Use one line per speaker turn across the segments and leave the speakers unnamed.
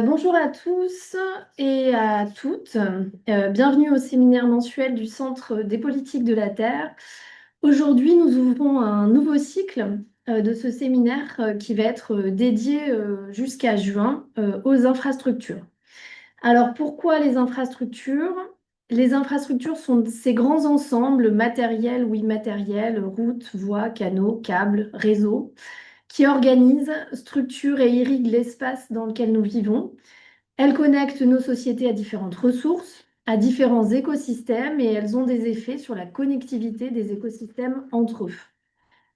Bonjour à tous et à toutes. Bienvenue au séminaire mensuel du Centre des politiques de la Terre. Aujourd'hui, nous ouvrons un nouveau cycle de ce séminaire qui va être dédié jusqu'à juin aux infrastructures. Alors pourquoi les infrastructures? Les infrastructures sont ces grands ensembles matériels ou immatériels, routes, voies, canaux, câbles, réseaux, qui organisent, structurent et irriguent l'espace dans lequel nous vivons. Elles connectent nos sociétés à différentes ressources, à différents écosystèmes et elles ont des effets sur la connectivité des écosystèmes entre eux.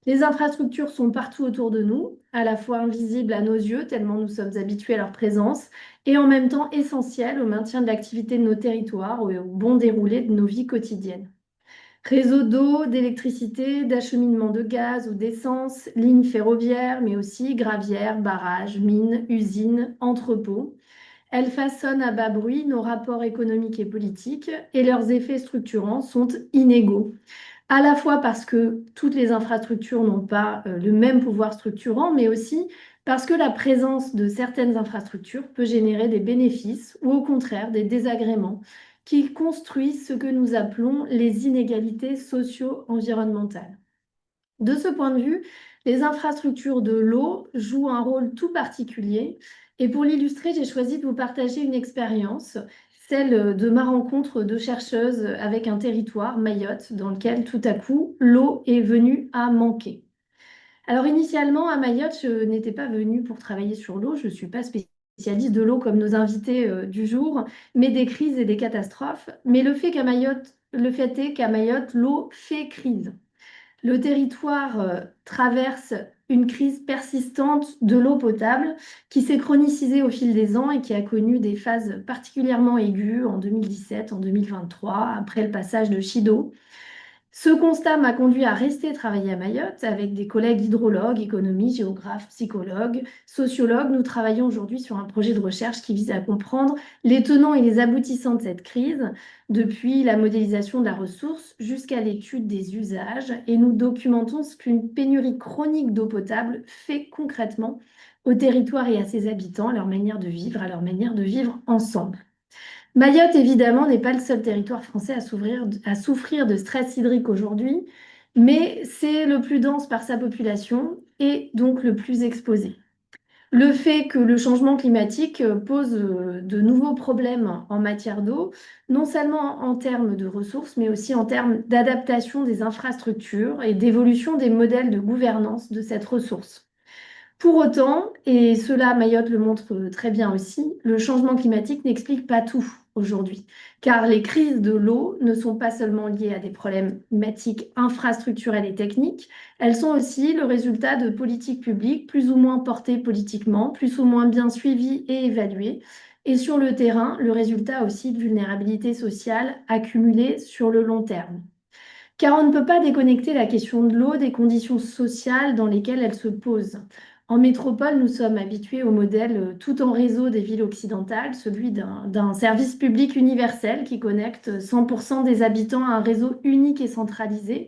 Les infrastructures sont partout autour de nous, à la fois invisibles à nos yeux, tellement nous sommes habitués à leur présence, et en même temps essentielles au maintien de l'activité de nos territoires et au bon déroulé de nos vies quotidiennes. Réseaux d'eau, d'électricité, d'acheminement de gaz ou d'essence, lignes ferroviaires, mais aussi gravières, barrages, mines, usines, entrepôts. Elles façonnent à bas bruit nos rapports économiques et politiques et leurs effets structurants sont inégaux. À la fois parce que toutes les infrastructures n'ont pas le même pouvoir structurant, mais aussi parce que la présence de certaines infrastructures peut générer des bénéfices ou au contraire des désagréments qui construisent ce que nous appelons les inégalités socio-environnementales. De ce point de vue, les infrastructures de l'eau jouent un rôle tout particulier. Et pour l'illustrer, j'ai choisi de vous partager une expérience, celle de ma rencontre de chercheuse avec un territoire, Mayotte, dans lequel tout à coup l'eau est venue à manquer. Alors initialement, à Mayotte, je n'étais pas venue pour travailler sur l'eau, je ne suis pas spécialiste de l'eau comme nos invités du jour, mais des crises et des catastrophes. Mais le fait est qu'à Mayotte, l'eau fait crise. Le territoire traverse une crise persistante de l'eau potable qui s'est chronicisée au fil des ans et qui a connu des phases particulièrement aiguës en 2017, en 2023, après le passage de Chido. Ce constat m'a conduit à rester travailler à Mayotte avec des collègues hydrologues, économistes, géographes, psychologues, sociologues. Nous travaillons aujourd'hui sur un projet de recherche qui vise à comprendre les tenants et les aboutissants de cette crise, depuis la modélisation de la ressource jusqu'à l'étude des usages. Et nous documentons ce qu'une pénurie chronique d'eau potable fait concrètement au territoire et à ses habitants, à leur manière de vivre, à leur manière de vivre ensemble. Mayotte, évidemment, n'est pas le seul territoire français à souffrir de stress hydrique aujourd'hui, mais c'est le plus dense par sa population et donc le plus exposé. Le fait que le changement climatique pose de nouveaux problèmes en matière d'eau, non seulement en termes de ressources, mais aussi en termes d'adaptation des infrastructures et d'évolution des modèles de gouvernance de cette ressource. Pour autant, et cela Mayotte le montre très bien aussi, le changement climatique n'explique pas tout aujourd'hui, car les crises de l'eau ne sont pas seulement liées à des problèmes climatiques, infrastructurels et techniques, elles sont aussi le résultat de politiques publiques plus ou moins portées politiquement, plus ou moins bien suivies et évaluées, et sur le terrain, le résultat aussi de vulnérabilités sociales accumulées sur le long terme. Car on ne peut pas déconnecter la question de l'eau des conditions sociales dans lesquelles elle se pose. En métropole, nous sommes habitués au modèle tout en réseau des villes occidentales, celui d'un service public universel qui connecte 100% des habitants à un réseau unique et centralisé.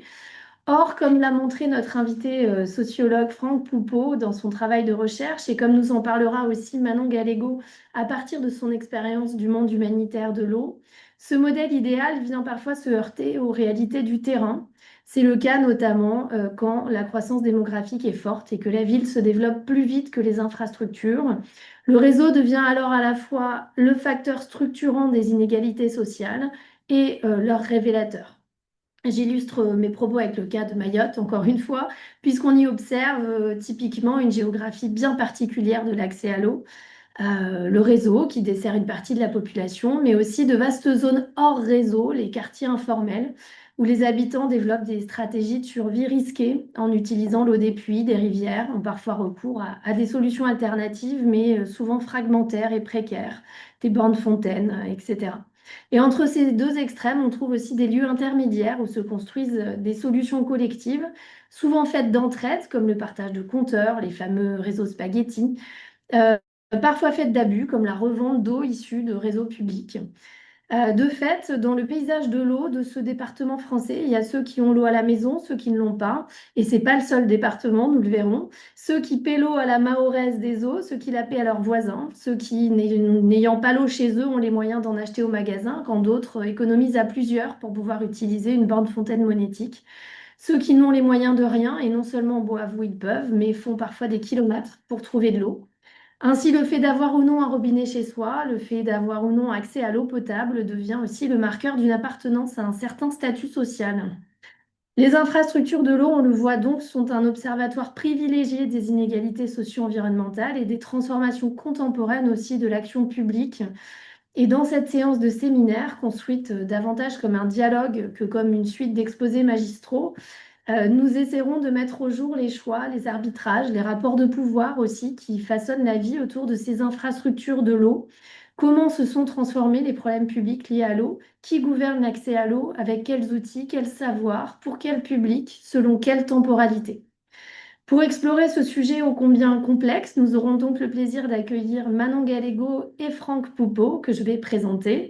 Or, comme l'a montré notre invité sociologue Franck Poupeau dans son travail de recherche, et comme nous en parlera aussi Manon Gallego à partir de son expérience du monde humanitaire de l'eau, ce modèle idéal vient parfois se heurter aux réalités du terrain. C'est le cas notamment quand la croissance démographique est forte et que la ville se développe plus vite que les infrastructures. Le réseau devient alors à la fois le facteur structurant des inégalités sociales et leur révélateur. J'illustre mes propos avec le cas de Mayotte, encore une fois, puisqu'on y observe typiquement une géographie bien particulière de l'accès à l'eau, le réseau qui dessert une partie de la population, mais aussi de vastes zones hors réseau, les quartiers informels, où les habitants développent des stratégies de survie risquées en utilisant l'eau des puits, des rivières, ont parfois recours à des solutions alternatives, mais souvent fragmentaires et précaires, des bornes fontaines, etc. Et entre ces deux extrêmes, on trouve aussi des lieux intermédiaires où se construisent des solutions collectives, souvent faites d'entraide, comme le partage de compteurs, les fameux réseaux spaghetti, parfois faites d'abus, comme la revente d'eau issue de réseaux publics. De fait, dans le paysage de l'eau de ce département français, il y a ceux qui ont l'eau à la maison, ceux qui ne l'ont pas, et c'est pas le seul département, nous le verrons. Ceux qui paient l'eau à la mahoraise des eaux, ceux qui la paient à leurs voisins, ceux qui, n'ayant pas l'eau chez eux, ont les moyens d'en acheter au magasin, quand d'autres économisent à plusieurs pour pouvoir utiliser une borne fontaine monétique. Ceux qui n'ont les moyens de rien et non seulement boivent où ils peuvent, mais font parfois des kilomètres pour trouver de l'eau. Ainsi, le fait d'avoir ou non un robinet chez soi, le fait d'avoir ou non accès à l'eau potable devient aussi le marqueur d'une appartenance à un certain statut social. Les infrastructures de l'eau, on le voit donc, sont un observatoire privilégié des inégalités socio-environnementales et des transformations contemporaines aussi de l'action publique. Et dans cette séance de séminaire, construite davantage comme un dialogue que comme une suite d'exposés magistraux, nous essaierons de mettre au jour les choix, les arbitrages, les rapports de pouvoir aussi qui façonnent la vie autour de ces infrastructures de l'eau. Comment se sont transformés les problèmes publics liés à l'eau? Qui gouverne l'accès à l'eau? Avec quels outils? Quels savoirs? Pour quel public? Selon quelle temporalité? Pour explorer ce sujet ô combien complexe, nous aurons donc le plaisir d'accueillir Manon Gallego et Franck Poupeau, que je vais présenter.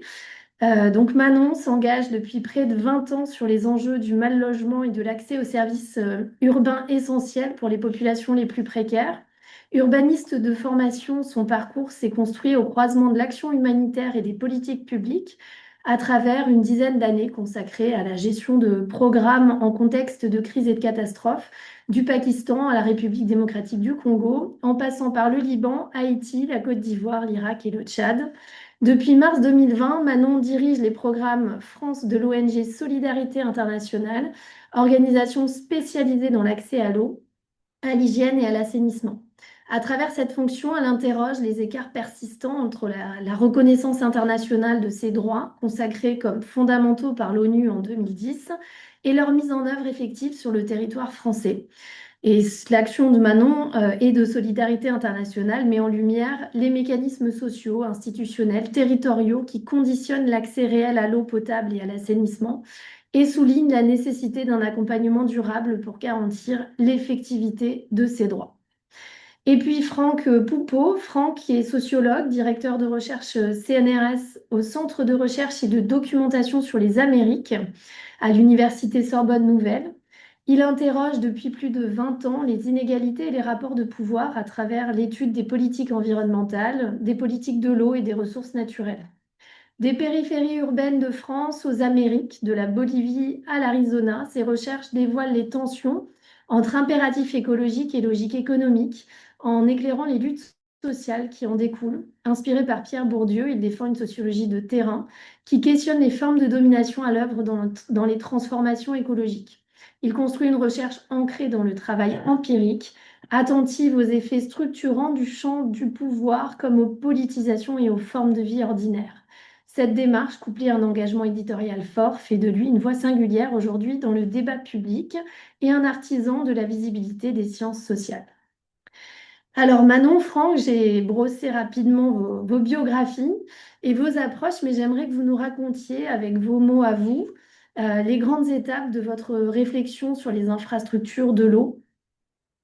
Donc Manon s'engage depuis près de 20 ans sur les enjeux du mal logement et de l'accès aux services urbains essentiels pour les populations les plus précaires. Urbaniste de formation, son parcours s'est construit au croisement de l'action humanitaire et des politiques publiques à travers une dizaine d'années consacrées à la gestion de programmes en contexte de crise et de catastrophe, du Pakistan à la République démocratique du Congo, en passant par le Liban, Haïti, la Côte d'Ivoire, l'Irak et le Tchad. Depuis mars 2020, Manon dirige les programmes France de l'ONG Solidarité Internationale, organisation spécialisée dans l'accès à l'eau, à l'hygiène et à l'assainissement. À travers cette fonction, elle interroge les écarts persistants entre la reconnaissance internationale de ces droits, consacrés comme fondamentaux par l'ONU en 2010, et leur mise en œuvre effective sur le territoire français. Et l'action de Manon et de Solidarité internationale met en lumière les mécanismes sociaux, institutionnels, territoriaux qui conditionnent l'accès réel à l'eau potable et à l'assainissement et souligne la nécessité d'un accompagnement durable pour garantir l'effectivité de ces droits. Et puis Franck Poupeau, Franck qui est sociologue, directeur de recherche CNRS au Centre de recherche et de documentation sur les Amériques à l'Université Sorbonne Nouvelle. Il interroge depuis plus de 20 ans les inégalités et les rapports de pouvoir à travers l'étude des politiques environnementales, des politiques de l'eau et des ressources naturelles. Des périphéries urbaines de France aux Amériques, de la Bolivie à l'Arizona, ces recherches dévoilent les tensions entre impératifs écologiques et logiques économiques en éclairant les luttes sociales qui en découlent. Inspiré par Pierre Bourdieu, il défend une sociologie de terrain qui questionne les formes de domination à l'œuvre dans les transformations écologiques. Il construit une recherche ancrée dans le travail empirique, attentive aux effets structurants du champ du pouvoir comme aux politisations et aux formes de vie ordinaires. Cette démarche, couplée à un engagement éditorial fort, fait de lui une voix singulière aujourd'hui dans le débat public et un artisan de la visibilité des sciences sociales. Alors Manon, Franck, j'ai brossé rapidement vos biographies et vos approches, mais j'aimerais que vous nous racontiez avec vos mots à vous les grandes étapes de votre réflexion sur les infrastructures de l'eau.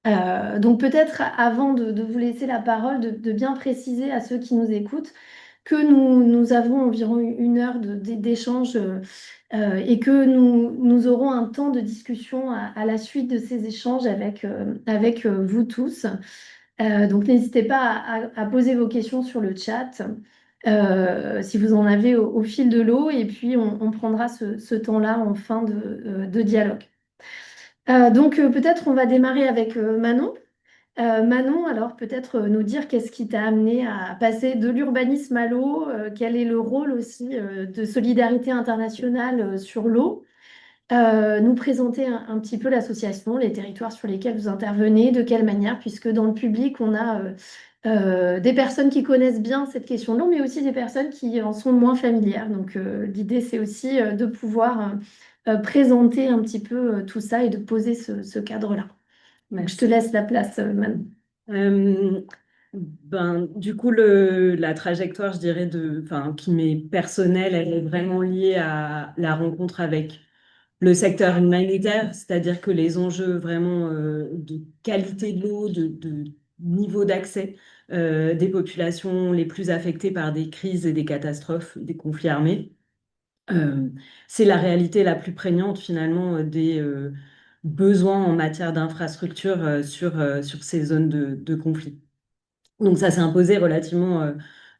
Donc peut-être avant de vous laisser la parole, de bien préciser à ceux qui nous écoutent que nous avons environ 1 heure d'échange et que nous aurons un temps de discussion à la suite de ces échanges avec vous tous. Donc n'hésitez pas à poser vos questions sur le chat si vous en avez au fil de l'eau et puis on prendra ce temps-là en fin de dialogue. Donc peut-être on va démarrer avec Manon. Manon, alors peut-être nous dire qu'est-ce qui t'a amené à passer de l'urbanisme à l'eau, quel est le rôle aussi de solidarité internationale sur l'eau, nous présenter un petit peu l'association, les territoires sur lesquels vous intervenez, de quelle manière, puisque dans le public, on a des personnes qui connaissent bien cette question de l'eau, mais aussi des personnes qui en sont moins familières. Donc l'idée, c'est aussi de pouvoir présenter un petit peu tout ça et de poser ce cadre-là. Donc, je te laisse la place, Manon.
Euh, du coup, la trajectoire, je dirais, qui m'est personnelle, elle est vraiment liée à la rencontre avec le secteur humanitaire, c'est-à-dire que les enjeux vraiment de qualité de l'eau, de niveau d'accès des populations les plus affectées par des crises et des catastrophes, des conflits armés. Euh, c'est la réalité la plus prégnante finalement des besoins en matière d'infrastructure sur ces zones de conflit. Donc ça s'est imposé relativement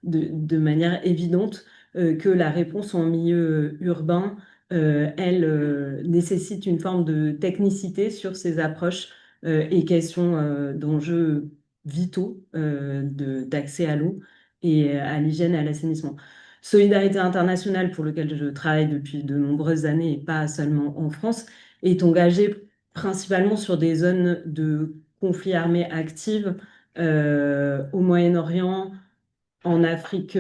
de manière évidente que la réponse en milieu urbain, elle, nécessite une forme de technicité sur ces approches et questions d'enjeux vitaux d'accès à l'eau et à l'hygiène et à l'assainissement. Solidarité internationale, pour lequel je travaille depuis de nombreuses années et pas seulement en France, est engagée principalement sur des zones de conflits armés actifs au Moyen-Orient, en Afrique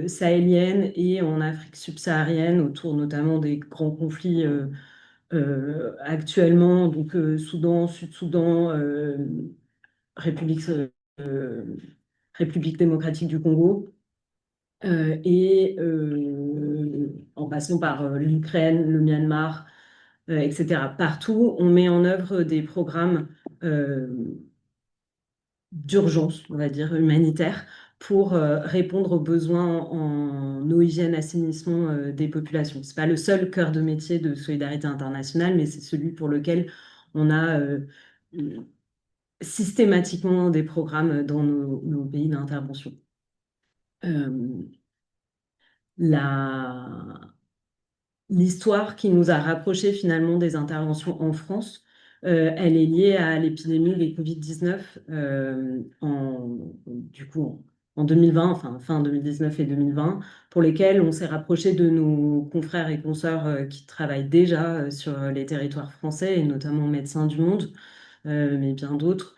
sahélienne et en Afrique subsaharienne, autour notamment des grands conflits actuellement, donc Soudan, Sud-Soudan, République, euh, République démocratique du Congo, et en passant par l'Ukraine, le Myanmar, etc. Partout, on met en œuvre des programmes euh, d'urgence, on va dire, humanitaire, pour répondre aux besoins en eau, hygiène, assainissement des populations. Ce n'est pas le seul cœur de métier de Solidarité internationale, mais c'est celui pour lequel on a systématiquement des programmes dans nos pays d'intervention. Euh, la, L'histoire qui nous a rapprochés finalement des interventions en France, elle est liée à l'épidémie des Covid-19 du coup, en 2020, enfin fin 2019 et 2020, pour lesquels on s'est rapproché de nos confrères et consoeurs qui travaillent déjà sur les territoires français et notamment Médecins du Monde, mais bien d'autres,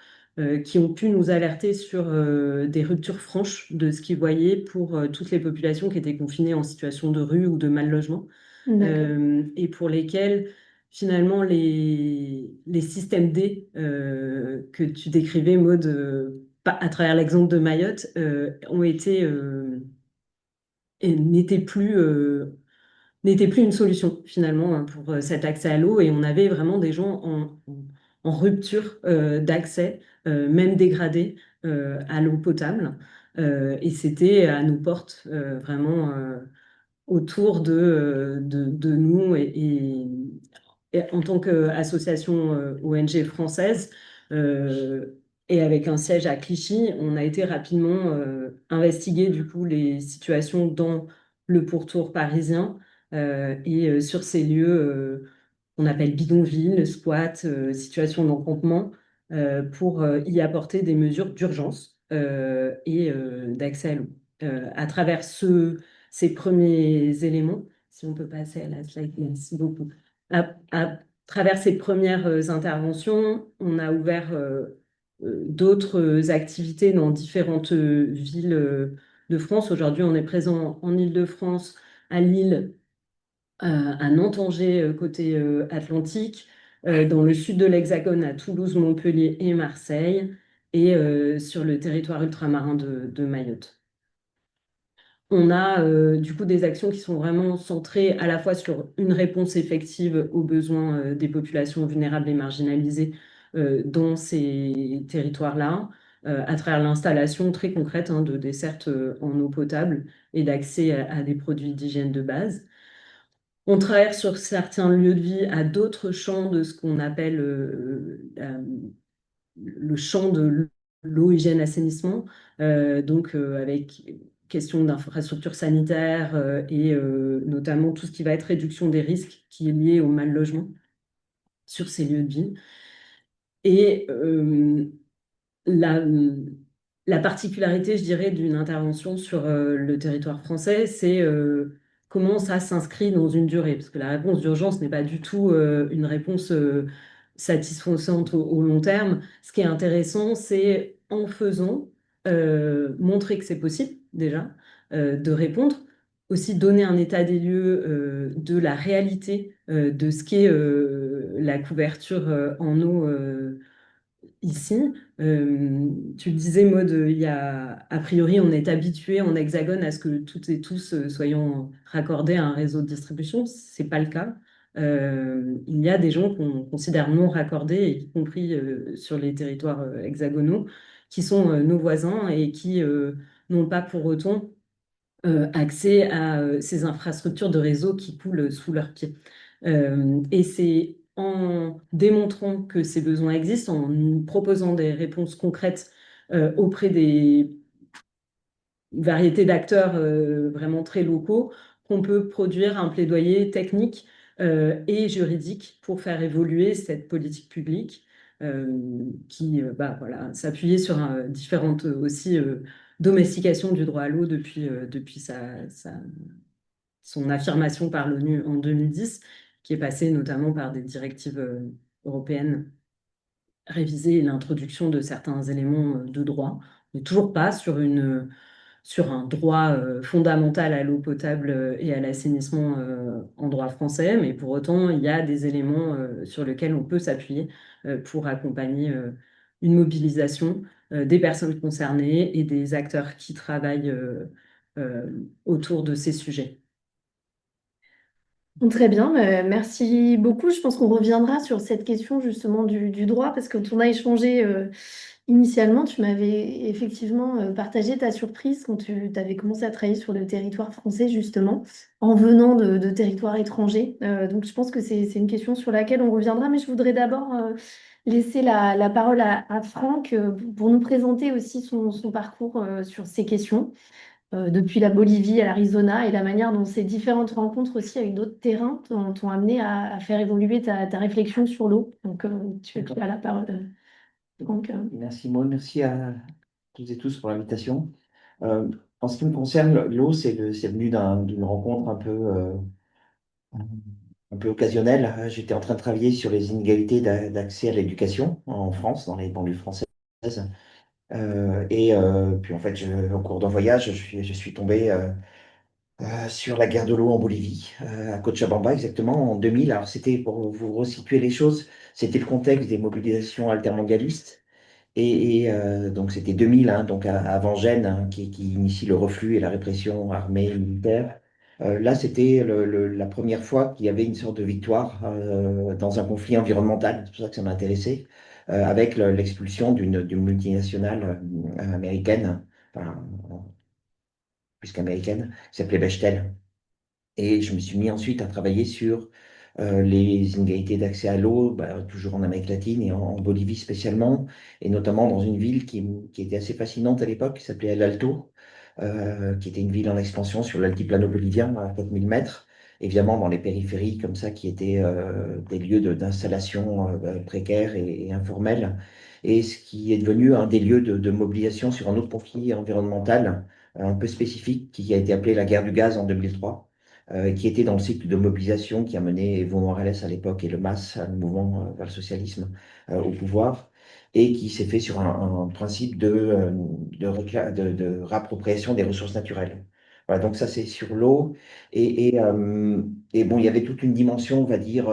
qui ont pu nous alerter sur des ruptures franches de ce qu'ils voyaient pour toutes les populations qui étaient confinées en situation de rue ou de mal logement
D'accord.
et pour lesquels finalement les systèmes D que tu décrivais, Maud, à travers l'exemple de Mayotte, ont été et n'étaient plus une solution finalement hein, pour cet accès à l'eau et on avait vraiment des gens en rupture d'accès, même dégradé à l'eau potable. Et c'était à nos portes vraiment autour de nous et en tant qu'association ONG française et avec un siège à Clichy, on a été rapidement investiguer du coup les situations dans le pourtour parisien et sur ces lieux qu'on appelle bidonvilles, squats, situations d'encrompement pour y apporter des mesures d'urgence et d'accès à l'eau. À travers ces premiers éléments, si on peut passer à la slide, merci beaucoup. À travers ces premières interventions, on a ouvert d'autres activités dans différentes villes de France. Aujourd'hui, on est présent en Île-de-France, à Lille, à Nantes-Angers, côté Atlantique, dans le sud de l'Hexagone, à Toulouse, Montpellier et Marseille, et sur le territoire ultramarin de Mayotte. On a du coup des actions qui sont vraiment centrées à la fois sur une réponse effective aux besoins des populations vulnérables et marginalisées dans ces territoires-là, à travers l'installation très concrète hein, de dessertes en eau potable et d'accès à des produits d'hygiène de base. On travaille sur certains lieux de vie à d'autres champs de ce qu'on appelle le champ de l'eau, hygiène, assainissement, donc avec question d'infrastructures sanitaires et notamment tout ce qui va être réduction des risques qui est lié au mal logement sur ces lieux de vie. Et la, la particularité, je dirais, d'une intervention sur le territoire français, c'est comment ça s'inscrit dans une durée. Parce que la réponse d'urgence n'est pas du tout une réponse satisfaisante au long terme. Ce qui est intéressant, c'est en faisant, montrer que c'est possible déjà de répondre. Aussi donner un état des lieux de la réalité de ce qu'est la couverture en eau ici. Tu le disais, Maud, il y a, a priori, on est habitué en Hexagone à ce que toutes et tous soyons raccordés à un réseau de distribution. C'est pas le cas. Il y a des gens qu'on considère non raccordés, y compris sur les territoires hexagonaux, qui sont nos voisins et qui n'ont pas pour autant accès à ces infrastructures de réseau qui coulent sous leurs pieds. Et c'est en démontrant que ces besoins existent, en nous proposant des réponses concrètes auprès des variétés d'acteurs vraiment très locaux, qu'on peut produire un plaidoyer technique et juridique pour faire évoluer cette politique publique qui bah, voilà, s'appuyer sur différentes aussi domestications du droit à l'eau depuis son affirmation par l'ONU en 2010, qui est passée notamment par des directives européennes révisées et l'introduction de certains éléments de droit, mais toujours pas sur un droit fondamental à l'eau potable et à l'assainissement en droit français, mais pour autant, il y a des éléments sur lesquels on peut s'appuyer pour accompagner une mobilisation des personnes concernées et des acteurs qui travaillent autour de ces sujets.
Très bien, merci beaucoup. Je pense qu'on reviendra sur cette question justement du droit, parce que quand on a échangé initialement, tu m'avais effectivement partagé ta surprise quand tu avais commencé à travailler sur le territoire français, justement, en venant de territoires étrangers. Donc je pense que c'est une question sur laquelle on reviendra, mais je voudrais d'abord laisser la parole à Franck pour nous présenter aussi son parcours sur ces questions depuis la Bolivie à l'Arizona et la manière dont ces différentes rencontres aussi avec d'autres terrains t'ont amené à faire évoluer ta réflexion sur l'eau. Donc, tu as la parole, Franck.
Merci Maud, merci à toutes et tous pour l'invitation. Euh, En ce qui me concerne, l'eau, c'est venu d'une rencontre un peu occasionnelle. J'étais en train de travailler sur les inégalités d'accès à l'éducation en France, dans les banlieues françaises. Puis en fait, au cours d'un voyage, je suis tombé sur la guerre de l'eau en Bolivie, à Cochabamba exactement, en 2000. Alors c'était, pour vous resituer les choses, c'était le contexte des mobilisations altermondialistes. Donc c'était 2000, hein, donc avant Gênes, hein, qui initie le reflux et la répression armée et militaire. Là, c'était la première fois qu'il y avait une sorte de victoire dans un conflit environnemental. C'est pour ça que ça m'a intéressé, avec l'expulsion d'une multinationale américaine, enfin, plus qu'américaine, qui s'appelait Bechtel. Et je me suis mis ensuite à travailler sur les inégalités d'accès à l'eau, bah, toujours en Amérique latine et en Bolivie spécialement, et notamment dans une ville qui était assez fascinante à l'époque, qui s'appelait El Alto, qui était une ville en expansion sur l'altiplano bolivien à 4000 mètres, évidemment dans les périphéries comme ça, qui étaient des lieux d'installation précaires et informels, et ce qui est devenu un des lieux de mobilisation sur un autre conflit environnemental un peu spécifique qui a été appelé la guerre du gaz en 2003 qui était dans le cycle de mobilisation qui a mené Evo Morales à l'époque et le MAS, le mouvement vers le socialisme, au pouvoir, et qui s'est fait sur un principe de réappropriation des ressources naturelles. Voilà, donc ça c'est sur l'eau. Et bon, il y avait toute une dimension, on va dire,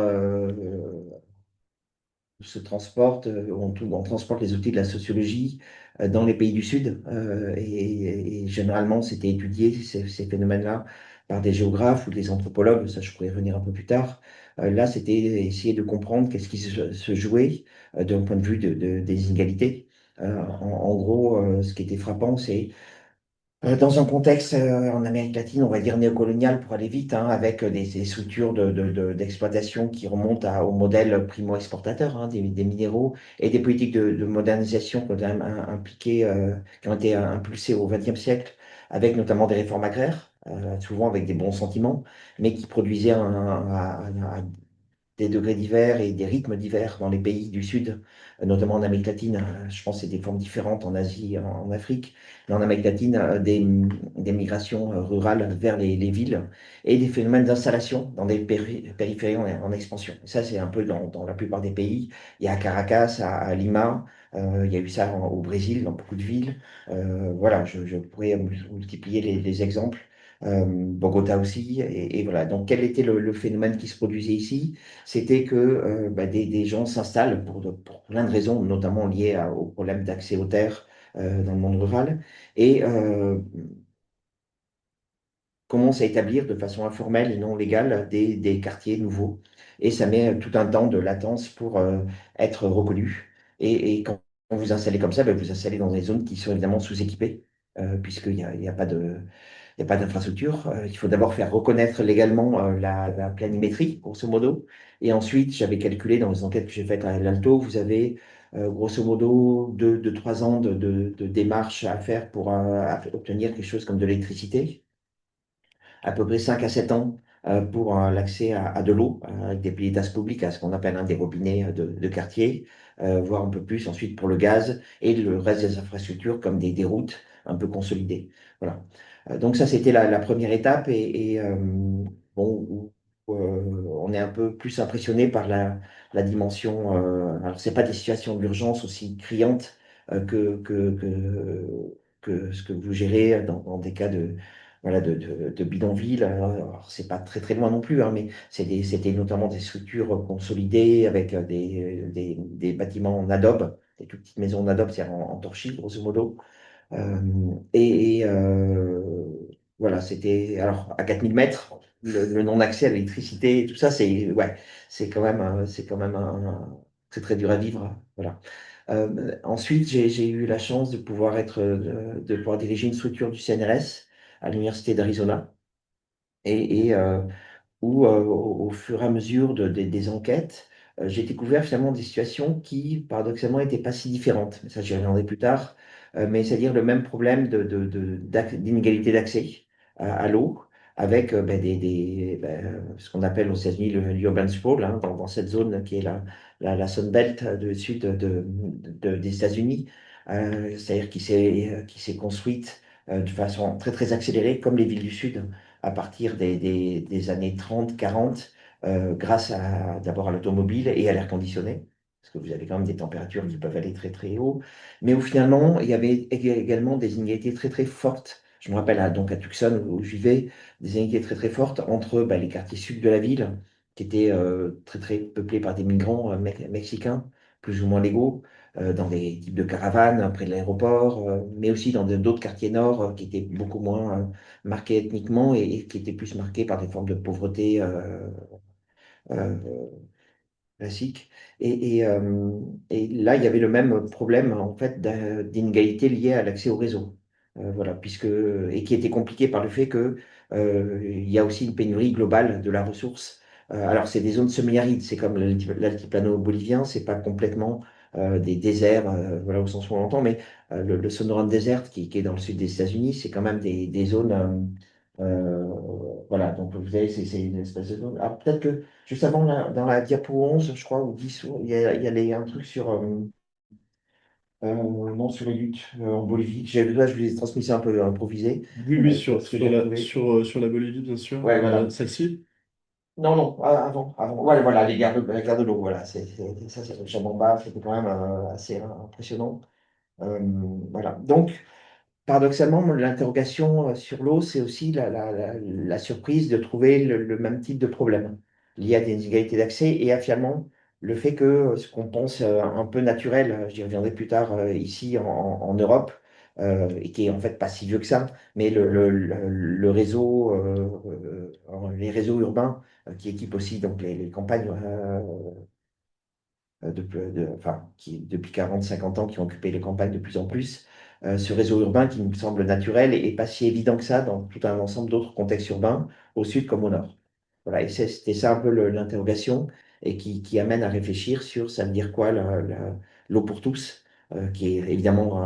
se transporte, on transporte les outils de la sociologie dans les pays du Sud. Et généralement, c'était étudié, ces phénomènes-là, par des géographes ou des anthropologues. Ça, je pourrais y revenir un peu plus tard. Là, c'était essayer de comprendre qu'est-ce qui se jouait d'un point de vue des inégalités. En gros, ce qui était frappant, c'est dans un contexte en Amérique latine, on va dire néocolonial pour aller vite, hein, avec des structures d'exploitation qui remontent au modèle primo-exportateur des minéraux et des politiques de modernisation qui ont, impliqué, qui ont été impulsées au XXe siècle, avec notamment des réformes agraires, souvent avec des bons sentiments, mais qui produisaient des degrés divers et des rythmes divers dans les pays du Sud, notamment en Amérique latine. Je pense que c'est des formes différentes en Asie, en Afrique, mais en Amérique latine, des migrations rurales vers les villes et des phénomènes d'installation dans des périphéries en expansion. Et ça, c'est un peu dans la plupart des pays. Il y a à Caracas, à Lima, il y a eu ça au Brésil, dans beaucoup de villes. Voilà, je pourrais multiplier les exemples. Bogota aussi, et voilà. Donc, quel était le phénomène qui se produisait ici? C'était que bah, des gens s'installent pour plein de raisons, notamment liées au problème d'accès aux terres dans le monde rural, et commencent à établir de façon informelle et non légale des quartiers nouveaux. Et ça met tout un temps de latence pour être reconnu. Et quand vous installez comme ça, ben, vous installez dans des zones qui sont évidemment sous-équipées, puisqu'il n'y a pas il n'y a pas d'infrastructure. Il faut d'abord faire reconnaître légalement la planimétrie, grosso modo. Et ensuite, j'avais calculé dans les enquêtes que j'ai faites à l'Alto, vous avez grosso modo 3 ans de démarches à faire pour obtenir quelque chose comme de l'électricité, à peu près 5 à 7 ans pour l'accès à de l'eau, avec des pilétas publics, à ce qu'on appelle des robinets de quartier, voire un peu plus ensuite pour le gaz et le reste des infrastructures comme des routes un peu consolidées. Voilà. Donc ça, c'était la première étape bon, on est un peu plus impressionné par la dimension. Alors, c'est pas des situations d'urgence aussi criantes que ce que vous gérez dans des cas voilà, de bidonville. Alors, c'est pas très très loin non plus, hein, mais c'était notamment des structures consolidées avec des bâtiments en adobe, des toutes petites maisons en adobe, c'est-à-dire en torchis, grosso modo. Euh, voilà, c'était alors à 4000 mètres, le non-accès à l'électricité, et tout ça, c'est ouais, c'est quand même c'est très dur à vivre. Voilà. Ensuite, j'ai eu la chance de pouvoir diriger une structure du CNRS à l'Université d'Arizona. Et où, au fur et à mesure des enquêtes, j'ai découvert finalement des situations qui, paradoxalement, n'étaient pas si différentes. Mais ça, j'y reviendrai plus tard. Mais c'est-à-dire le même problème d'inégalité d'accès à l'eau, avec ce qu'on appelle aux États-Unis l'urban sprawl, hein, dans cette zone qui est la Sun Belt du sud des États-Unis, c'est-à-dire qui s'est construite de façon très, très accélérée, comme les villes du Sud à partir des années 30-40, grâce d'abord à l'automobile et à l'air conditionné, parce que vous avez quand même des températures qui peuvent aller très très haut, mais où finalement il y avait également des inégalités très très fortes. Je me rappelle donc à Tucson où je vivais, des inégalités très très fortes entre les quartiers sud de la ville, qui étaient très très peuplés par des migrants mexicains, plus ou moins légaux, dans des types de caravanes près de l'aéroport, mais aussi dans d'autres quartiers nord qui étaient beaucoup moins marqués ethniquement et qui étaient plus marqués par des formes de pauvreté euh, classiques. Et là, il y avait le même problème en fait d'inégalité liée à l'accès au réseau. Voilà, et qui était compliqué par le fait que il y a aussi une pénurie globale de la ressource. Alors, c'est des zones semi-arides, c'est comme l'altiplano bolivien, c'est pas complètement des déserts, voilà, au sens où on l'entend, mais le Sonoran Desert, qui est dans le sud des États-Unis, c'est quand même des zones. Voilà, donc vous avez, c'est une espèce de zone. Alors, peut-être que juste avant, dans la diapo 11, je crois, ou 10, il y a un truc sur, non, sur les luttes en Bolivie. Là, je vous ai transmis ça un peu improvisé,
Oui, oui,
ce que j'ai retrouvé.
sur la Bolivie, bien sûr.
Ouais, voilà.
Celle-ci?
Non, non, avant. Ouais, voilà, la guerre de l'eau, voilà. Ça, c'est le Chabamba, c'était quand même assez impressionnant. Euh, voilà. Donc, paradoxalement, l'interrogation sur l'eau, c'est aussi la surprise de trouver le même type de problème lié à des inégalités d'accès et à finalement le fait que ce qu'on pense un peu naturel, j'y reviendrai plus tard ici en Europe, et qui est en fait pas si vieux que ça, mais le réseau, les réseaux urbains qui équipent aussi donc les campagnes enfin, qui, depuis 40-50 ans, qui ont occupé les campagnes de plus en plus, ce réseau urbain qui me semble naturel et pas si évident que ça dans tout un ensemble d'autres contextes urbains, au sud comme au nord. Voilà, et c'était ça un peu l'interrogation et qui amène à réfléchir sur ça veut dire quoi l'eau pour tous, qui est évidemment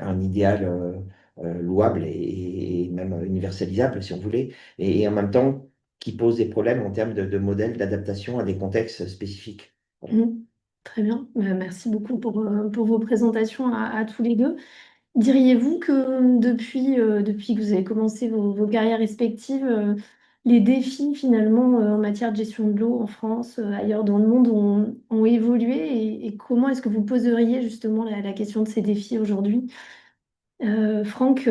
un idéal louable et même universalisable si on voulait, et en même temps qui pose des problèmes en termes de modèles d'adaptation à des contextes spécifiques. Voilà.
Mhm. Très bien. Merci beaucoup pour vos présentations à tous les deux. Diriez-vous que depuis que vous avez commencé vos carrières respectives, les défis finalement en matière de gestion de l'eau en France, ailleurs dans le monde ont évolué et comment est-ce que vous poseriez justement la question de ces défis aujourd'hui? Franck,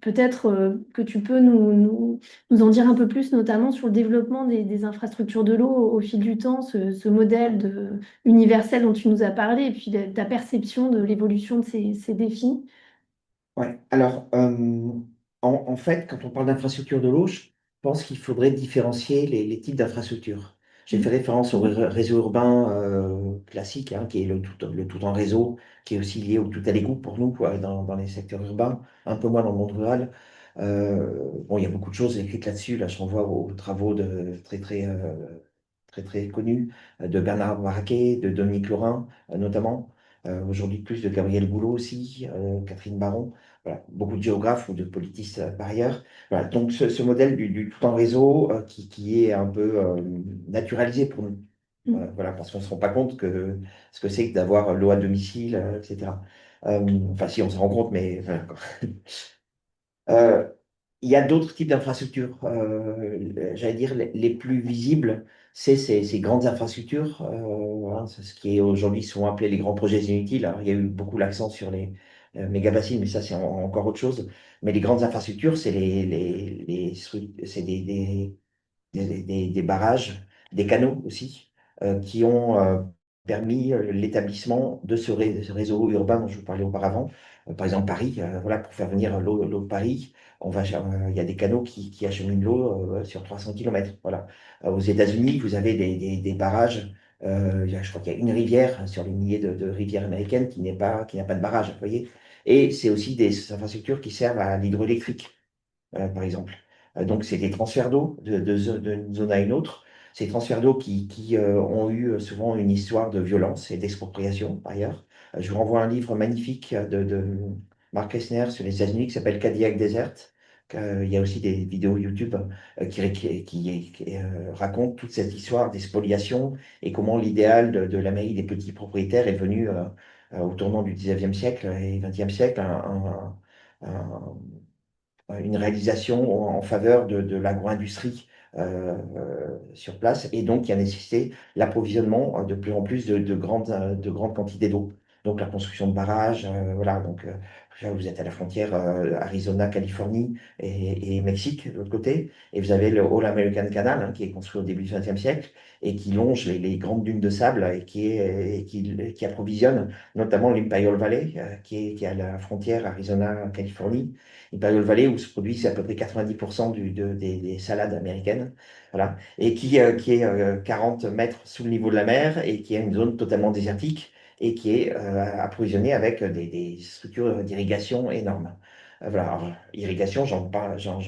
peut-être que tu peux nous en dire un peu plus, notamment sur le développement des infrastructures de l'eau au fil du temps, ce modèle universel dont tu nous as parlé, et puis ta perception de l'évolution de ces défis.
Ouais. Alors, en fait, quand on parle d'infrastructure de l'eau, je pense qu'il faudrait différencier les types d'infrastructures. J'ai fait référence au réseau urbain classique, hein, qui est le tout en réseau, qui est aussi lié au tout à l'égout pour nous, quoi, dans les secteurs urbains, un peu moins dans le monde rural. Bon, il y a beaucoup de choses écrites là-dessus. Là, je renvoie aux travaux très connus de Bernard Marquet, de Dominique Laurin, notamment. Aujourd'hui, plus de Gabriel Boulot aussi, Catherine Baron. Voilà, beaucoup de géographes ou de politistes par ailleurs. Voilà, donc ce modèle du tout en réseau qui est un peu naturalisé pour nous.
Mm.
Voilà, parce qu'on ne se rend pas compte que ce que c'est que d'avoir l'eau à domicile, etc. Enfin, si on se rend compte, mais voilà, quoi. Euh, il y a d'autres types d'infrastructures. J'allais dire les plus visibles, c'est ces grandes infrastructures, hein, c'est ce qui est aujourd'hui souvent appelé les grands projets inutiles. Alors, il y a eu beaucoup l'accent sur les méga-bassines, mais ça, c'est encore autre chose. Mais les grandes infrastructures, c'est c'est des barrages, des canaux aussi, qui ont permis l'établissement de ce réseau urbain dont je vous parlais auparavant. Par exemple, Paris, voilà, pour faire venir l'eau de Paris, il y a des canaux qui acheminent l'eau sur 300 km. Voilà. Aux États-Unis, vous avez des barrages. Je crois qu'il y a une rivière sur les milliers de rivières américaines qui n'a pas de barrage, vous voyez. Et c'est aussi des infrastructures qui servent à l'hydroélectrique par exemple. Donc, c'est des transferts d'eau d'une zone à une autre. Ces transferts d'eau qui ont eu souvent une histoire de violence et d'expropriation, par ailleurs. Je vous renvoie un livre magnifique de Mark Kessner sur les États-Unis qui s'appelle Cadillac Desert. Il y a aussi des vidéos YouTube qui racontent toute cette histoire des spoliations et comment l'idéal de la mairie des petits propriétaires est venu au tournant du 19e siècle et 20e siècle un- une réalisation en faveur de l'agro-industrie sur place, et donc qui a nécessité l'approvisionnement de plus en plus de grandes quantités d'eau. Donc la construction de barrages, voilà, donc là vous êtes à la frontière Arizona-Californie et Mexique de l'autre côté, et vous avez le All American Canal hein, qui est construit au début du XXe siècle et qui longe les grandes dunes de sable et qui approvisionne notamment l'Imperial Valley qui est à la frontière Arizona-Californie. Imperial Valley où se produisent à peu près 90% des salades américaines, voilà, et qui est 40 mètres sous le niveau de la mer et qui est une zone totalement désertique et qui est approvisionnée avec des structures d'irrigation énormes. Voilà, alors, irrigation, j'en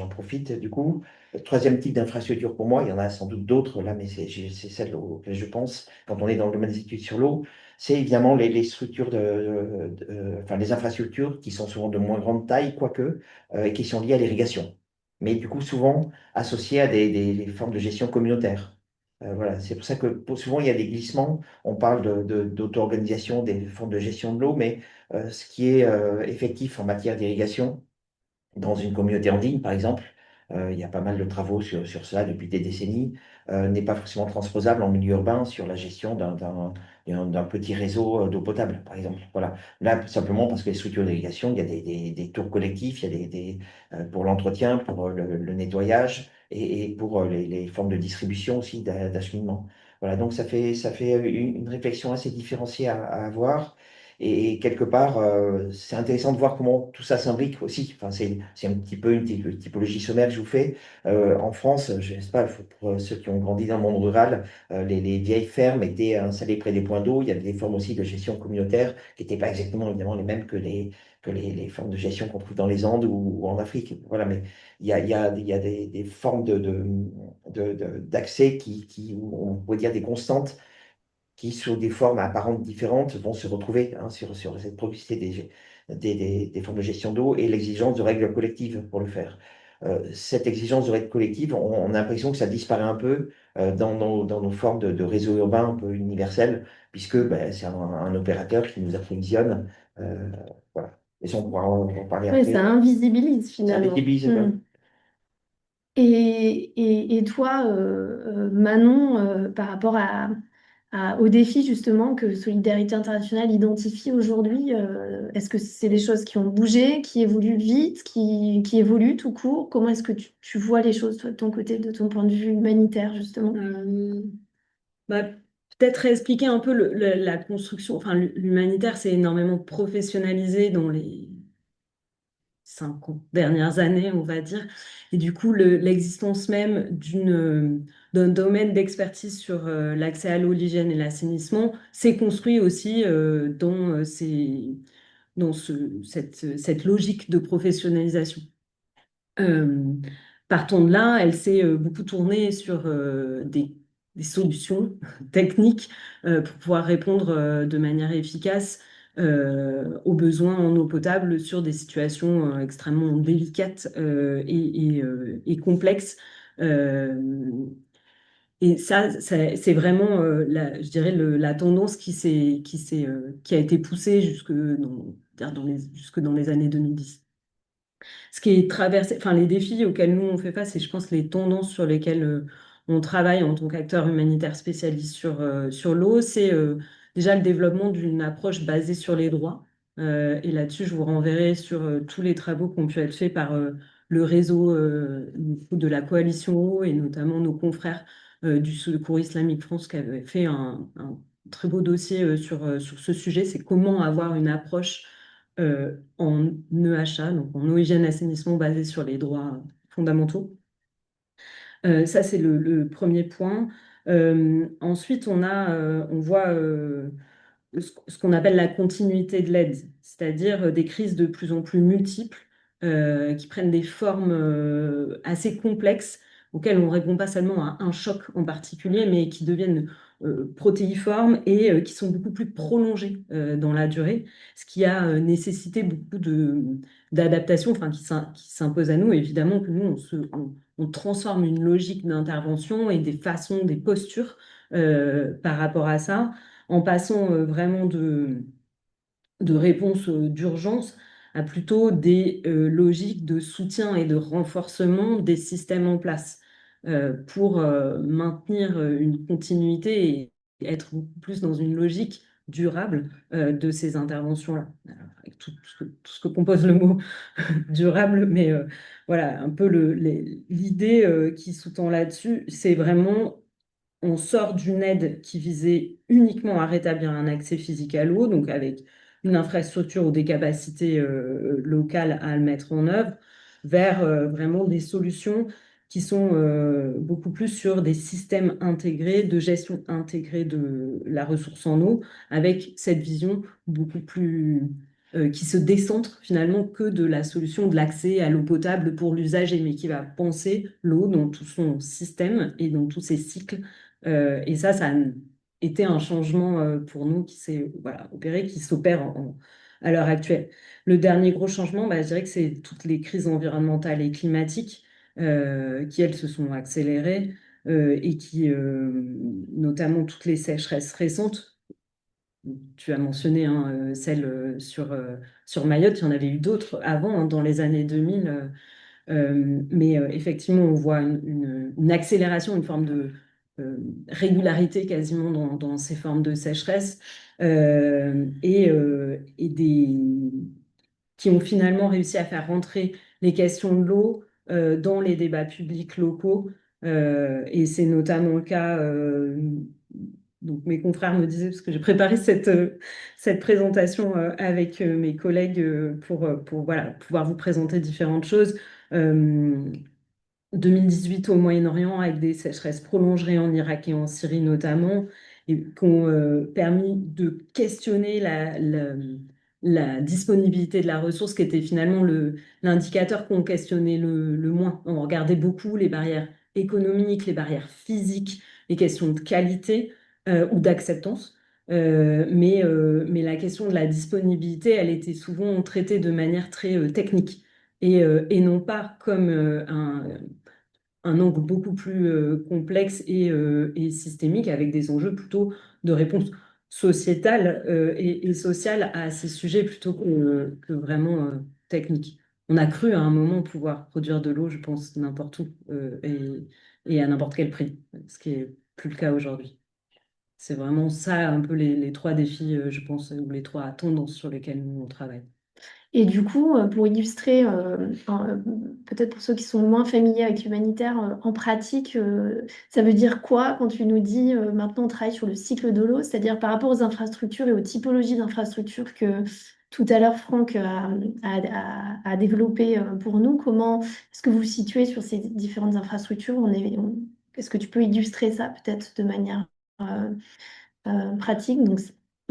profite du coup. Le troisième type d'infrastructure pour moi, il y en a sans doute d'autres là, mais c'est celle auquel je pense quand on est dans le domaine des études sur l'eau, c'est évidemment les structures enfin, les infrastructures qui sont souvent de moins grande taille, quoique, et qui sont liées à l'irrigation. Mais du coup, souvent associées à des formes de gestion communautaire. Voilà, c'est pour ça que souvent il y a des glissements. On parle d'auto-organisation des formes de gestion de l'eau, mais ce qui est effectif en matière d'irrigation, dans une communauté andine, par exemple, il y a pas mal de travaux sur cela depuis des décennies, n'est pas forcément transposable en milieu urbain sur la gestion d'un petit réseau d'eau potable, par exemple. Voilà. Là, simplement parce que les structures d'irrigation, il y a des tours collectifs, il y a pour l'entretien, pour le nettoyage et pour les formes de distribution aussi, d'acheminement. Voilà, donc ça fait une réflexion assez différenciée à avoir. Et quelque part, c'est intéressant de voir comment tout ça s'imbrique aussi. Enfin, c'est un petit peu une typologie sommaire que je vous fais. En France, je ne sais pas, pour ceux qui ont grandi dans le monde rural, les vieilles fermes étaient installées près des points d'eau. Il y avait des formes aussi de gestion communautaire qui n'étaient pas exactement évidemment les mêmes que les formes de gestion qu'on trouve dans les Andes ou en Afrique. Voilà, mais il y a des formes d'accès où on pourrait dire des constantes qui, sous des formes apparentes différentes, vont se retrouver hein, sur cette probabilité des formes de gestion d'eau et l'exigence de règles collectives pour le faire. Cette exigence de règles collectives, on a l'impression que ça disparaît un peu dans nos formes de réseau urbain un peu universel, puisque ben, c'est un opérateur qui nous approvisionne. euh, voilà. Et ça, on pourra en parler
Ouais, ça
après.
invisibilise
Ça
finalement.
invisibilise.
Mm. Et toi, Manon, par rapport aux défis justement que Solidarité Internationale identifie aujourd'hui, est-ce que c'est des choses qui ont bougé, qui évoluent vite, qui évoluent tout court? Comment est-ce que tu vois les choses, toi, de ton côté, de ton point de vue humanitaire, justement?
Euh, Bah, peut-être expliquer un peu la construction. Enfin, l'humanitaire, c'est énormément professionnalisé dans dernières années, on va dire. Et du coup, l'existence même d'un domaine d'expertise sur l'accès à l'eau, l'hygiène et l'assainissement s'est construit aussi dans cette logique de professionnalisation. Euh, Partant de là, elle s'est beaucoup tournée sur des solutions techniques pour pouvoir répondre de manière efficace aux besoins en eau potable sur des situations extrêmement délicates et complexes. Euh, et c'est vraiment, je dirais, la tendance qui a été poussée jusque dans les années 2010. Ce qui est traversé, enfin les défis auxquels nous on fait face, et je pense les tendances sur lesquelles on travaille en tant qu'acteur humanitaire spécialiste sur l'eau, c'est déjà le développement d'une approche basée sur les droits. Et là-dessus, je vous renverrai sur tous les travaux qui ont pu être faits par le réseau du coup, de la coalition eau et notamment nos confrères du Secours islamique France qui avaient fait un très beau dossier sur ce sujet, c'est comment avoir une approche en EHA, donc en eau, hygiène, assainissement basé sur les droits fondamentaux. Ça, c'est le premier point. Ensuite, on voit ce qu'on appelle la continuité de l'aide, c'est-à-dire des crises de plus en plus multiples qui prennent des formes assez complexes auxquelles on ne répond pas seulement à un choc en particulier, mais qui deviennent protéiformes et qui sont beaucoup plus prolongées dans la durée, ce qui a nécessité beaucoup d'adaptations, enfin, qui s'imposent à nous. Évidemment que nous, on transforme une logique d'intervention et des façons, des postures par rapport à ça en passant vraiment de réponses d'urgence à plutôt des logiques de soutien et de renforcement des systèmes en place pour maintenir une continuité et être beaucoup plus dans une logique durable de ces interventions-là. Alors, avec tout ce que compose le mot durable, mais voilà, un peu l'idée qui sous-tend là-dessus, c'est vraiment on sort d'une aide qui visait uniquement à rétablir un accès physique à l'eau, donc avec une infrastructure ou des capacités locales à le mettre en œuvre, vers vraiment des solutions qui sont beaucoup plus sur des systèmes intégrés, de gestion intégrée de la ressource en eau, avec cette vision beaucoup plus qui se décentre finalement que de la solution de l'accès à l'eau potable pour l'usager, mais qui va penser l'eau dans tout son système et dans tous ses cycles et ça a été un changement pour nous qui s'est voilà, opéré, qui s'opère à l'heure actuelle. Le dernier gros changement, bah, je dirais que c'est toutes les crises environnementales et climatiques qui, elles, se sont accélérées et qui, notamment toutes les sécheresses récentes, tu as mentionné hein, celle sur Mayotte, il y en avait eu d'autres avant, hein, dans les années 2000. Mais effectivement, on voit une accélération, une forme de régularité quasiment dans ces formes de sécheresse qui ont finalement réussi à faire rentrer les questions de l'eau dans les débats publics locaux. Et c'est notamment le cas, donc mes confrères me disaient, parce que j'ai préparé cette présentation avec mes collègues pour voilà, pouvoir vous présenter différentes choses. 2018 au Moyen-Orient avec des sécheresses prolongées en Irak et en Syrie notamment, et qui ont permis de questionner la disponibilité de la ressource, qui était finalement l'indicateur qu'on questionnait le moins. On regardait beaucoup les barrières économiques, les barrières physiques, les questions de qualité ou d'acceptance. Mais la question de la disponibilité, elle était souvent traitée de manière très technique et non pas comme un angle beaucoup plus complexe et systémique avec des enjeux plutôt de réponse sociétale et sociale à ces sujets plutôt que vraiment techniques. On a cru à un moment pouvoir produire de l'eau, je pense, n'importe où et à n'importe quel prix, ce qui est plus le cas aujourd'hui. C'est vraiment ça un peu les trois défis, je pense, ou les trois tendances sur lesquelles nous on travaille.
Et du coup, pour illustrer, peut-être pour ceux qui sont moins familiers avec l'humanitaire, en pratique, ça veut dire quoi quand tu nous dis maintenant on travaille sur le cycle de l'eau, c'est-à-dire par rapport aux infrastructures et aux typologies d'infrastructures que tout à l'heure Franck a développé pour nous. Comment est-ce que vous vous situez sur ces différentes infrastructures? Est-ce que tu peux illustrer ça peut-être de manière euh, pratique? Donc,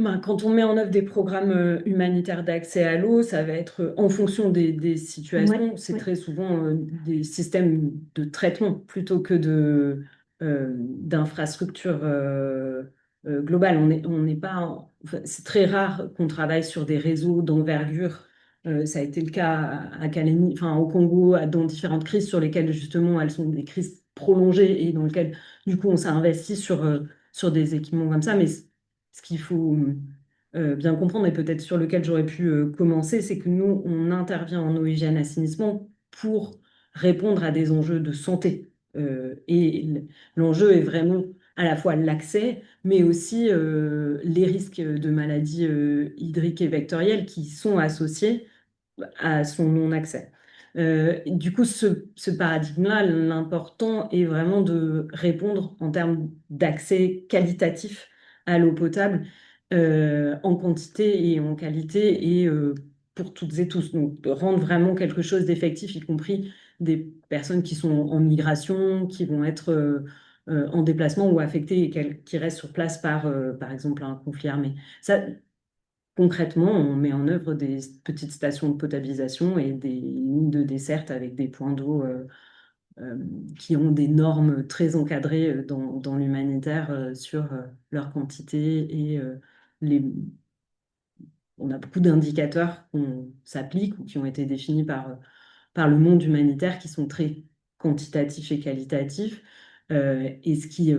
Ben, quand on met en œuvre des programmes humanitaires d'accès à l'eau, ça va être en fonction des
ouais,
situations. C'est
ouais.
très souvent des systèmes de traitement plutôt que d'infrastructures globales. On n'est pas, enfin, c'est très rare qu'on travaille sur des réseaux d'envergure. Ça a été le cas à Calémie, enfin, au Congo, dans différentes crises sur lesquelles justement elles sont des crises prolongées et dans lesquelles du coup on s'est investi sur des équipements comme ça. Mais ce qu'il faut bien comprendre et peut-être sur lequel j'aurais pu commencer, c'est que nous, on intervient en eau hygiène assainissement pour répondre à des enjeux de santé. L'enjeu est vraiment à la fois l'accès, mais aussi les risques de maladies hydriques et vectorielles qui sont associés à son non-accès. Du coup, ce paradigme-là, l'important est vraiment de répondre en termes d'accès qualitatif à l'eau potable en quantité et en qualité et pour toutes et tous. Donc, de rendre vraiment quelque chose d'effectif, y compris des personnes qui sont en migration, qui vont être en déplacement ou affectées et qui restent sur place par exemple, un conflit armé. Ça, concrètement, on met en œuvre des petites stations de potabilisation et des lignes de desserte avec des points d'eau euh, qui ont des normes très encadrées dans l'humanitaire sur leur quantité et les... on a beaucoup d'indicateurs qu'on s'applique ou qui ont été définis par le monde humanitaire qui sont très quantitatifs et qualitatifs. Et ce qui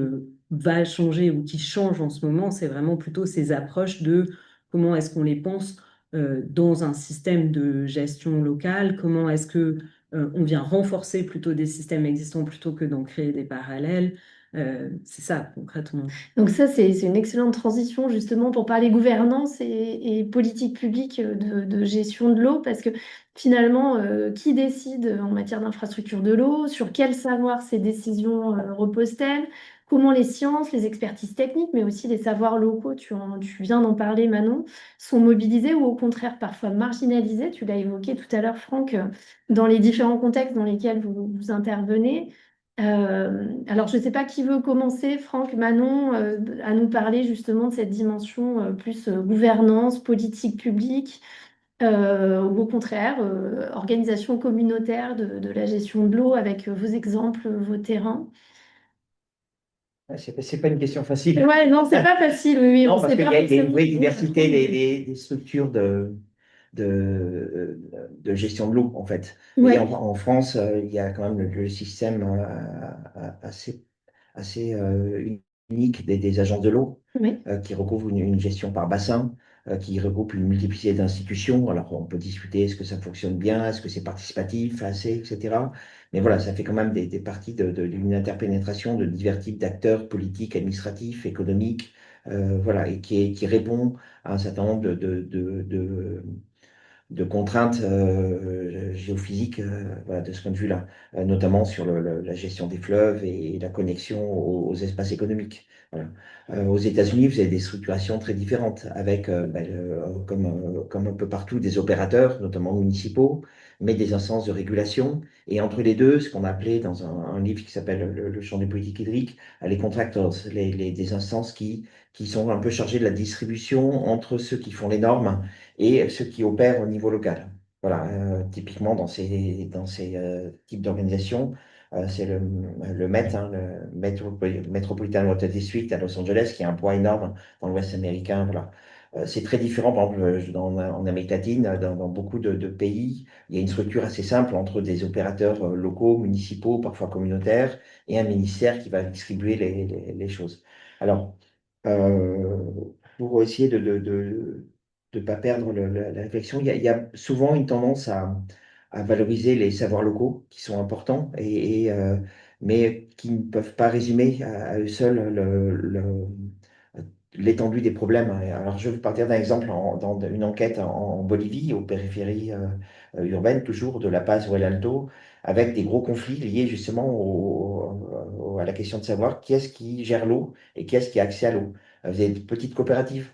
va changer ou qui change en ce moment, c'est vraiment plutôt ces approches de comment est-ce qu'on les pense dans un système de gestion locale, comment est-ce que on vient renforcer plutôt des systèmes existants plutôt que d'en créer des parallèles. C'est ça concrètement.
Donc ça, c'est une excellente transition justement pour parler gouvernance et politique publique de gestion de l'eau, parce que finalement, qui décide en matière d'infrastructure de l'eau? Sur quel savoir ces décisions reposent-elles? Comment les sciences, les expertises techniques, mais aussi les savoirs locaux, tu viens d'en parler Manon, sont mobilisés ou au contraire parfois marginalisés? Tu l'as évoqué tout à l'heure, Franck, dans les différents contextes dans lesquels vous intervenez. Alors, je ne sais pas qui veut commencer, Franck, Manon, à nous parler justement de cette dimension plus gouvernance, politique publique, ou au contraire, organisation communautaire de la gestion de l'eau avec vos exemples, vos terrains.
Ouais, c'est pas une question facile.
Ouais, non, c'est pas facile, oui, oui, on
Non,
ne
parce
sait
qu'il
pas
y a une
forcément
vraie
comment
diversité
répondre.
des structures de, de gestion de l'eau, en fait. Et
Ouais,
en France, il y a quand même le système assez unique des agences de l'eau
oui.
qui recouvrent une gestion par bassin, qui regroupe une multiplicité d'institutions. Alors, on peut discuter, est-ce que ça fonctionne bien, est-ce que c'est participatif, assez, etc. Mais voilà, ça fait quand même des parties d'une interpénétration de divers types d'acteurs politiques, administratifs, économiques, voilà, et qui répond à un certain nombre de contraintes géophysiques voilà, de ce point de vue-là, notamment sur la gestion des fleuves et la connexion aux espaces économiques. Voilà. Aux États-Unis, vous avez des structurations très différentes, avec, comme un peu partout, des opérateurs, notamment municipaux, mais des instances de régulation. Et entre les deux, ce qu'on a appelé dans un livre qui s'appelle Le champ des politiques hydriques, les contractors, des instances qui sont un peu chargées de la distribution entre ceux qui font les normes et ceux qui opèrent au niveau local. Voilà, typiquement dans ces types d'organisations, c'est le Met, hein, le Metropolitan Water District à Los Angeles, qui a un poids énorme dans l'Ouest américain. Voilà. C'est très différent, par exemple, en Amérique latine, dans beaucoup de pays, il y a une structure assez simple entre des opérateurs locaux, municipaux, parfois communautaires, et un ministère qui va distribuer les choses. Alors, euh, pour essayer de pas perdre la réflexion, il y a souvent une tendance à valoriser les savoirs locaux qui sont importants, mais qui ne peuvent pas résumer à eux seuls l'étendue des problèmes. Alors, je vais partir d'un exemple dans une enquête en Bolivie, aux périphéries urbaines, toujours de La Paz ou El Alto, avec des gros conflits liés justement à la question de savoir qui est-ce qui gère l'eau et qui est-ce qui a accès à l'eau. Vous avez des petites coopératives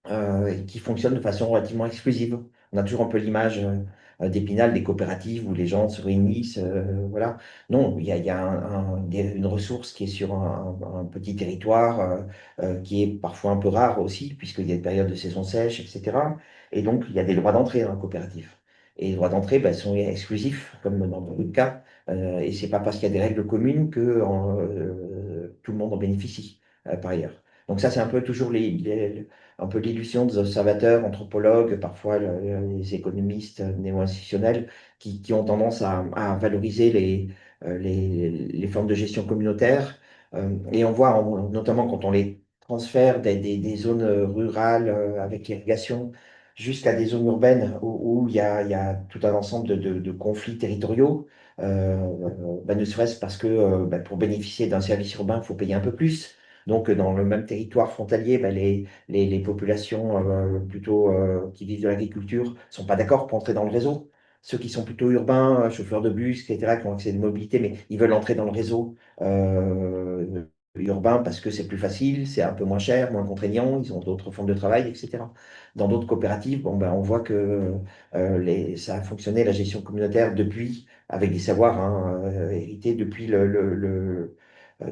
et qui fonctionnent de façon relativement exclusive. On a toujours un peu l'image d'Épinal, des coopératives où les gens se réunissent. Voilà. Non, il y a une ressource qui est sur un petit territoire, qui est parfois un peu rare aussi, puisqu'il y a des périodes de saison sèche, etc. Et donc, il y a des droits d'entrée dans la coopérative. Et les droits d'entrée ben, sont exclusifs, comme dans beaucoup de cas. Et c'est pas parce qu'il y a des règles communes que tout le monde en bénéficie, par ailleurs. Donc ça, c'est un peu toujours un peu l'illusion des observateurs, anthropologues, parfois les économistes néo-institutionnels, qui ont tendance à valoriser les formes de gestion communautaire. Et on voit, notamment quand on les transfère des zones rurales avec l'irrigation jusqu'à des zones urbaines où il y a tout un ensemble de conflits territoriaux, ne serait-ce parce que pour bénéficier d'un service urbain, il faut payer un peu plus. Donc, dans le même territoire frontalier, les populations plutôt qui vivent de l'agriculture sont pas d'accord pour entrer dans le réseau. Ceux qui sont plutôt urbains, chauffeurs de bus, etc., qui ont accès à la mobilité, mais ils veulent entrer dans le réseau urbain parce que c'est plus facile, c'est un peu moins cher, moins contraignant, ils ont d'autres formes de travail, etc. Dans d'autres coopératives, bon, on voit que ça a fonctionné, la gestion communautaire, depuis, avec des savoirs hérités depuis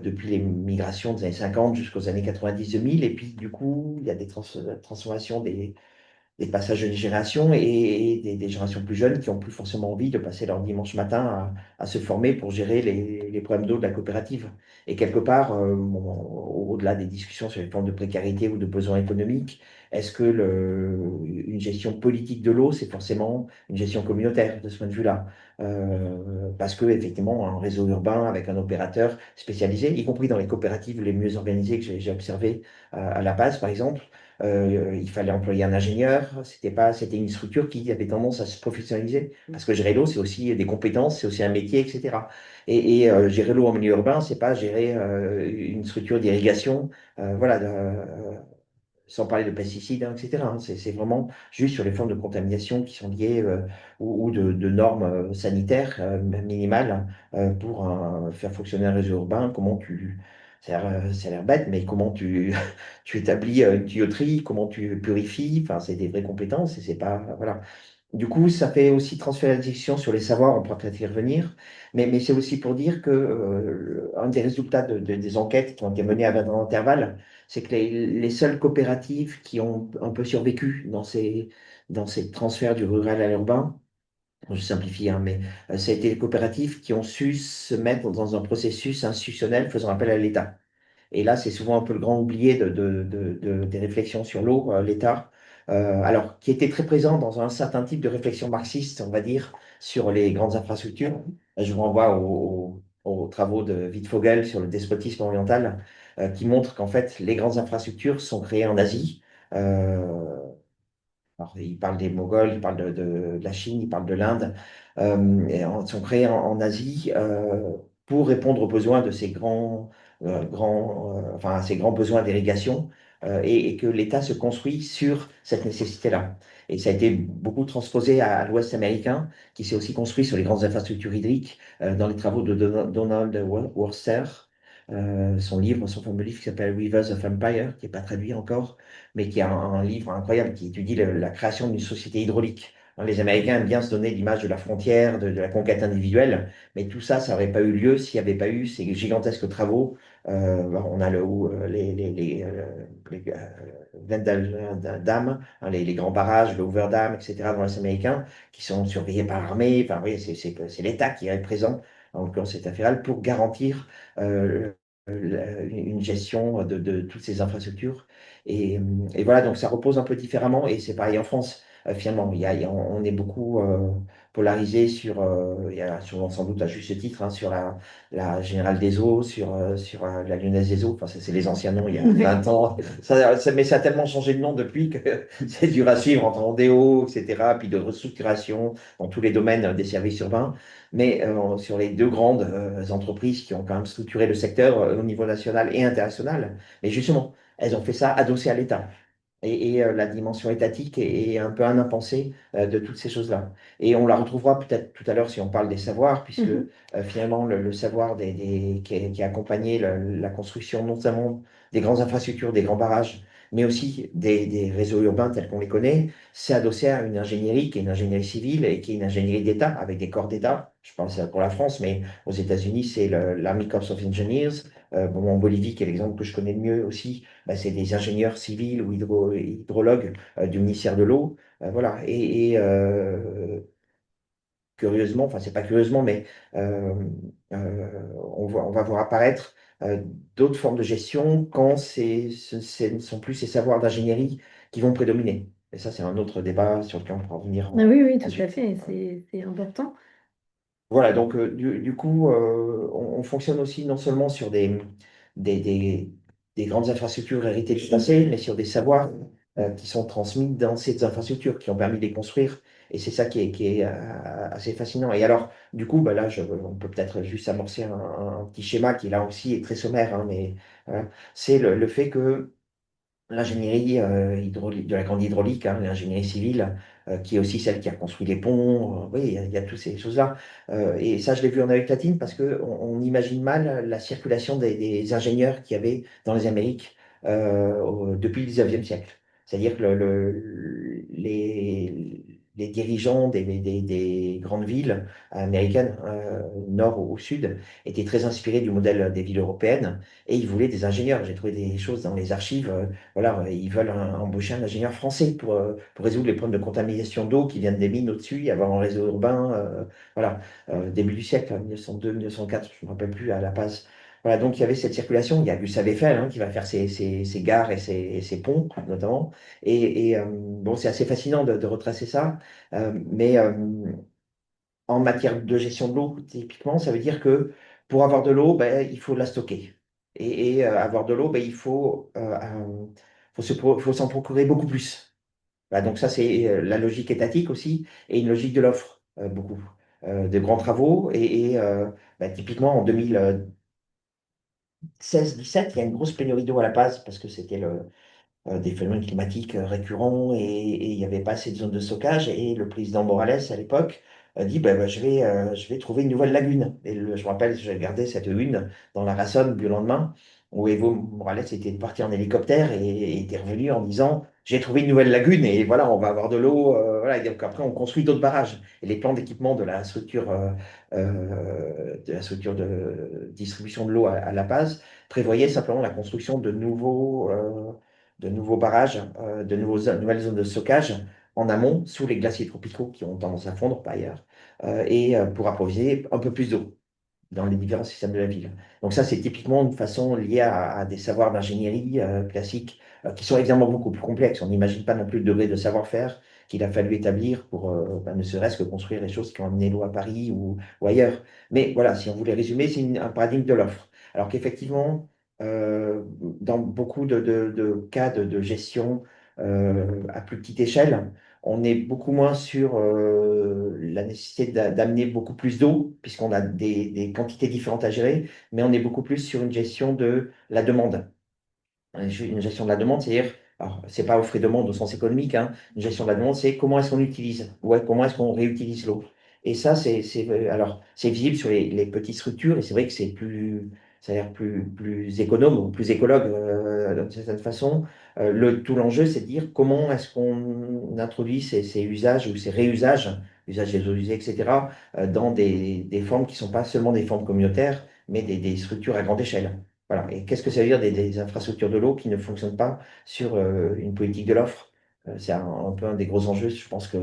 depuis les migrations des années 50 jusqu'aux années 90-2000. Et puis, du coup, il y a des transformations des passages de génération et des générations plus jeunes qui ont plus forcément envie de passer leur dimanche matin à se former pour gérer les problèmes d'eau de la coopérative. Et quelque part, au-delà des discussions sur les formes de précarité ou de besoins économiques, est-ce que une gestion politique de l'eau, c'est forcément une gestion communautaire de ce point de vue-là? Parce que effectivement, un réseau urbain avec un opérateur spécialisé, y compris dans les coopératives les mieux organisées que j'ai observées à La Paz, par exemple, il fallait employer un ingénieur. C'était une structure qui avait tendance à se professionnaliser. Parce que gérer l'eau, c'est aussi des compétences, c'est aussi un métier, etc. Gérer l'eau en milieu urbain, c'est pas gérer une structure d'irrigation, voilà, sans parler de pesticides, hein, etc. Hein. C'est vraiment juste sur les formes de contamination qui sont liées ou de normes sanitaires minimales pour faire fonctionner un réseau urbain. Ça a l'air bête, mais comment tu établis une tuyauterie, comment tu purifies, enfin, c'est des vraies compétences et c'est pas, voilà. Du coup, ça fait aussi transférer la discussion sur les savoirs, on pourra peut-être y revenir, mais c'est aussi pour dire que un des résultats des enquêtes qui ont été menées à 20 ans d'intervalle, c'est que les seules coopératives qui ont un peu survécu dans ces transferts du rural à l'urbain, je simplifie, hein, mais ça a été les coopératives qui ont su se mettre dans un processus institutionnel faisant appel à l'État. Et là, c'est souvent un peu le grand oublié des réflexions sur l'eau, l'État. Alors, qui était très présent dans un certain type de réflexion marxiste, on va dire, sur les grandes infrastructures. Je vous renvoie aux travaux de Wittfogel sur le despotisme oriental, qui montrent qu'en fait, les grandes infrastructures sont créées en Asie. Euh, alors, il parle des Mongols, il parle de la Chine, il parle de l'Inde, sont créés en Asie pour répondre aux besoins de ces enfin, ces grands besoins d'irrigation et que l'État se construit sur cette nécessité-là. Et ça a été beaucoup transposé à l'Ouest américain, qui s'est aussi construit sur les grandes infrastructures hydriques dans les travaux de Donald Worcester. Son fameux livre qui s'appelle Rivers of Empire, qui n'est pas traduit encore, mais qui est un livre incroyable qui étudie la création d'une société hydraulique. Hein, les Américains aiment bien se donner l'image de la frontière, de la conquête individuelle, mais tout ça, ça n'aurait pas eu lieu s'il n'y avait pas eu ces gigantesques travaux. On a Wendell Dam, hein, les grands barrages, le Hoover Dam, etc., dans l'Est américain, qui sont surveillés par l'armée. Enfin, oui, c'est l'État qui est présent, en l'occurrence c'est fédéral, pour garantir une gestion de toutes ces infrastructures. Et voilà, donc ça repose un peu différemment, et c'est pareil en France. Finalement, on est beaucoup polarisé il y a sûrement sans doute à juste titre, hein, sur la Générale des Eaux, sur la Lyonnaise des Eaux, enfin c'est les anciens noms il y a 20 ans. Mais ça a tellement changé de nom depuis que c'est dur à suivre entre Andéo, etc., puis de restructuration dans tous les domaines des services urbains. Mais sur les deux grandes entreprises qui ont quand même structuré le secteur au niveau national et international, mais justement, elles ont fait ça adossé à l'État. La dimension étatique est un peu un impensé de toutes ces choses-là. Et on la retrouvera peut-être tout à l'heure si on parle des savoirs, puisque
Mhm.
finalement le savoir qui a accompagné la construction non seulement des grandes infrastructures, des grands barrages, mais aussi des réseaux urbains tels qu'on les connaît. C'est adossé à une ingénierie qui est une ingénierie civile et qui est une ingénierie d'État, avec des corps d'État. Je pense pour la France, mais aux États-Unis, c'est l'Army Corps of Engineers. Bon, en Bolivie, qui est l'exemple que je connais le mieux aussi, bah, c'est des ingénieurs civils ou hydrologues du ministère de l'Eau. Voilà. Curieusement, enfin, c'est pas curieusement, mais euh, on va voir apparaître d'autres formes de gestion quand ce ne sont plus ces savoirs d'ingénierie qui vont prédominer. Et ça, c'est un autre débat sur lequel on pourra revenir
Ah oui, oui, tout à
ensuite.
fait, c'est important.
Voilà, donc du coup, on fonctionne aussi non seulement sur des, des- des grandes infrastructures héritées du passé, mais sur des savoirs qui sont transmis dans ces infrastructures, qui ont permis de les construire. Et c'est ça qui est assez fascinant. Et alors, du coup, bah là, on peut peut-être juste amorcer un petit schéma qui, là aussi, est très sommaire, hein, mais voilà. C'est le fait que l'ingénierie hydraulique, de la grande hydraulique, hein, l'ingénierie civile, qui est aussi celle qui a construit les ponts. Oui, il y a toutes ces choses-là. Et ça, je l'ai vu en Amérique latine parce qu'on imagine mal la circulation des ingénieurs qu'il y avait dans les Amériques depuis le 19e siècle. C'est-à-dire que les dirigeants des grandes villes américaines, nord ou sud, étaient très inspirés du modèle des villes européennes et ils voulaient des ingénieurs. J'ai trouvé des choses dans les archives. Voilà, ils veulent embaucher un ingénieur français pour résoudre les problèmes de contamination d'eau qui viennent des mines au-dessus et avoir un réseau urbain. Voilà, début du siècle, 1902, 1904, je ne me rappelle plus à La Paz. Voilà, donc il y avait cette circulation. Il y a Gustave Eiffel qui va faire ses gares et ses ponts, notamment. Bon, c'est assez fascinant de retracer ça. Mais en matière de gestion de l'eau, typiquement, ça veut dire que pour avoir de l'eau, ben, il faut la stocker. Avoir de l'eau, ben, faut s'en procurer beaucoup plus. Voilà, donc ça, c'est la logique étatique aussi et une logique de l'offre, beaucoup. De grands travaux. Ben, typiquement, en 2016-17, il y a une grosse pénurie d'eau à La Paz parce que c'était des phénomènes climatiques récurrents et il n'y avait pas assez de zones de stockage. Et le président Morales, à l'époque, a dit bah, je vais trouver une nouvelle lagune. Je me rappelle, j'ai regardé cette une dans la Rasson du lendemain, où Evo Morales était parti en hélicoptère et était revenu en disant j'ai trouvé une nouvelle lagune et voilà, on va avoir de l'eau. Voilà. Et donc après, on construit d'autres barrages. Et les plans d'équipement de la structure de distribution de l'eau à La Paz prévoyaient simplement la construction de nouveaux barrages, nouvelles zones de stockage en amont, sous les glaciers tropicaux qui ont tendance à fondre par ailleurs, pour approvisionner un peu plus d'eau dans les différents systèmes de la ville. Donc ça, c'est typiquement une façon liée à des savoirs d'ingénierie classiques qui sont évidemment beaucoup plus complexes. On n'imagine pas non plus le degré de savoir-faire qu'il a fallu établir pour ne serait-ce que construire les choses qui ont amené l'eau à Paris ou ailleurs. Mais voilà, si on voulait résumer, c'est un paradigme de l'offre. Alors qu'effectivement, dans beaucoup de cas de gestion à plus petite échelle, on est beaucoup moins sur la nécessité d'amener beaucoup plus d'eau, puisqu'on a des quantités différentes à gérer, mais on est beaucoup plus sur une gestion de la demande. Une gestion de la demande, c'est-à-dire, alors, c'est pas offre et demande au sens économique, hein. Une gestion de la demande, c'est comment est-ce qu'on utilise, ouais, comment est-ce qu'on réutilise l'eau. Et ça, alors, c'est visible sur les petites structures, et c'est vrai que ça a l'air plus économe ou plus écologue, d'une certaine façon. Tout l'enjeu, c'est de dire comment est-ce qu'on introduit ces usages ou ces réusages, usages des eaux usées, etc., dans des formes qui ne sont pas seulement des formes communautaires, mais des structures à grande échelle. Voilà. Et qu'est-ce que ça veut dire des infrastructures de l'eau qui ne fonctionnent pas sur une politique de l'offre? C'est un peu un des gros enjeux, je pense que,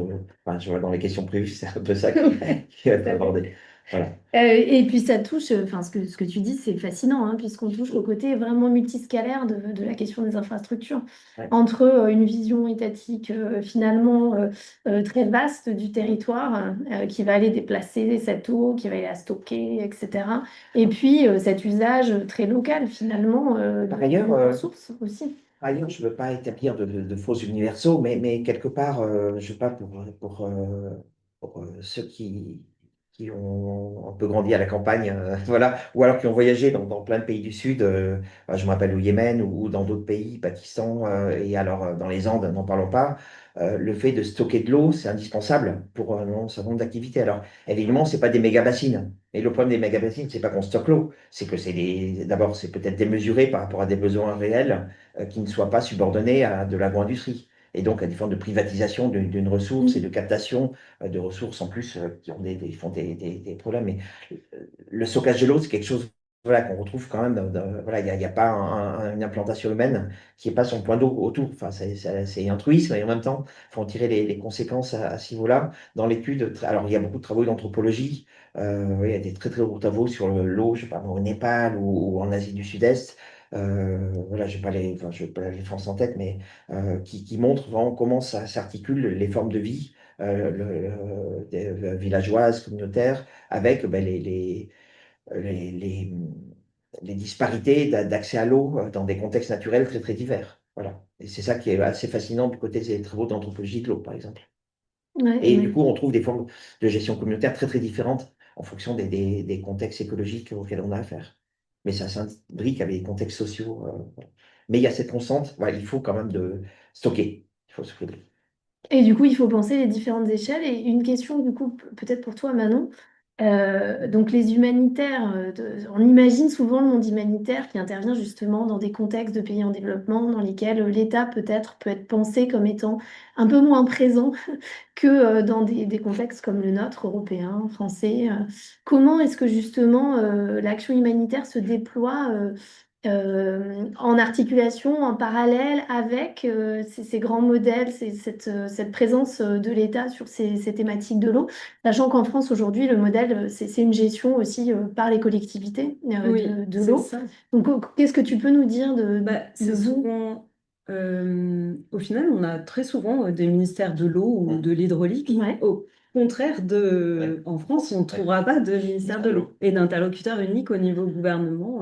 enfin, je vois dans les questions prévues, c'est un peu ça
Ouais,
qui va
tout
être
à fait.
abordé. Voilà.
Et puis ça touche, enfin ce que tu dis, c'est fascinant, hein, puisqu'on touche au côté vraiment multiscalaire de la question des infrastructures,
Ouais.
entre une vision étatique finalement très vaste du territoire qui va aller déplacer cette eau, qui va aller la stocker, etc. Et puis cet usage très local finalement
Par
de
ailleurs,
nos ressources aussi.
par ailleurs, je ne veux pas établir de faux universaux, mais quelque part, je ne sais pas pour ceux qui ont un peu grandi à la campagne, voilà, ou alors qui ont voyagé dans plein de pays du Sud, je me rappelle au Yémen ou dans d'autres pays, Pakistan, et alors dans les Andes, n'en parlons pas. Le fait de stocker de l'eau, c'est indispensable pour un certain nombre d'activités. Alors, évidemment, c'est pas des méga bassines. Et le problème des méga bassines, c'est pas qu'on stocke l'eau, c'est que d'abord, c'est peut-être démesuré par rapport à des besoins réels qui ne soient pas subordonnés à de l'agro-industrie. Et donc à des formes de privatisation d'une ressource et de captation de ressources en plus qui ont font des problèmes. Mais le stockage de l'eau, c'est quelque chose voilà, qu'on retrouve quand même. Voilà, il n'y a pas une implantation humaine qui n'est pas son point d'eau autour. Enfin, c'est un truisme et en même temps, il faut en tirer les conséquences à ce niveau-là. Dans l'étude, alors il y a beaucoup de travaux d'anthropologie. Oui, il y a des très très gros travaux sur l'eau, je sais pas, au Népal ou en Asie du Sud-Est. Voilà, je n'ai pas je pas les France en tête, mais qui montrent vraiment comment ça s'articule les formes de vie villageoises, communautaires, avec ben, les, les- les disparités d'accès à l'eau dans des contextes naturels très très divers. Voilà. Et c'est ça qui est assez fascinant du côté des travaux d'anthropologie de l'eau, par exemple.
Ouais,
Et du
mais
coup, on trouve des formes de gestion communautaire très très différentes en fonction des contextes écologiques auxquels on a affaire. Mais ça s'imbrique avec des contextes sociaux. Voilà. Mais il y a cette constante, voilà, il faut quand même de stocker. Il faut stocker de l'eau.
Et du coup, il faut penser les différentes échelles. Et une question, du coup, peut-être pour toi, Manon. Donc, les humanitaires, on imagine souvent le monde humanitaire qui intervient justement dans des contextes de pays en développement dans lesquels l'État peut-être peut être pensé comme étant un peu moins présent que dans des contextes comme le nôtre, européen, français. Comment est-ce que justement l'action humanitaire se déploie en articulation, en parallèle avec ces grands modèles, cette présence de l'État sur ces thématiques de l'eau, sachant qu'en France aujourd'hui, le modèle, c'est une gestion aussi par les collectivités
Oui,
de
c'est
l'eau.
ça.
Donc, qu'est-ce que tu peux nous dire
Bah,
de
c'est
vous?
souvent, au final, on a très souvent des ministères de l'eau ou de l'hydraulique.
Ouais.
Au contraire en France, on ne trouvera pas de ministère de l'eau et d'interlocuteur unique au niveau gouvernement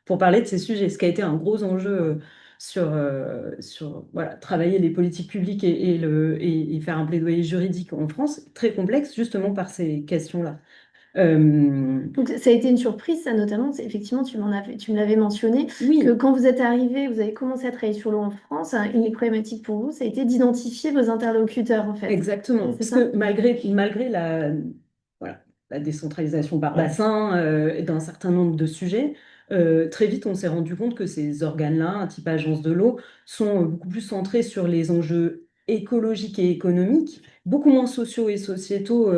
pour parler de ces sujets. Ce qui a été un gros enjeu sur voilà, travailler les politiques publiques et faire un plaidoyer juridique en France, très complexe justement par ces questions-là.
Donc, ça a été une surprise, ça notamment. Effectivement, tu me l'avais mentionné, que
oui,
quand vous êtes arrivé, vous avez commencé à travailler sur l'eau en France, hein, une des problématiques pour vous, ça a été d'identifier vos interlocuteurs, en fait.
exactement.
C'est
Parce
ça?
que malgré voilà, la décentralisation par bassin d'un certain nombre de sujets, très vite on s'est rendu compte que ces organes-là, un type agence de l'eau, sont beaucoup plus centrés sur les enjeux écologiques et économiques, beaucoup moins sociaux et sociétaux,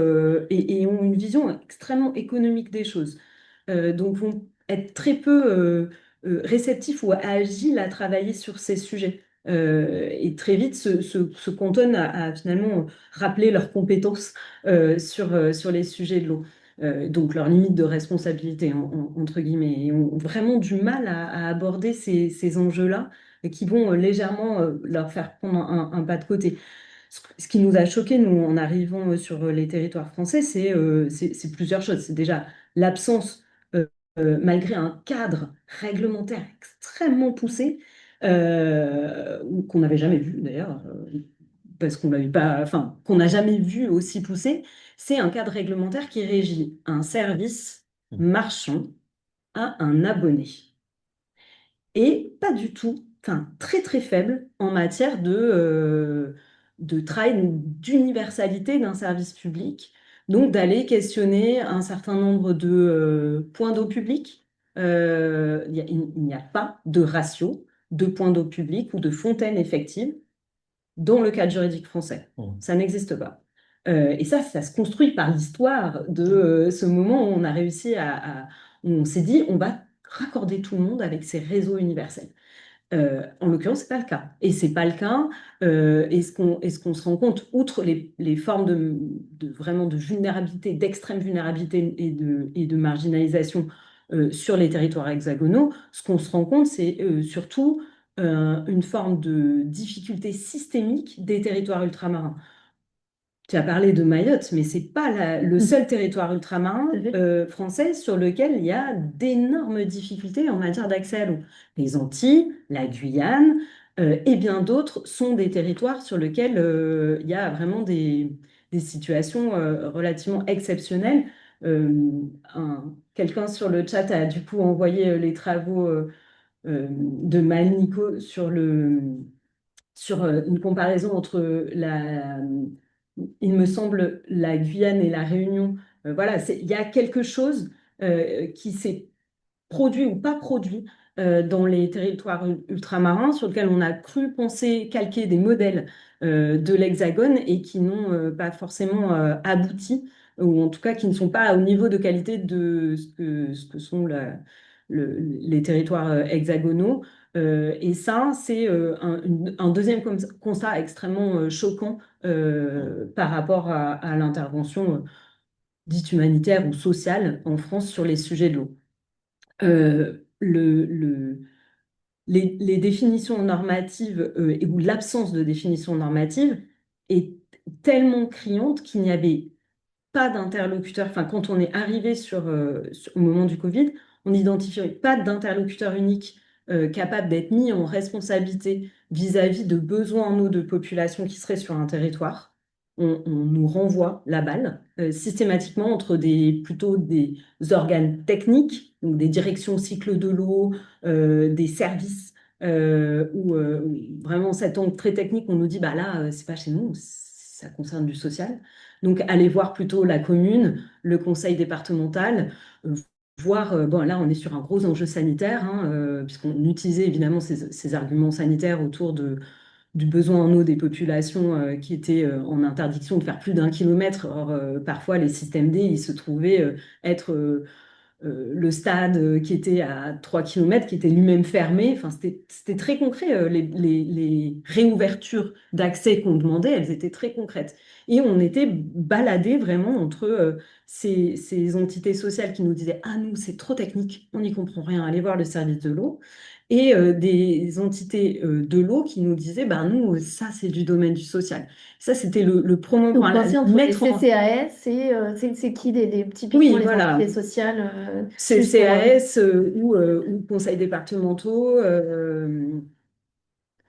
et ont une vision extrêmement économique des choses. Donc vont être très peu réceptifs ou agiles à travailler sur ces sujets et très vite se cantonnent à finalement rappeler leurs compétences sur les sujets de l'eau. Donc leurs limites de responsabilité, entre guillemets, et ont vraiment du mal à aborder ces enjeux-là et qui vont légèrement leur faire prendre un pas de côté. Ce qui nous a choqué, nous, en arrivant sur les territoires français, c'est plusieurs choses. C'est déjà l'absence, malgré un cadre réglementaire extrêmement poussé, qu'on n'avait jamais vu d'ailleurs, parce qu'on l'avait pas, enfin, qu'on n'a jamais vu aussi poussé, c'est un cadre réglementaire qui régit un service marchand à un abonné et pas du tout, enfin très très faible en matière de travail d'universalité d'un service public. Donc d'aller questionner un certain nombre de points d'eau publics. Il n'y a pas de ratio de points d'eau publics ou de fontaines effectives dans le cadre juridique français.
Mm.
Ça n'existe pas. Et ça se construit par l'histoire de ce moment où on a réussi où on s'est dit, on va raccorder tout le monde avec ces réseaux universels. En l'occurrence, c'est pas le cas. Et c'est pas le cas. Et ce qu'on se rend compte, outre les formes vraiment de vulnérabilité, d'extrême vulnérabilité et de marginalisation sur les territoires hexagonaux, ce qu'on se rend compte, c'est surtout une forme de difficulté systémique des territoires ultramarins. Tu as parlé de Mayotte, mais c'est pas le seul territoire ultramarin
Tout à fait.
français sur lequel il y a d'énormes difficultés en matière d'accès à l'eau. Les Antilles, la Guyane et bien d'autres sont des territoires sur lesquels il y a vraiment des situations relativement exceptionnelles quelqu'un sur le chat a du coup envoyé les travaux de Malnico sur une comparaison entre il me semble, la Guyane et la Réunion. Voilà, il y a quelque chose qui s'est produit ou pas produit dans les territoires ultramarins sur lesquels on a cru penser calquer des modèles de l'Hexagone et qui n'ont pas forcément abouti, ou en tout cas qui ne sont pas au niveau de qualité de ce que sont les territoires hexagonaux. Et ça, c'est un deuxième constat extrêmement choquant par rapport à l'intervention dite humanitaire ou sociale en France sur les sujets de l'eau. Les définitions normatives ou l'absence de définition normative est tellement criante qu'il n'y avait pas d'interlocuteur. Enfin, quand on est arrivé au moment du Covid, on n'identifiait pas d'interlocuteur unique capable d'être mis en responsabilité vis-à-vis de besoins en eau de population qui seraient sur un territoire. On nous renvoie la balle systématiquement entre plutôt des organes techniques, donc des directions cycle de l'eau, des services, où vraiment cet angle très technique, on nous dit, bah là, c'est pas chez nous, ça concerne du social. Donc, aller voir plutôt la commune, le conseil départemental, euh, voir, bon, là, on est sur un gros enjeu sanitaire, hein, puisqu'on utilisait évidemment ces arguments sanitaires autour du besoin en eau des populations qui étaient en interdiction de faire plus d'1 kilomètre. Or, parfois, les systèmes D, ils se trouvaient être le stade qui était à 3 kilomètres, qui était lui-même fermé. Enfin, c'était très concret. Les réouvertures d'accès qu'on demandait, elles étaient très concrètes. Et on était baladés vraiment entre ces entités sociales qui nous disaient: ah, nous, c'est trop technique, on n'y comprend rien, allez voir le service de l'eau. Et des entités de l'eau qui nous disaient: bah, nous, ça, c'est du domaine du social. Ça, c'était le pronom,
Donc,
enfin,
coincé entre les
mettre en.
CCAS et c'est qui typiquement
Oui,
les entités
voilà.
sociales
C'est
juste pour.
CAS ou conseils départementaux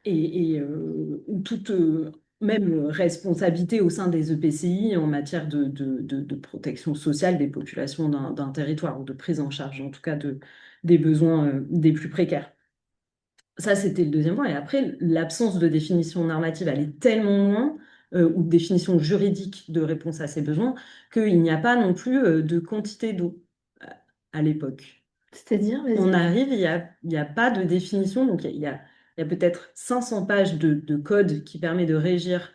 ou toute même responsabilité au sein des EPCI en matière de protection sociale des populations d'un territoire ou de prise en charge en tout cas des besoins des plus précaires. Ça, c'était le deuxième point. Et après, l'absence de définition normative, elle est tellement loin, ou de définition juridique de réponse à ces besoins, qu'il n'y a pas non plus de quantité d'eau à l'époque.
C'est-à-dire,
On
vas-y.
arrive, il y a pas de définition, donc il y a peut-être 500 pages de code qui permet de régir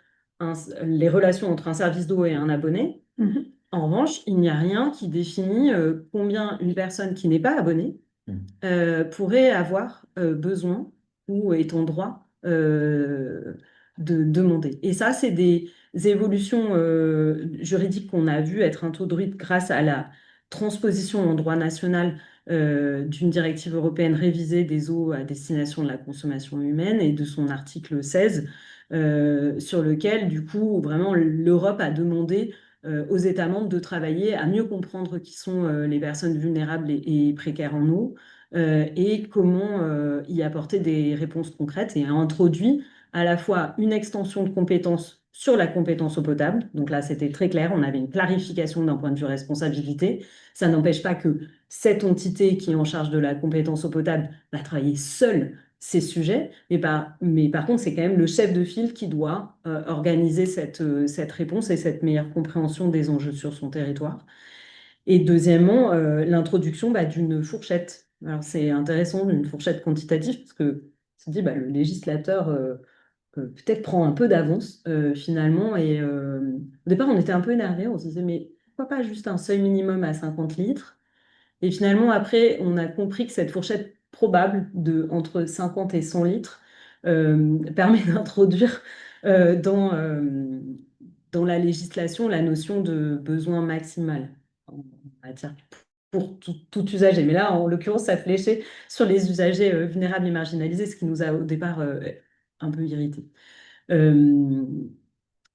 les relations entre un service d'eau et un abonné.
Mhm.
En revanche, il n'y a rien qui définit combien une personne qui n'est pas abonnée pourrait avoir besoin ou est en droit de demander. Et ça, c'est des évolutions juridiques qu'on a vues être introduites grâce à la transposition en droit national d'une directive européenne révisée des eaux à destination de la consommation humaine et de son article 16, sur lequel, du coup, vraiment, l'Europe a demandé aux États membres de travailler à mieux comprendre qui sont les personnes vulnérables et précaires en eau, et comment y apporter des réponses concrètes, et a introduit à la fois une extension de compétences sur la compétence eau potable. Donc là, c'était très clair, on avait une clarification d'un point de vue responsabilité. Ça n'empêche pas que cette entité qui est en charge de la compétence eau potable va travailler seule ces sujets, mais par contre, c'est quand même le chef de file qui doit organiser cette réponse et cette meilleure compréhension des enjeux sur son territoire. Et deuxièmement, l'introduction d'une fourchette. Alors c'est intéressant, une fourchette quantitative, parce que on se dit, le législateur peut-être prend un peu d'avance finalement. Et au départ, on était un peu énervé, on se disait, mais pourquoi pas juste un seuil minimum à 50 litres? Et finalement, après, on a compris que cette fourchette probable de entre 50 et 100 litres permet d'introduire dans la législation la notion de besoin maximal en matière pour tout usager. Mais là, en l'occurrence, ça fléchait sur les usagers vulnérables et marginalisés, ce qui nous a au départ un peu irrités. Euh,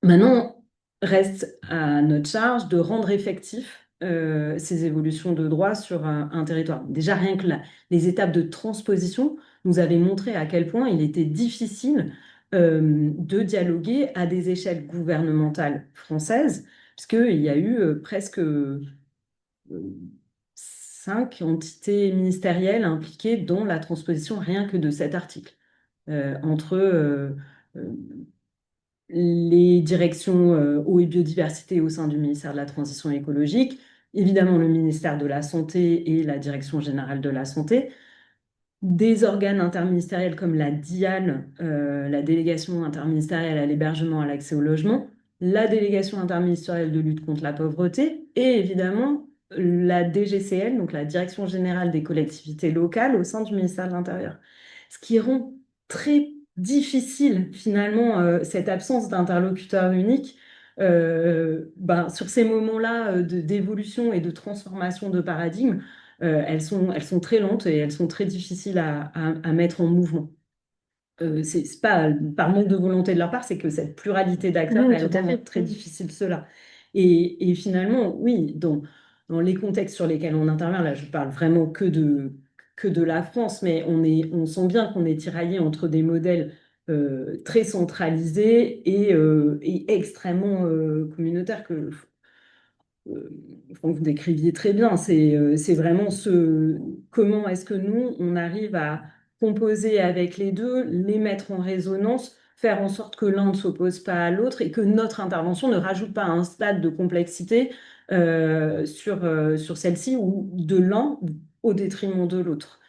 Maintenant, reste à notre charge de rendre effectif ces évolutions de droit sur un territoire. Déjà, rien que les étapes de transposition nous avaient montré à quel point il était difficile de dialoguer à des échelles gouvernementales françaises, puisqu'il y a eu presque euh, 5 entités ministérielles impliquées dans la transposition rien que de cet article. Entre euh, les directions eau et biodiversité au sein du ministère de la Transition écologique, évidemment le ministère de la Santé et la Direction générale de la Santé, des organes interministériels comme la DIAL, la délégation interministérielle à l'hébergement, à l'accès au logement, la délégation interministérielle de lutte contre la pauvreté et évidemment la DGCL, donc la Direction générale des collectivités locales au sein du ministère de l'Intérieur. Ce qui rend très difficile finalement cette absence d'interlocuteur unique sur ces moments-là d'évolution et de transformation de paradigme. Elles sont très lentes et elles sont très difficiles à mettre en mouvement. C'est pas par manque de volonté de leur part, c'est que cette pluralité d'acteurs,
Oui,
elle
tout à
rend
fait.
très difficile cela. Et finalement, oui, dans les contextes sur lesquels on intervient, là, je parle vraiment que de la France, mais on sent bien qu'on est tiraillé entre des modèles très centralisés et extrêmement communautaires euh, vous décriviez très bien. C'est vraiment comment est-ce que nous, on arrive à composer avec les deux, les mettre en résonance, faire en sorte que l'un ne s'oppose pas à l'autre et que notre intervention ne rajoute pas un stade de complexité sur celle-ci ou de l'un au détriment de l'autre.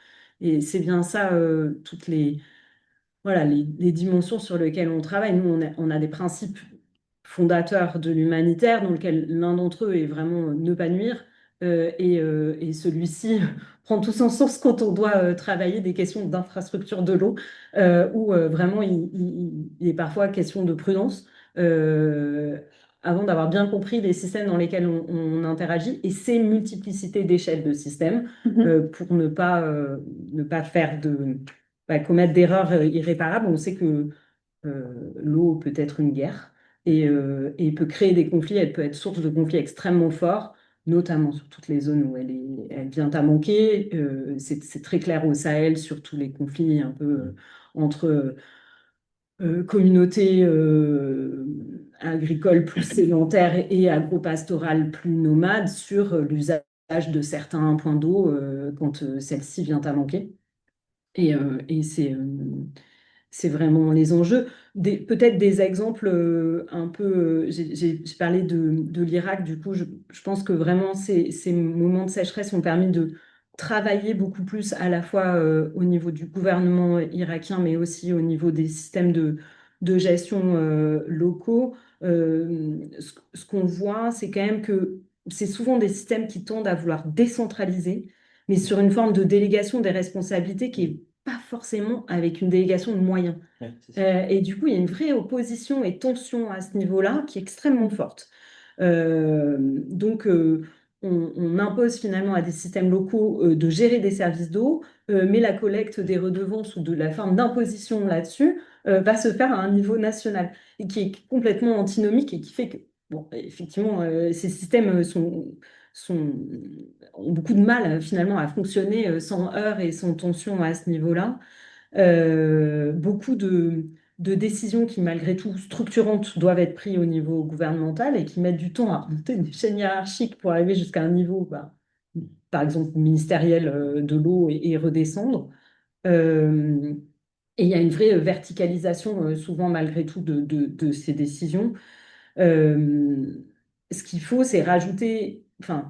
Et c'est bien ça, voilà, les dimensions sur lesquelles on travaille. Nous, on a des principes fondateurs de l'humanitaire, dans lequel l'un d'entre eux est vraiment ne pas nuire, et celui-ci prend tout son sens quand on doit travailler des questions d'infrastructure de l'eau, où vraiment il est parfois question de prudence. Avant d'avoir bien compris les systèmes dans lesquels on interagit et ces multiplicités d'échelles de systèmes pour ne pas faire commettre d'erreurs irréparables. On sait que l'eau peut être une guerre et peut créer des conflits. Elle peut être source de conflits extrêmement forts, notamment sur toutes les zones où elle vient à manquer. C'est très clair au Sahel, sur tous les conflits un peu entre communautés agricoles plus sédentaires et agro-pastorales plus nomades sur l'usage de certains points d'eau quand celle-ci vient à manquer. Et c'est vraiment les enjeux. Peut-être des exemples un peu. J'ai parlé de l'Irak, du coup, je pense que vraiment ces moments de sécheresse ont permis de travailler beaucoup plus à la fois au niveau du gouvernement irakien, mais aussi au niveau des systèmes de gestion locaux. Ce qu'on voit, c'est quand même que c'est souvent des systèmes qui tendent à vouloir décentraliser, mais sur une forme de délégation des responsabilités qui est pas forcément avec une délégation de moyens.
Ouais, c'est ça.
Et du coup, il y a une vraie opposition et tension à ce niveau-là qui est extrêmement forte. Donc, on impose finalement à des systèmes locaux de gérer des services d'eau, mais la collecte des redevances ou de la forme d'imposition là-dessus va se faire à un niveau national et qui est complètement antinomique et qui fait que, bon, effectivement, ces systèmes sont, ont beaucoup de mal finalement à fonctionner sans heurts et sans tension à ce niveau-là. Beaucoup de décisions qui, malgré tout, structurantes, doivent être prises au niveau gouvernemental et qui mettent du temps à remonter une chaîne hiérarchique pour arriver jusqu'à un niveau, par exemple, ministériel de l'eau et redescendre. Euh, et il y a une vraie verticalisation, souvent malgré tout, de ces décisions. Euh, Ce qu'il faut, c'est rajouter, enfin,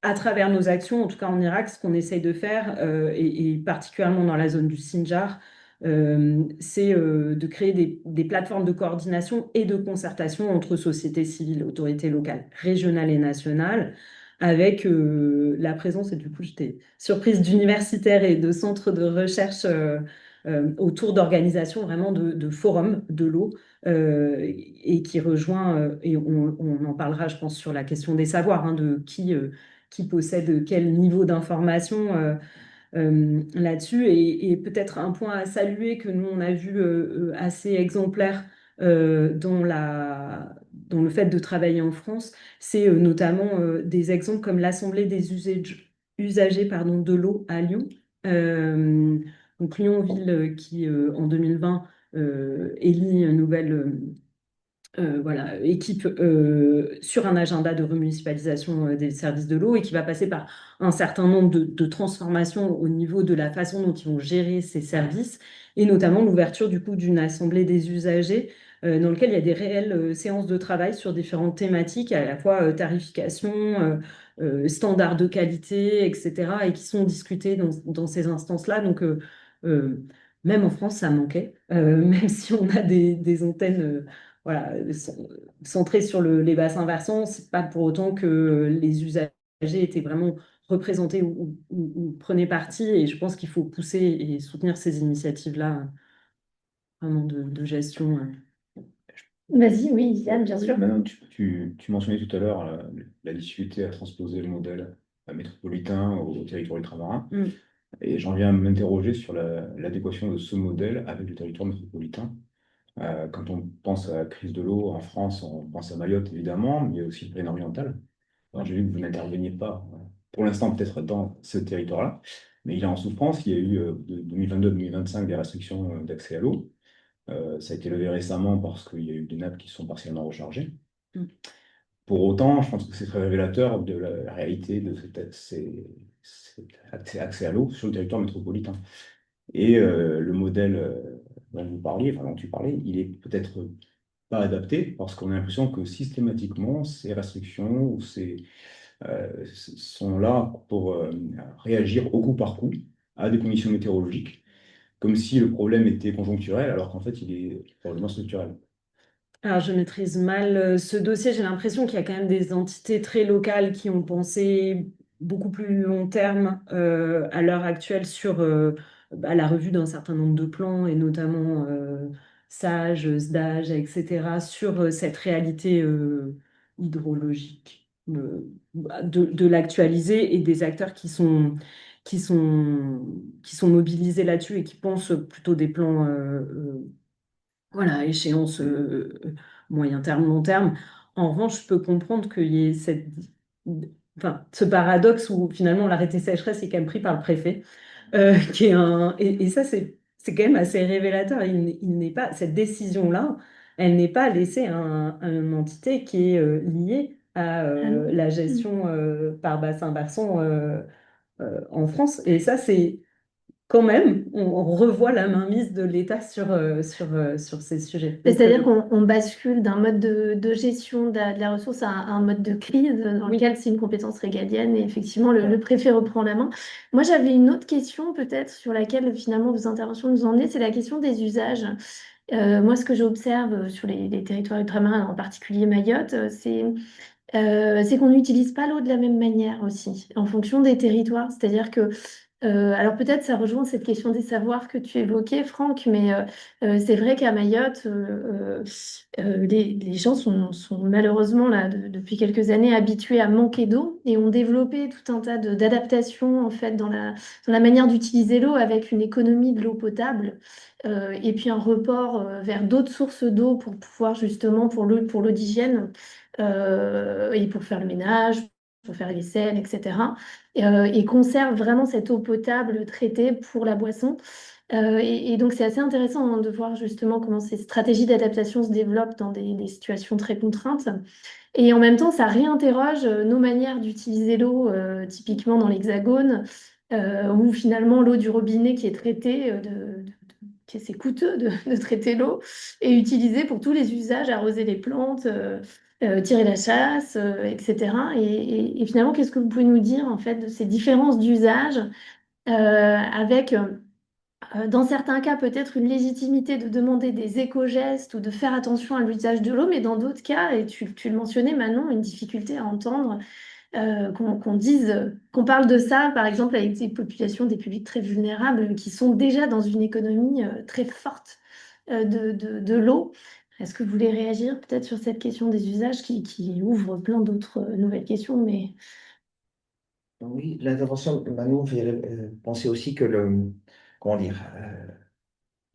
à travers nos actions, en tout cas en Irak, ce qu'on essaye de faire, et particulièrement dans la zone du Sinjar, c'est de créer des plateformes de coordination et de concertation entre sociétés civiles, autorités locales, régionales et nationales, avec la présence, et du coup j'étais surprise, d'universitaires et de centres de recherche autour d'organisations vraiment de forums de l'eau, et qui rejoint, et on en parlera, je pense, sur la question des savoirs, hein, de qui possède quel niveau d'information là-dessus. Et peut-être un point à saluer que nous, on a vu assez exemplaire dans le fait de travailler en France, c'est notamment des exemples comme l'Assemblée des usagers pardon, de l'eau à Lyon. Euh, donc Lyon, ville qui, en 2020, élit une nouvelle voilà, équipe sur un agenda de remunicipalisation des services de l'eau et qui va passer par un certain nombre de transformations au niveau de la façon dont ils vont gérer ces services et notamment l'ouverture du coup d'une assemblée des usagers dans lequel il y a des réelles séances de travail sur différentes thématiques, à la fois tarification, standards de qualité, etc., et qui sont discutées dans ces instances-là. Donc, euh, même en France, ça manquait, même si on a des antennes voilà, centré sur les bassins versants, c'est pas pour autant que les usagers étaient vraiment représentés ou prenaient parti. Et je pense qu'il faut pousser et soutenir ces initiatives-là, vraiment de gestion.
Vas-y, oui, Yann, bien
Oui,
sûr.
Manon, tu mentionnais tout à l'heure la difficulté à transposer le modèle métropolitain au territoire ultramarin.
Mm.
Et j'en viens à m'interroger sur l'adéquation de ce modèle avec le territoire métropolitain. Quand on pense à la crise de l'eau en France, on pense à Mayotte évidemment, mais aussi le Pyrénées oriental. Alors j'ai vu que vous n'interveniez pas pour l'instant peut-être dans ce territoire-là, mais il est en souffrance. Il y a eu de 2022 à 2025 des restrictions d'accès à l'eau. Ça a été levé récemment parce qu'il y a eu des nappes qui sont partiellement rechargées.
Mm.
Pour autant, je pense que c'est très révélateur de la réalité de cet accès à l'eau sur le territoire métropolitain. Et le modèle dont vous parliez, enfin dont tu parlais, il est peut-être pas adapté parce qu'on a l'impression que systématiquement, ces restrictions ou sont là pour réagir au coup par coup à des conditions météorologiques, comme si le problème était conjoncturel, alors qu'en fait, il est probablement structurel.
Alors, je maîtrise mal ce dossier. J'ai l'impression qu'il y a quand même des entités très locales qui ont pensé beaucoup plus long terme à l'heure actuelle sur la revue d'un certain nombre de plans et notamment SAGE, SDAGE, etc., sur cette réalité hydrologique de l'actualiser et des acteurs qui sont mobilisés là-dessus et qui pensent plutôt des plans voilà, échéance moyen terme, long terme. En revanche, je peux comprendre qu'il y ait enfin, ce paradoxe où finalement l'arrêté sécheresse est quand même pris par le préfet, qui est et ça c'est quand même assez révélateur. Il n'est pas cette décision-là, elle n'est pas laissée à une entité qui est liée à
Ah non.
la gestion par bassin versant en France. Et ça c'est quand même, on revoit la mainmise de l'État sur ces sujets. Donc,
C'est-à-dire qu'on bascule d'un mode de gestion de la ressource à un mode de crise dans
oui.
lequel c'est une compétence régalienne et effectivement le préfet reprend la main. Moi, j'avais une autre question peut-être sur laquelle finalement vos interventions nous emmenaient, c'est la question des usages. Moi, ce que j'observe sur les territoires ultramarins, en particulier Mayotte, c'est qu'on n'utilise pas l'eau de la même manière aussi, en fonction des territoires. C'est-à-dire que, alors peut-être ça rejoint cette question des savoirs que tu évoquais, Franck, mais c'est vrai qu'à Mayotte, les gens sont malheureusement là depuis quelques années habitués à manquer d'eau et ont développé tout un tas d'adaptations en fait dans la manière d'utiliser l'eau avec une économie de l'eau potable. Et puis un report vers d'autres sources d'eau pour pouvoir justement pour l'eau d'hygiène et pour faire le ménage, pour faire les vaisselle, etc. Et conserve vraiment cette eau potable traitée pour la boisson. Et donc c'est assez intéressant hein, de voir justement comment ces stratégies d'adaptation se développent dans des situations très contraintes. Et en même temps, ça réinterroge nos manières d'utiliser l'eau, typiquement dans l'Hexagone, où finalement l'eau du robinet qui est traitée, c'est coûteux de traiter l'eau, est utilisée pour tous les usages, arroser les plantes, tirer la chasse, etc. Et finalement, qu'est-ce que vous pouvez nous dire en fait de ces différences d'usage avec dans certains cas, peut-être une légitimité de demander des éco-gestes ou de faire attention à l'usage de l'eau, mais dans d'autres cas, et tu le mentionnais Manon, une difficulté à entendre qu'on dise, qu'on parle de ça, par exemple, avec des populations, des publics très vulnérables qui sont déjà dans une économie très forte de l'eau. Est-ce que vous voulez réagir peut-être sur cette question des usages qui ouvre plein d'autres nouvelles questions, mais
Oui, l'intervention de Manon fait penser aussi que comment dire,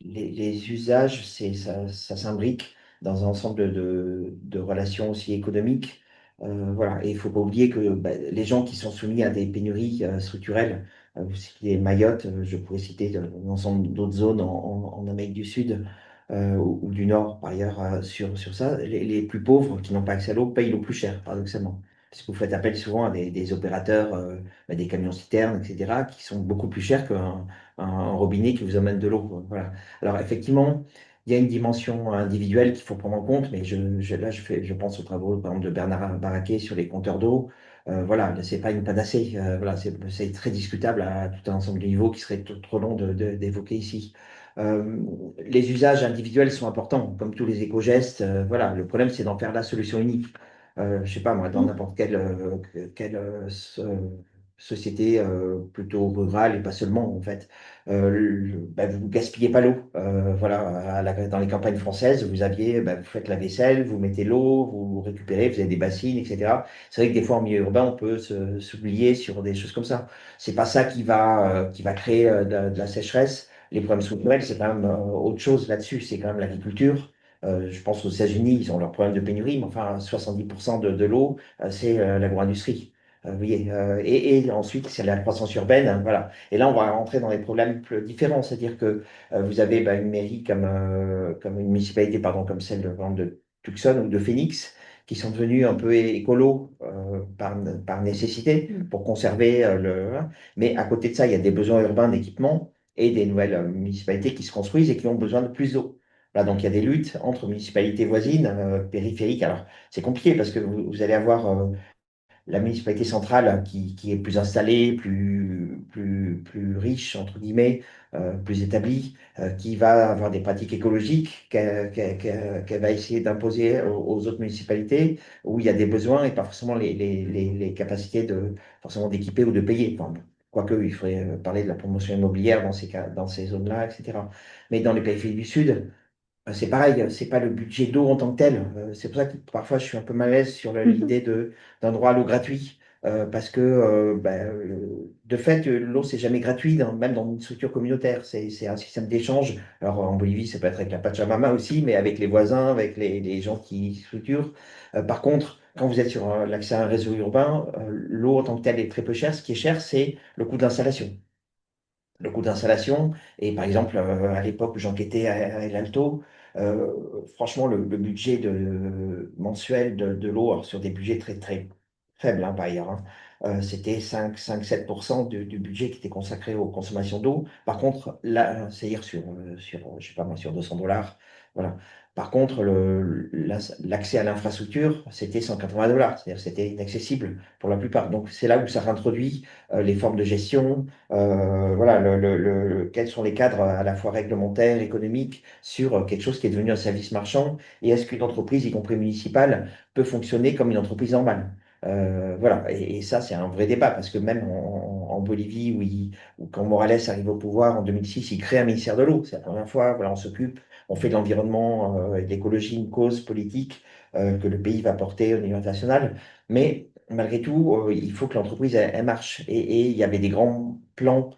les usages, ça s'imbrique dans un ensemble de relations aussi économiques. Voilà. Et il ne faut pas oublier que les gens qui sont soumis à des pénuries structurelles, vous citez Mayotte, je pourrais citer un ensemble d'autres zones en Amérique du Sud, ou du Nord, par ailleurs, sur ça. Les plus pauvres qui n'ont pas accès à l'eau payent l'eau plus cher, paradoxalement. Parce que vous faites appel souvent à des opérateurs, des camions-citernes, etc., qui sont beaucoup plus chers qu'un robinet qui vous amène de l'eau. Voilà. Alors, effectivement, il y a une dimension individuelle qu'il faut prendre en compte, mais là, je pense aux travaux, par exemple, de Bernard Barraquet sur les compteurs d'eau. Voilà, c'est pas une panacée. Voilà, c'est très discutable à tout un ensemble de niveaux qui serait trop long d'évoquer ici. Euh, les usages individuels sont importants, comme tous les éco-gestes. Voilà, le problème, c'est d'en faire la solution unique. Je sais pas, moi, dans
Mm.
n'importe société plutôt rurale et pas seulement, en fait, bah, vous gaspillez pas l'eau. Voilà, dans les campagnes françaises, bah, vous faites la vaisselle, vous mettez l'eau, vous récupérez, vous avez des bassines, etc. C'est vrai que des fois, en milieu urbain, on peut s'oublier sur des choses comme ça. C'est pas ça qui va créer de la sécheresse. Les problèmes structurels, c'est quand même autre chose là-dessus. C'est quand même l'agriculture. Je pense aux États-Unis, ils ont leurs problèmes de pénurie, mais enfin, 70% de l'eau, c'est l'agro-industrie. Vous voyez, et ensuite, c'est la croissance urbaine. Hein, voilà. Et là, on va rentrer dans des problèmes plus différents. C'est-à-dire que vous avez bah, une mairie comme une municipalité, pardon, comme celle par exemple, de Tucson ou de Phoenix, qui sont devenus un peu écolos par nécessité pour conserver le. Mais à côté de ça, il y a des besoins urbains d'équipement et des nouvelles municipalités qui se construisent et qui ont besoin de plus d'eau. Là, donc il y a des luttes entre municipalités voisines, périphériques. Alors, c'est compliqué parce que vous allez avoir la municipalité centrale qui est plus installée, plus riche, entre guillemets, plus établie, qui va avoir des pratiques écologiques qu'elle va essayer d'imposer aux autres municipalités où il y a des besoins et pas forcément les capacités forcément d'équiper ou de payer. Enfin, bon, quoique, il faudrait parler de la promotion immobilière dans ces zones-là, etc. Mais dans les périphéries du Sud, c'est pareil, c'est pas le budget d'eau en tant que tel. C'est pour ça que parfois je suis un peu mal à l'aise sur l'idée d'un droit à l'eau gratuit. Parce que de fait, l'eau, c'est jamais gratuit, même dans une structure communautaire. C'est un système d'échange. Alors en Bolivie, ça peut être avec la Pachamama aussi, mais avec les voisins, avec les gens qui structurent. Par contre, quand vous êtes sur l'accès à un réseau urbain, l'eau en tant que telle est très peu chère. Ce qui est cher, c'est le coût d'installation. Le coût d'installation. Et par exemple, à l'époque où j'enquêtais à El Alto, franchement, le budget mensuel de l'eau, alors sur des budgets très, très faibles par ailleurs, hein, c'était 5-7% du budget qui était consacré aux consommations d'eau. Par contre, là, c'est-à-dire je sais pas moi, sur 200 dollars. Voilà. Par contre, l'accès à l'infrastructure, c'était 180 dollars. C'est-à-dire que c'était inaccessible pour la plupart. Donc, c'est là où ça réintroduit les formes de gestion, voilà, quels sont les cadres à la fois réglementaires, économiques, sur quelque chose qui est devenu un service marchand, et est-ce qu'une entreprise, y compris municipale, peut fonctionner comme une entreprise normale? Voilà, et ça, c'est un vrai débat, parce que même en Bolivie, où quand Morales arrive au pouvoir en 2006, il crée un ministère de l'eau. C'est la première fois, voilà, on s'occupe, on fait de l'environnement et de l'écologie une cause politique que le pays va porter au niveau international. Mais malgré tout, il faut que l'entreprise elle marche. Et il y avait des grands plans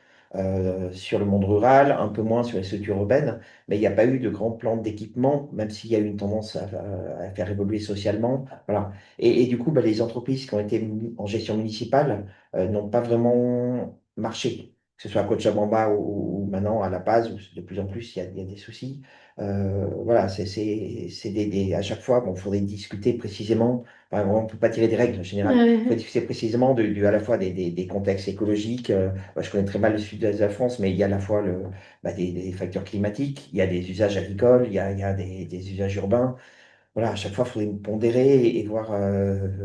sur le monde rural, un peu moins sur les structures urbaines, mais il n'y a pas eu de grands plans d'équipement, même s'il y a eu une tendance à faire évoluer socialement. Voilà. Et du coup, bah, les entreprises qui ont été en gestion municipale n'ont pas vraiment marché. Que ce soit à Cochabamba ou maintenant à La Paz, où de plus en plus il y a des soucis. Voilà, c'est à chaque fois, bon, il faudrait discuter précisément. Enfin, on ne peut pas tirer des règles en général. Il faut
Ouais.
discuter précisément à la fois des contextes écologiques. Je connais très mal le sud de la France, mais il y a à la fois des facteurs climatiques, il y a des usages agricoles, il y a des usages urbains. Voilà, à chaque fois, il faudrait pondérer et voir.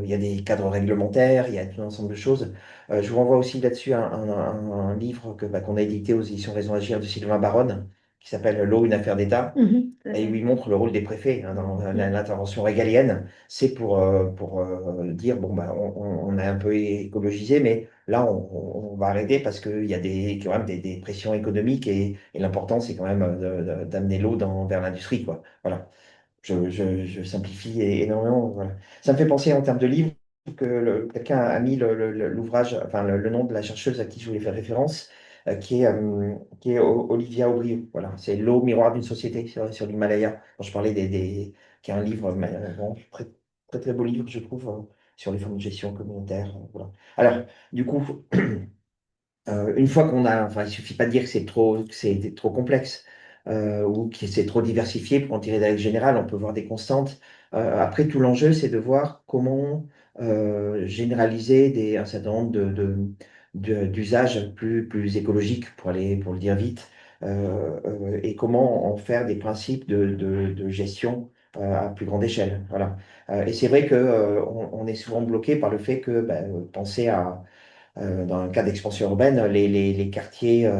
Il y a des cadres réglementaires, il y a tout un ensemble de choses. Je vous renvoie aussi là-dessus un livre qu'on a édité aux éditions Raison Agir de Sylvain Baronne, qui s'appelle L'eau, une affaire d'État,
Tout à
et où
fait.
il montre le rôle des préfets dans l'intervention régalienne. C'est pour dire, bon, bah, on a un peu écologisé, mais là, on va arrêter parce qu'il y a quand même des pressions économiques et l'important, c'est quand même d'amener l'eau vers l'industrie, quoi. Voilà. Je simplifie énormément. Voilà. Ça me fait penser en termes de livre que quelqu'un a mis l'ouvrage, enfin le nom de la chercheuse à qui je voulais faire référence, qui est Olivia Aubry. Voilà, c'est L'eau miroir d'une société sur l'Himalaya. Quand je parlais qui est un livre, bon, très, très très beau livre, je trouve, sur les formes de gestion communautaire. Voilà. Alors, du coup, une fois qu'on a, enfin, il suffit pas de dire que c'est trop complexe. ou qui c'est trop diversifié pour en tirer des règles générales. On peut voir des constantes. Après, tout l'enjeu, c'est de voir comment généraliser un certain nombre d'usages plus écologiques, pour le dire vite, et comment en faire des principes de gestion à plus grande échelle. Voilà. Et c'est vrai que, on est souvent bloqué par le fait que, penser dans le cas d'expansion urbaine, les quartiers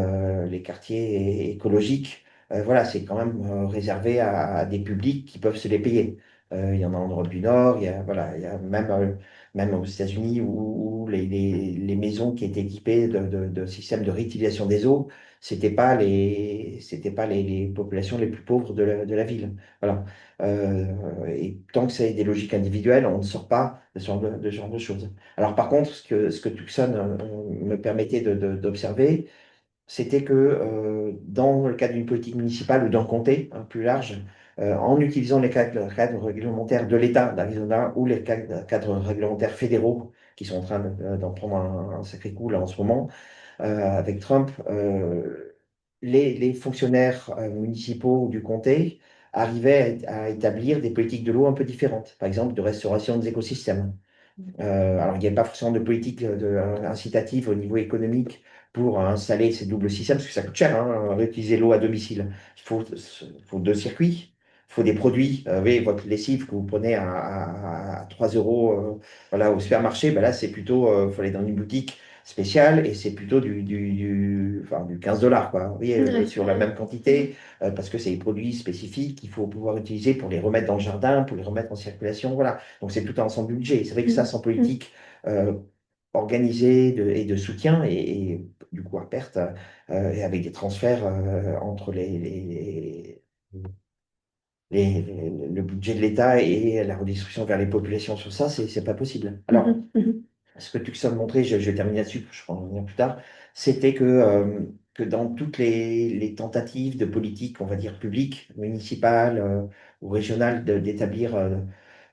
écologiques, voilà, c'est quand même réservé à des publics qui peuvent se les payer. Il y en a en Europe du Nord, voilà, il y a même aux États-Unis où les maisons qui étaient équipées de systèmes de réutilisation des eaux, c'était pas les populations les plus pauvres de la ville. Voilà. Et tant que c'est des logiques individuelles, on ne sort pas de ce genre de choses. Alors par contre, ce que Tucson me permettait d'observer, c'était que dans le cadre d'une politique municipale ou d'un comté plus large, en utilisant les cadres réglementaires de l'État d'Arizona ou les cadres réglementaires fédéraux, qui sont en train d'en prendre un sacré coup là en ce moment, avec Trump, les fonctionnaires municipaux du comté arrivaient à établir des politiques de l'eau un peu différentes, par exemple de restauration des écosystèmes. Alors, il n'y a pas forcément de politique incitative au niveau économique pour installer ces doubles systèmes, parce que ça coûte cher, hein, réutiliser l'eau à domicile. Il faut 2 circuits, il faut des produits. Vous voyez, votre lessive que vous prenez à 3 euros voilà, au supermarché, ben là, c'est plutôt, il faut aller dans une boutique spéciale et c'est plutôt enfin, du 15 dollars, quoi. Vous voyez,
Ouais.
sur la même quantité, parce que c'est des produits spécifiques qu'il faut pouvoir utiliser pour les remettre dans le jardin, pour les remettre en circulation. Voilà. Donc c'est tout un ensemble budget. C'est vrai que ça,
Mm.
sans
Mm.
politique organisée et de soutien, et du coup à perte, et avec des transferts entre le budget de l'État et la redistribution vers les populations sur ça, c'est pas possible. Alors,
Mhm. Mhm.
ce que Tucson montrait, je vais terminer là-dessus, je vais en revenir plus tard, c'était que dans toutes les tentatives de politique, on va dire publique, municipale ou régionale, d'établir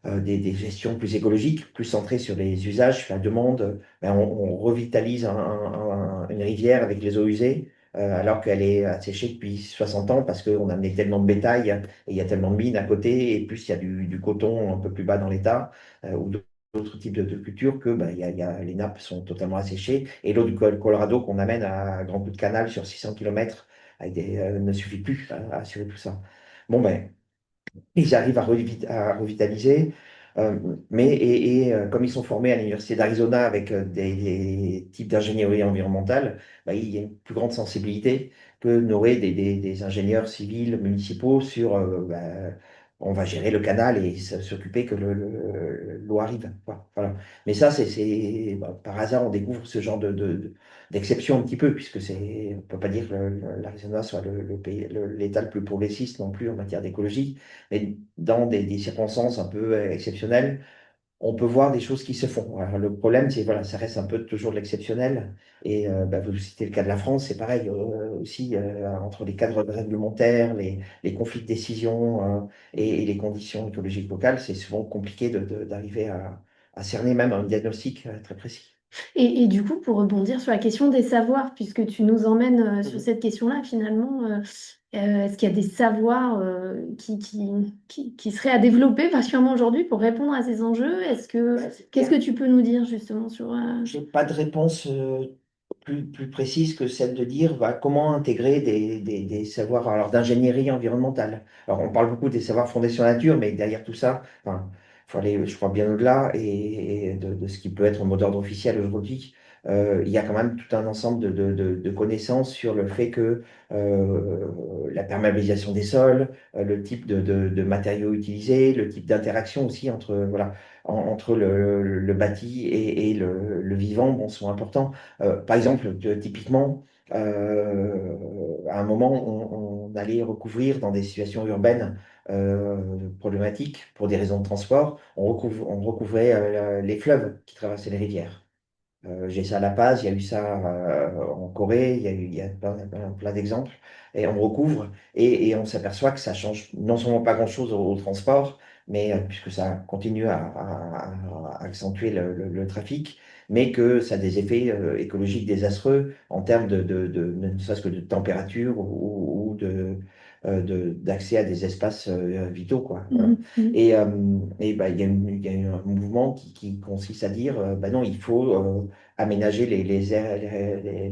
des gestions plus écologiques, plus centrées sur les usages, sur la demande. On revitalise une rivière avec les eaux usées, alors qu'elle est asséchée depuis 60 ans parce qu'on a amené tellement de bétail et il y a tellement de mines à côté, et plus il y a du coton un peu plus bas dans l'état, ou d'autres types de cultures, que les nappes sont totalement asséchées. Et l'eau du Colorado qu'on amène à grand coup de canal sur 600 km ne suffit plus à assurer tout ça. Bon, ils arrivent à revitaliser, comme ils sont formés à l'Université d'Arizona avec des types d'ingénierie environnementale, il y a une plus grande sensibilité que n'auraient des ingénieurs civils municipaux sur on va gérer le canal et s'occuper que l'eau arrive, quoi. Voilà. Mais ça, par hasard, on découvre ce genre d'exception un petit peu, puisque on ne peut pas dire que l'Arizona soit l'État le plus progressiste non plus en matière d'écologie, mais dans des circonstances un peu exceptionnelles, on peut voir des choses qui se font. Alors, le problème, c'est voilà, ça reste un peu toujours de l'exceptionnel. Et vous citez le cas de la France, c'est pareil aussi, entre les cadres réglementaires, les conflits de décision et les conditions écologiques locales, c'est souvent compliqué d'arriver à cerner même un diagnostic très précis.
Et du coup, pour rebondir sur la question des savoirs, puisque tu nous emmènes sur
Mhm.
cette question-là, finalement, est-ce qu'il y a des savoirs qui seraient à développer particulièrement aujourd'hui pour répondre à ces enjeux? Qu'est-ce que tu peux nous dire justement sur...
J'ai pas de réponse plus précise que celle de dire comment intégrer des savoirs alors d'ingénierie environnementale. Alors on parle beaucoup des savoirs fondés sur la nature, mais derrière tout ça, enfin, faut aller, je crois, bien au-delà et de ce qui peut être un mot d'ordre officiel aujourd'hui. Il y a quand même tout un ensemble de connaissances sur le fait que la perméabilisation des sols, le type de matériaux utilisés, le type d'interaction aussi entre le bâti et le vivant, bon, sont importants. Par exemple, typiquement, à un moment, on allait recouvrir dans des situations urbaines problématiques pour des raisons de transport, on recouvrait les fleuves qui traversaient les rivières. J'ai ça à La Paz, il y a eu ça en Corée, il y a plein d'exemples. Et on recouvre et on s'aperçoit que ça change non seulement pas grand-chose au transport, mais puisque ça continue à accentuer le trafic, mais que ça a des effets écologiques désastreux en termes ne serait-ce que de température ou d'accès à des espaces vitaux, quoi. Voilà.
Mhm. Mhm.
Bah, il y a un mouvement qui consiste à dire, bah non, il faut aménager les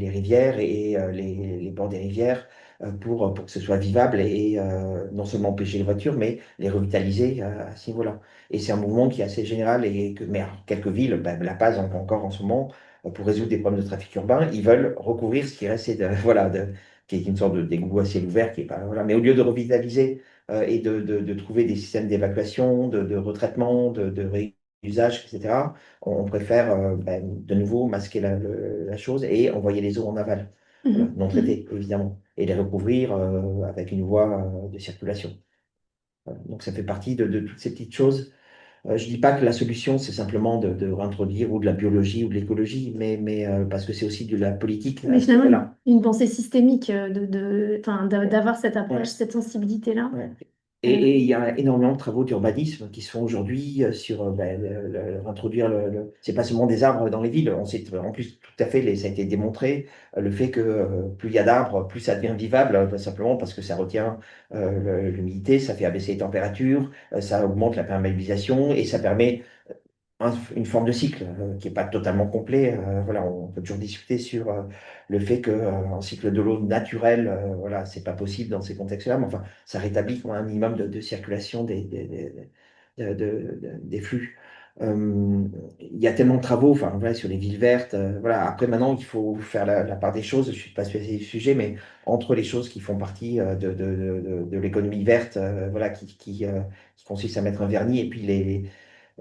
rivières et les bords des rivières pour que ce soit vivable et non seulement empêcher les voitures, mais les revitaliser à ce niveau-là. Et c'est un mouvement qui est assez général mais alors, quelques villes, bah, La Paz encore en ce moment, pour résoudre des problèmes de trafic urbain, ils veulent recouvrir ce qui restait voilà, qui est une sorte d'égout à ciel ouvert, qui est pas, voilà. Mais au lieu de revitaliser et de trouver des systèmes d'évacuation, de retraitement, de réusage, etc., on préfère de nouveau masquer la chose et envoyer les eaux en aval, voilà,
Mhm.
non
Mhm.
traitées, évidemment, et les recouvrir avec une voie de circulation. Voilà. Donc ça fait partie de toutes ces petites choses. Je dis pas que la solution, c'est simplement de réintroduire ou de la biologie ou de l'écologie, mais parce que c'est aussi de la politique
Mais
à ce
finalement,
niveau-là.
une pensée systémique enfin,
Ouais.
d'avoir cette approche,
Ouais.
cette sensibilité-là.
Ouais.
Euh,
Et il y a énormément de travaux d'urbanisme qui se font aujourd'hui sur introduire c'est pas seulement des arbres dans les villes. On sait en plus tout à fait, ça a été démontré, le fait que plus il y a d'arbres, plus ça devient vivable, simplement parce que ça retient l'humidité, ça fait abaisser les températures, ça augmente la perméabilisation et ça permet une forme de cycle qui n'est pas totalement complet. Voilà, on peut toujours discuter sur le fait qu'un cycle de l'eau naturel, voilà, c'est pas possible dans ces contextes-là, mais enfin, ça rétablit quand même un minimum de circulation des flux. Il y a tellement de travaux, enfin, voilà, sur les villes vertes. Voilà. Après, maintenant, il faut faire la part des choses. Je suis pas spécialiste du sujet, mais entre les choses qui font partie de l'économie verte, voilà, qui consiste à mettre un vernis, et puis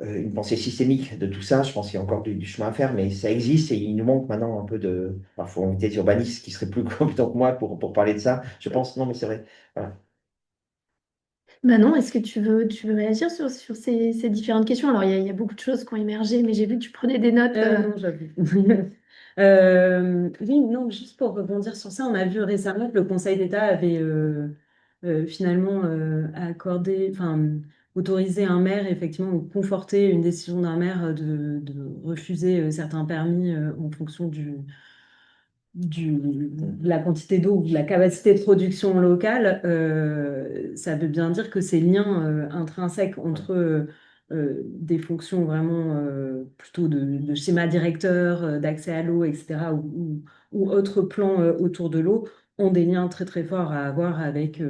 une pensée systémique de tout ça. Je pense qu'il y a encore du chemin à faire, mais ça existe et il nous manque maintenant un peu de. Il faut inviter des urbanistes qui seraient plus compétents que moi pour parler de ça. Je pense, non, mais c'est vrai. Voilà.
Manon, est-ce que tu veux réagir sur ces différentes questions? Alors, il y a beaucoup de choses qui ont émergé, mais j'ai vu que tu prenais des notes.
Non, j'avoue. Oui, non, juste pour rebondir sur ça, on a vu récemment que le Conseil d'État avait finalement accordé, enfin, autorisé un maire, effectivement, ou conforté une décision d'un maire de refuser certains permis en fonction de la quantité d'eau ou de la capacité de production locale. Ça veut bien dire que ces liens intrinsèques entre des fonctions vraiment plutôt de schéma directeur, d'accès à l'eau, etc., ou autres plans autour de l'eau, ont des liens très très forts à avoir avec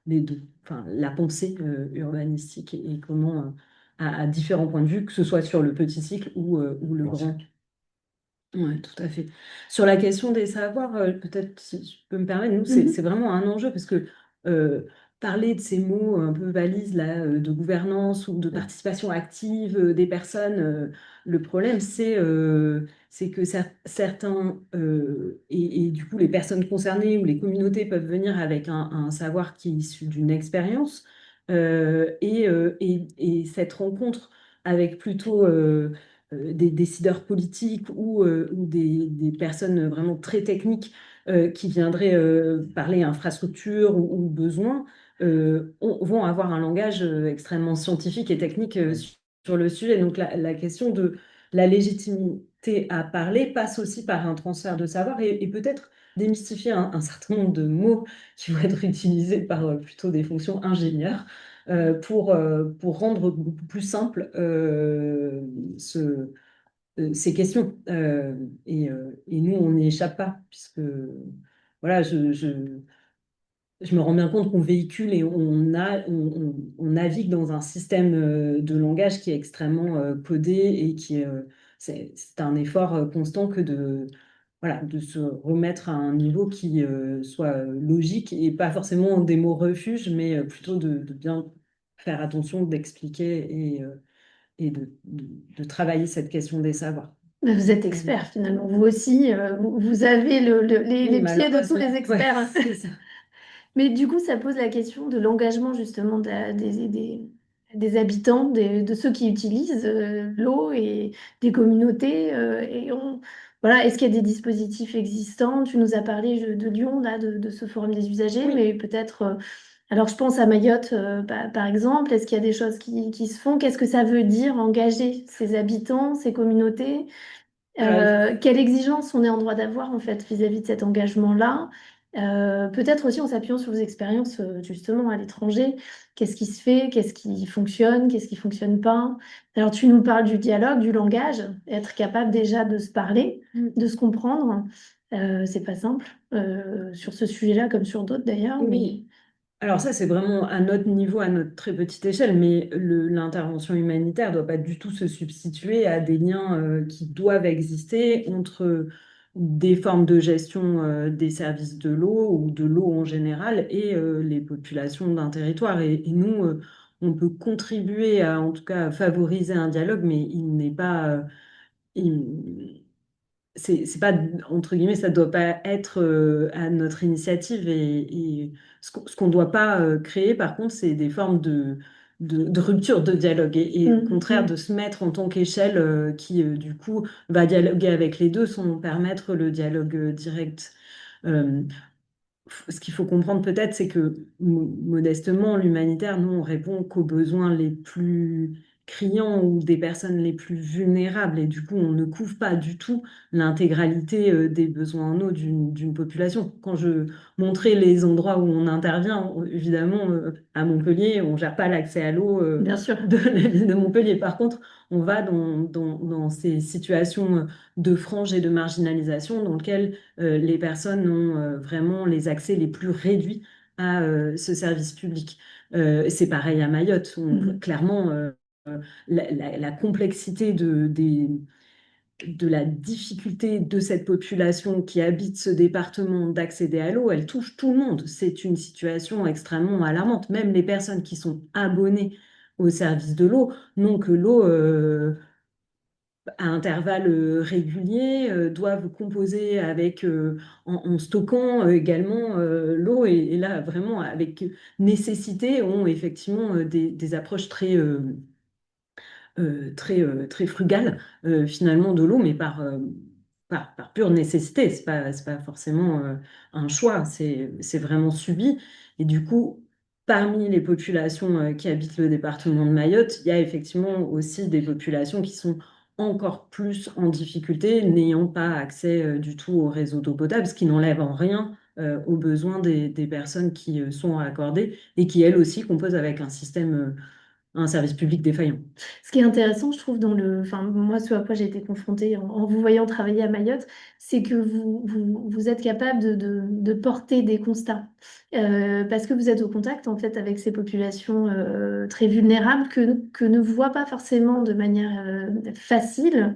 les deux, enfin, la pensée urbanistique et comment, à différents points de vue, que ce soit sur le petit cycle ou le grand. Oui, tout à fait. Sur la question des savoirs, peut-être si je peux me permettre, nous, c'est
Mhm.
vraiment un enjeu parce que euh, parler de ces mots un peu valises là, de gouvernance ou de participation active des personnes, le problème, c'est que certains, et du coup les personnes concernées ou les communautés peuvent venir avec un savoir qui est issu d'une expérience et cette rencontre avec plutôt des décideurs politiques ou des personnes vraiment très techniques qui viendraient parler infrastructure ou besoins, vont avoir un langage extrêmement scientifique et technique sur le sujet. Donc la question de la légitimité à parler passe aussi par un transfert de savoir et peut-être démystifier un certain nombre de mots qui vont être utilisés par plutôt des fonctions ingénieurs pour rendre beaucoup plus simple ces questions. Et nous, on n'y échappe pas, puisque voilà, je me rends bien compte qu'on véhicule et on navigue dans un système de langage qui est extrêmement codé et c'est un effort constant que voilà, de se remettre à un niveau qui soit logique et pas forcément des mots refuges, mais plutôt de bien faire attention, d'expliquer et de travailler cette question des savoirs.
Mais vous êtes
Mhm.
expert finalement. Vous aussi, vous avez
Oui,
les pieds de tous
malheureusement.
les
Ouais,
experts.
c'est ça.
Mais du coup, ça pose la question de l'engagement justement des habitants, de ceux qui utilisent l'eau et des communautés. Voilà, est-ce qu'il y a des dispositifs existants? Tu nous as parlé de Lyon, là, de ce forum des usagers,
Oui.
mais peut-être. Alors, je pense à Mayotte, par exemple. Est-ce qu'il y a des choses qui se font? Qu'est-ce que ça veut dire engager ces habitants, ces communautés?
Alors,
Quelle exigence on est en droit d'avoir en fait vis-à-vis de cet engagement-là? Peut-être aussi en s'appuyant sur vos expériences justement à l'étranger. Qu'est-ce qui se fait? Qu'est-ce qui fonctionne? Qu'est-ce qui fonctionne pas? Alors, tu nous parles du dialogue, du langage, être capable déjà de se parler, de se comprendre. C'est pas simple sur ce sujet-là comme sur d'autres d'ailleurs, mais
Oui. Alors ça, c'est vraiment à notre niveau, à notre très petite échelle, mais l'intervention humanitaire ne doit pas du tout se substituer à des liens qui doivent exister entre des formes de gestion des services de l'eau ou de l'eau en général et les populations d'un territoire. Et nous, on peut contribuer à, en tout cas, favoriser un dialogue, mais il n'est pas... c'est pas, entre guillemets, ça doit pas être à notre initiative. Et ce qu'on doit pas créer, par contre, c'est des formes de rupture de dialogue. Et au contraire, de se mettre en tant qu'échelle qui, du coup, va dialoguer avec les deux sans permettre le dialogue direct. Euh, Ce qu'il faut comprendre peut-être, c'est que modestement, l'humanitaire, nous, on répond qu'aux besoins les plus criants ou des personnes les plus vulnérables. Et du coup, on ne couvre pas du tout l'intégralité des besoins en eau d'une population. Quand je montrais les endroits où on intervient, évidemment, à Montpellier, on ne gère pas l'accès à l'eau
bien sûr.
de la ville de Montpellier. Par contre, on va dans ces situations de frange et de marginalisation dans lesquelles les personnes ont vraiment les accès les plus réduits à ce service public. C'est pareil à Mayotte. Clairement, la complexité de la difficulté de cette population qui habite ce département d'accéder à l'eau, elle touche tout le monde. C'est une situation extrêmement alarmante. Même les personnes qui sont abonnées au service de l'eau n'ont que l'eau à intervalles réguliers, doivent composer avec, en stockant également l'eau et là vraiment avec nécessité ont effectivement des approches très frugales finalement de l'eau, mais par pure nécessité. C'est pas forcément un choix, c'est vraiment subi. Et du coup, parmi les populations qui habitent le département de Mayotte, il y a effectivement aussi des populations qui sont encore plus en difficulté, n'ayant pas accès du tout au réseau d'eau potable, ce qui n'enlève en rien aux besoins des personnes qui sont accordées et qui, elles aussi, composent avec un service public défaillant.
Ce qui est intéressant, je trouve, enfin, moi, ce à quoi j'ai été confrontée en vous voyant travailler à Mayotte, c'est que vous êtes capable de porter des constats. Parce que vous êtes au contact, en fait, avec ces populations très vulnérables que ne voit pas forcément de manière facile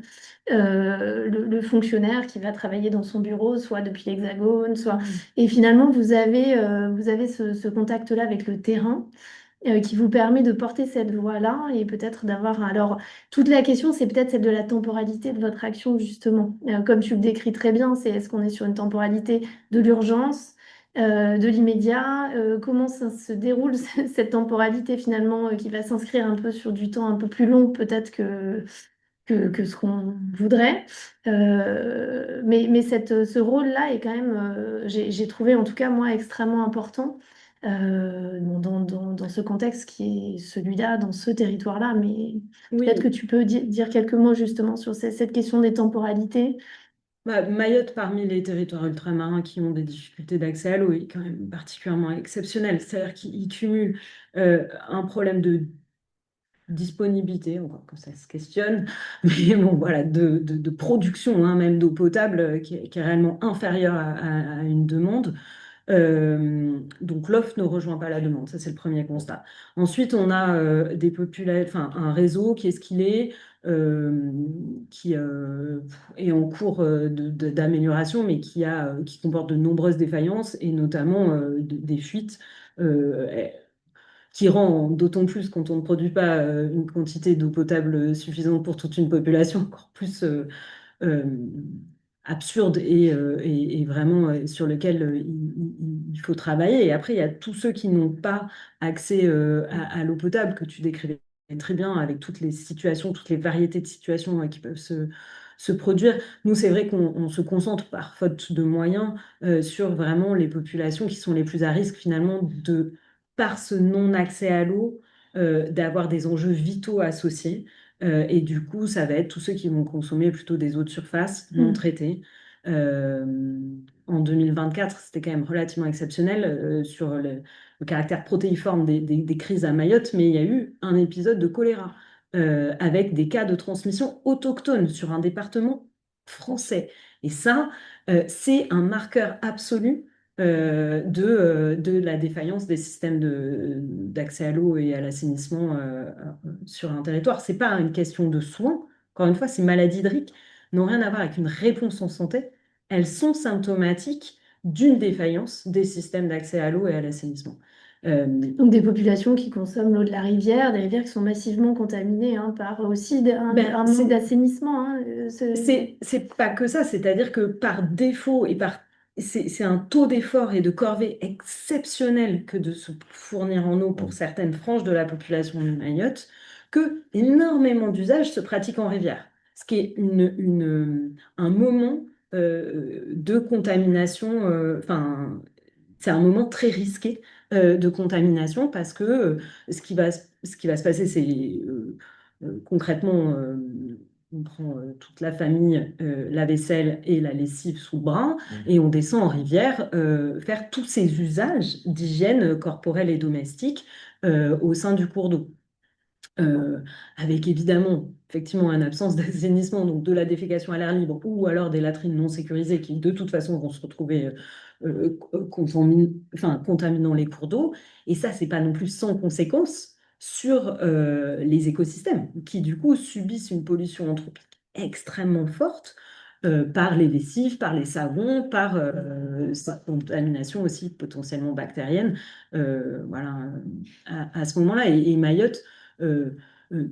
le fonctionnaire qui va travailler dans son bureau, soit depuis l'Hexagone, soit... Et finalement, vous avez ce contact-là avec le terrain qui vous permet de porter cette voix-là et peut-être d'avoir... Alors, toute la question, c'est peut-être celle de la temporalité de votre action, justement. Comme tu le décris très bien, c'est est-ce qu'on est sur une temporalité de l'urgence, de l'immédiat? Comment ça se déroule, cette temporalité, finalement, qui va s'inscrire un peu sur du temps un peu plus long, peut-être que ce qu'on voudrait. Mais ce rôle-là est quand même, j'ai trouvé en tout cas moi extrêmement important dans ce contexte qui est celui-là, dans ce territoire-là. Mais peut-être que
Oui,
tu peux dire quelques mots justement sur cette question des temporalités.
bah, Mayotte, parmi les territoires ultramarins qui ont des difficultés d'accès à l'eau, est quand même particulièrement exceptionnel. C'est-à-dire qu'il cumule un problème de disponibilité, encore que ça se questionne, mais bon, voilà, de production hein, même d'eau potable qui est réellement inférieure à une demande. Donc l'offre ne rejoint pas la demande, ça c'est le premier constat. Ensuite, on a enfin, un réseau qui est ce qu'il est, qui est en cours d'amélioration, mais qui comporte de nombreuses défaillances et notamment des fuites. Qui rend d'autant plus quand on ne produit pas une quantité d'eau potable suffisante pour toute une population encore plus euh, absurde et vraiment sur lequel il faut travailler. Et après, il y a tous ceux qui n'ont pas accès à l'eau potable que tu décrivais très bien avec toutes les situations, toutes les variétés de situations qui peuvent se produire. Nous, c'est vrai qu'on se concentre par faute de moyens sur vraiment les populations qui sont les plus à risque finalement par ce non-accès à l'eau, d'avoir des enjeux vitaux associés. Et du coup, ça va être tous ceux qui vont consommer plutôt des eaux de surface non traitées, en 2024, c'était quand même relativement exceptionnel sur le caractère protéiforme des crises à Mayotte, mais il y a eu un épisode de choléra avec des cas de transmission autochtone sur un département français. Et ça, c'est un marqueur absolu de la défaillance des systèmes d'accès à l'eau et à l'assainissement sur un territoire. C'est pas une question de soins. Encore une fois, ces maladies hydriques n'ont rien à voir avec une réponse en santé. Elles sont symptomatiques d'une défaillance des systèmes d'accès à l'eau et à l'assainissement.
Donc des populations qui consomment l'eau de la rivière, des rivières qui sont massivement contaminées par aussi un manque d'assainissement.
C'est pas que ça, c'est-à-dire que par défaut c'est un taux d'effort et de corvée exceptionnel que de se fournir en eau pour certaines franges de la population de Mayotte, que énormément d'usages se pratiquent en rivière. Ce qui est un moment de contamination, c'est un moment très risqué de contamination parce que ce qui va se passer, c'est concrètement, on prend toute la famille, la vaisselle et la lessive sous le bras, et on descend en rivière faire tous ces usages d'hygiène corporelle et domestique au sein du cours d'eau. Avec évidemment, effectivement, une absence d'assainissement, donc de la défécation à l'air libre, ou alors des latrines non sécurisées qui, de toute façon, vont se retrouver contaminant les cours d'eau. Et ça, c'est pas non plus sans conséquence sur les écosystèmes, qui, du coup, subissent une pollution anthropique extrêmement forte par les lessives, par les savons, par cette contamination aussi potentiellement bactérienne. Voilà, à ce moment-là. Et Mayotte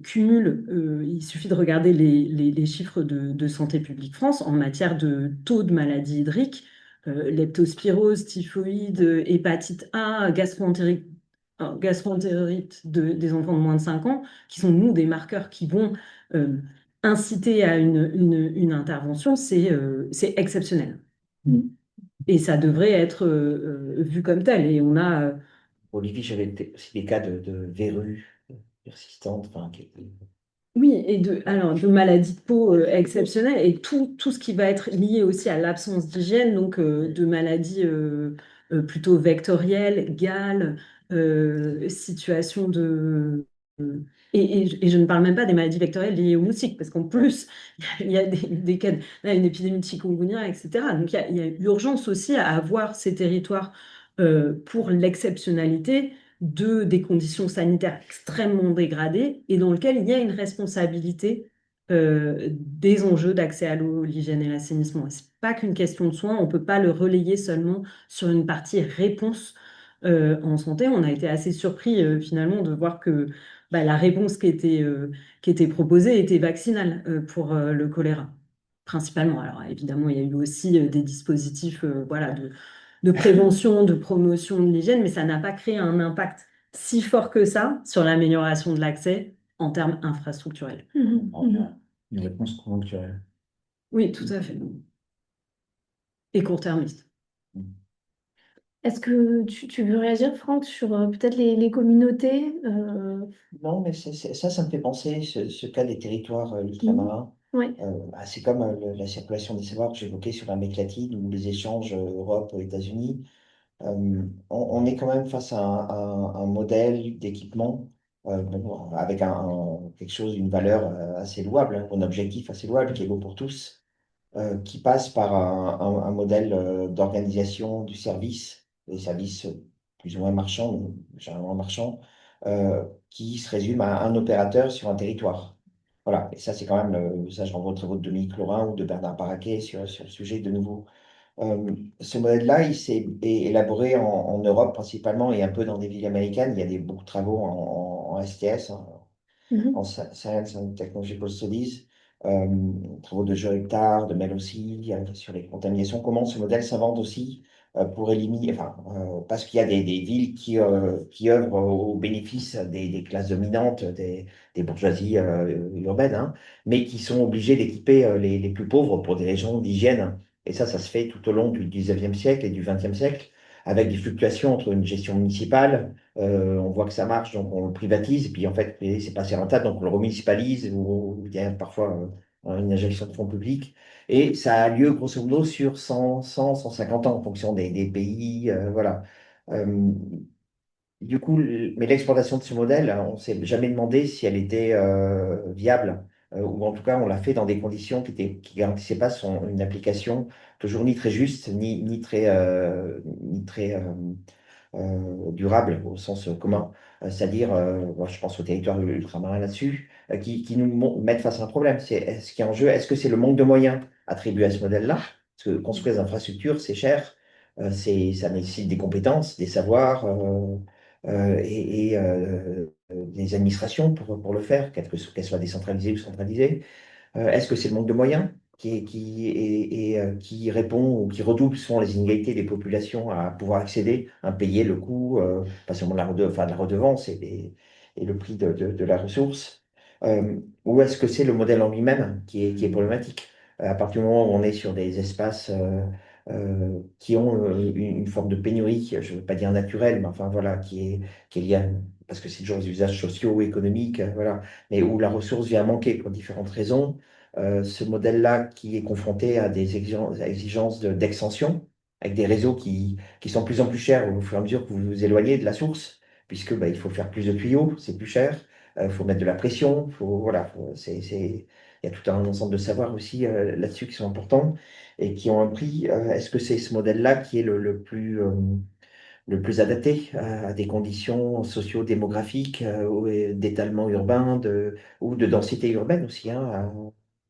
cumule, il suffit de regarder les chiffres de Santé publique France en matière de taux de maladies hydriques, leptospirose, typhoïde, hépatite A, gastroentérite des enfants de moins de 5 ans, qui sont, nous, des marqueurs qui vont inciter à une intervention, c'est exceptionnel. Et ça devrait être vu comme tel. Et on a...
Olivier, j'avais aussi des cas de verrues persistantes,
Oui, et de maladies de peau exceptionnelles et tout ce qui va être lié aussi à l'absence d'hygiène, donc de maladies plutôt vectorielles, gales, situations de... et je ne parle même pas des maladies vectorielles liées aux moustiques, parce qu'en plus, il y a des cas, là, une épidémie de chikungunya, etc. Donc il y a urgence aussi à avoir ces territoires pour l'exceptionnalité des conditions sanitaires extrêmement dégradées et dans lequel il y a une responsabilité des enjeux d'accès à l'eau, l'hygiène et l'assainissement. Ce n'est pas qu'une question de soins, on ne peut pas le relayer seulement sur une partie réponse en santé. On a été assez surpris finalement de voir que la réponse qui était proposée était vaccinale pour le choléra, principalement. Alors évidemment, il y a eu aussi des dispositifs voilà, de prévention, de promotion de l'hygiène, mais ça n'a pas créé un impact si fort que ça sur l'amélioration de l'accès en termes infrastructurels.
Une réponse conjoncturelle.
Oui, tout à fait. Et court-termiste.
Est-ce que tu veux réagir, Franck, sur peut-être les communautés
Non, mais ça me fait penser, ce cas des territoires ultramarins.
Oui.
C'est comme la circulation des savoirs que j'évoquais sur l'Amérique latine ou les échanges Europe-États-Unis. On est quand même face à un modèle d'équipement bon, avec quelque chose, une valeur assez louable, un objectif assez louable qui est beau pour tous, qui passe par un modèle d'organisation du service, des services plus ou moins marchands, mais généralement marchands, qui se résume à un opérateur sur un territoire. Voilà, et ça c'est quand même, ça je renvoie aux travaux de Dominique Laurin ou de Bernard Paraquet sur le sujet de nouveau. Ce modèle-là, il s'est élaboré en Europe principalement et un peu dans des villes américaines. Il y a beaucoup de travaux en STS, en Science and Technological Studies, travaux de Joe Hector, de Mel aussi, sur les contaminations. Comment ce modèle s'invente aussi pour éliminer, parce qu'il y a des villes qui œuvrent au bénéfice des classes dominantes, des bourgeoisies urbaines, hein, mais qui sont obligées d'équiper les plus pauvres pour des raisons d'hygiène. Et ça se fait tout au long du 19e siècle et du 20e siècle, avec des fluctuations entre une gestion municipale, on voit que ça marche, donc on le privatise, et puis en fait, c'est pas assez rentable, donc on le remunicipalise, ou il y a parfois une injection de fonds publics. Et ça a lieu grosso modo sur 150 ans en fonction des pays. Voilà. Euh, du coup, mais l'exploitation de ce modèle, on ne s'est jamais demandé si elle était viable, ou en tout cas, on l'a fait dans des conditions qui garantissaient pas une application toujours ni très juste, ni très durable au sens commun. C'est-à-dire, moi, je pense aux territoires ultramarins là-dessus, qui nous mettent face à un problème. C'est ce qui est en jeu, est-ce que c'est le manque de moyens attribués à ce modèle-là? Parce que construire des infrastructures, c'est cher, ça nécessite des compétences, des savoirs. Des administrations pour le faire, qu'elles soient décentralisées ou centralisées. Est-ce que c'est le manque de moyens qui répond ou qui redouble souvent les inégalités des populations à pouvoir accéder, à payer le coût, pas seulement de la redevance et le prix de la ressource? Ou est-ce que c'est le modèle en lui-même qui est problématique? À partir du moment où on est sur des espaces qui ont une forme de pénurie, je ne veux pas dire naturelle, mais enfin voilà, qui est liée parce que c'est toujours des usages sociaux, économiques, voilà, mais où la ressource vient à manquer pour différentes raisons. Ce modèle-là qui est confronté à des exigences d'extension, avec des réseaux qui sont de plus en plus chers au fur et à mesure que vous vous éloignez de la source, puisque bah, il faut faire plus de tuyaux, c'est plus cher, il faut mettre de la pression, voilà, il y a tout un ensemble de savoirs aussi là-dessus qui sont importants et qui ont un prix. Est-ce que c'est ce modèle-là qui est le plus adapté à des conditions socio-démographiques, ou d'étalement urbain ou de densité urbaine aussi, hein,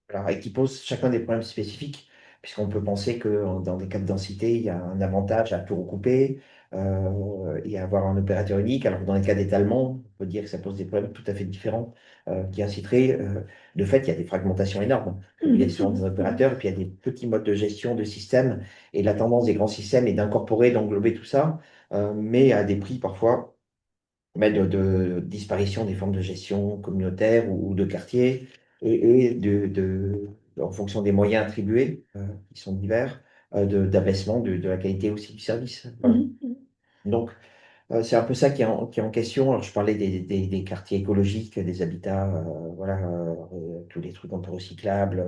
voilà, et qui pose chacun des problèmes spécifiques, puisqu'on peut penser que dans des cas de densité, il y a un avantage à tout recouper et à avoir un opérateur unique, alors que dans les cas d'étalement, on peut dire que ça pose des problèmes tout à fait différents qui inciteraient, de fait, il y a des fragmentations énormes. Il y a souvent des opérateurs, et puis il y a des petits modes de gestion de systèmes, et la tendance des grands systèmes est d'incorporer, d'englober tout ça, mais à des prix parfois mais de disparition des formes de gestion communautaire ou de quartier, et en fonction des moyens attribués, qui sont divers, d'abaissement de la qualité aussi du service. Voilà. Donc, c'est un peu ça qui est en question. Alors, je parlais des quartiers écologiques, des habitats, voilà, tous les trucs un peu recyclables,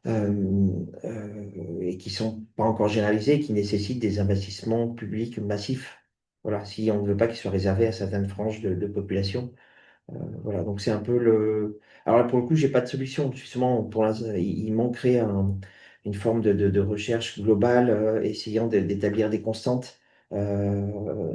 et qui sont pas encore généralisés, qui nécessitent des investissements publics massifs. Voilà, si on ne veut pas qu'ils soient réservés à certaines franges de population. Voilà, donc c'est un peu le. Alors là, pour le coup, j'ai pas de solution. Justement, pour l'instant, il manquerait une forme de recherche globale, essayant d'établir des constantes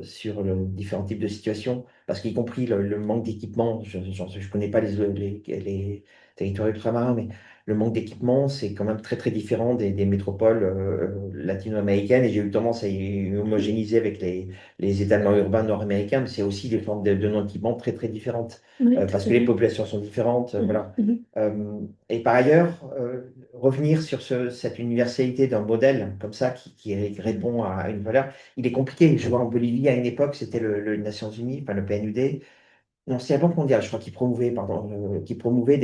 sur différents types de situations, parce qu'y compris le manque d'équipement, je connais pas les territoires ultramarins, mais le manque d'équipement, c'est quand même très très différent des métropoles latino-américaines, et j'ai eu tendance à y homogénéiser avec les étalements urbains nord-américains, mais c'est aussi des formes de non-équipement très très différentes
Oui, tout
parce
à
que les
fait.
populations sont différentes, voilà.
Mhm.
Et par ailleurs, revenir sur cette universalité d'un modèle comme ça qui répond à une valeur, il est compliqué. Je vois en Bolivie, à une époque, c'était les Nations Unies, enfin le PNUD, non, c'est la Banque mondiale, je crois, qui promouvait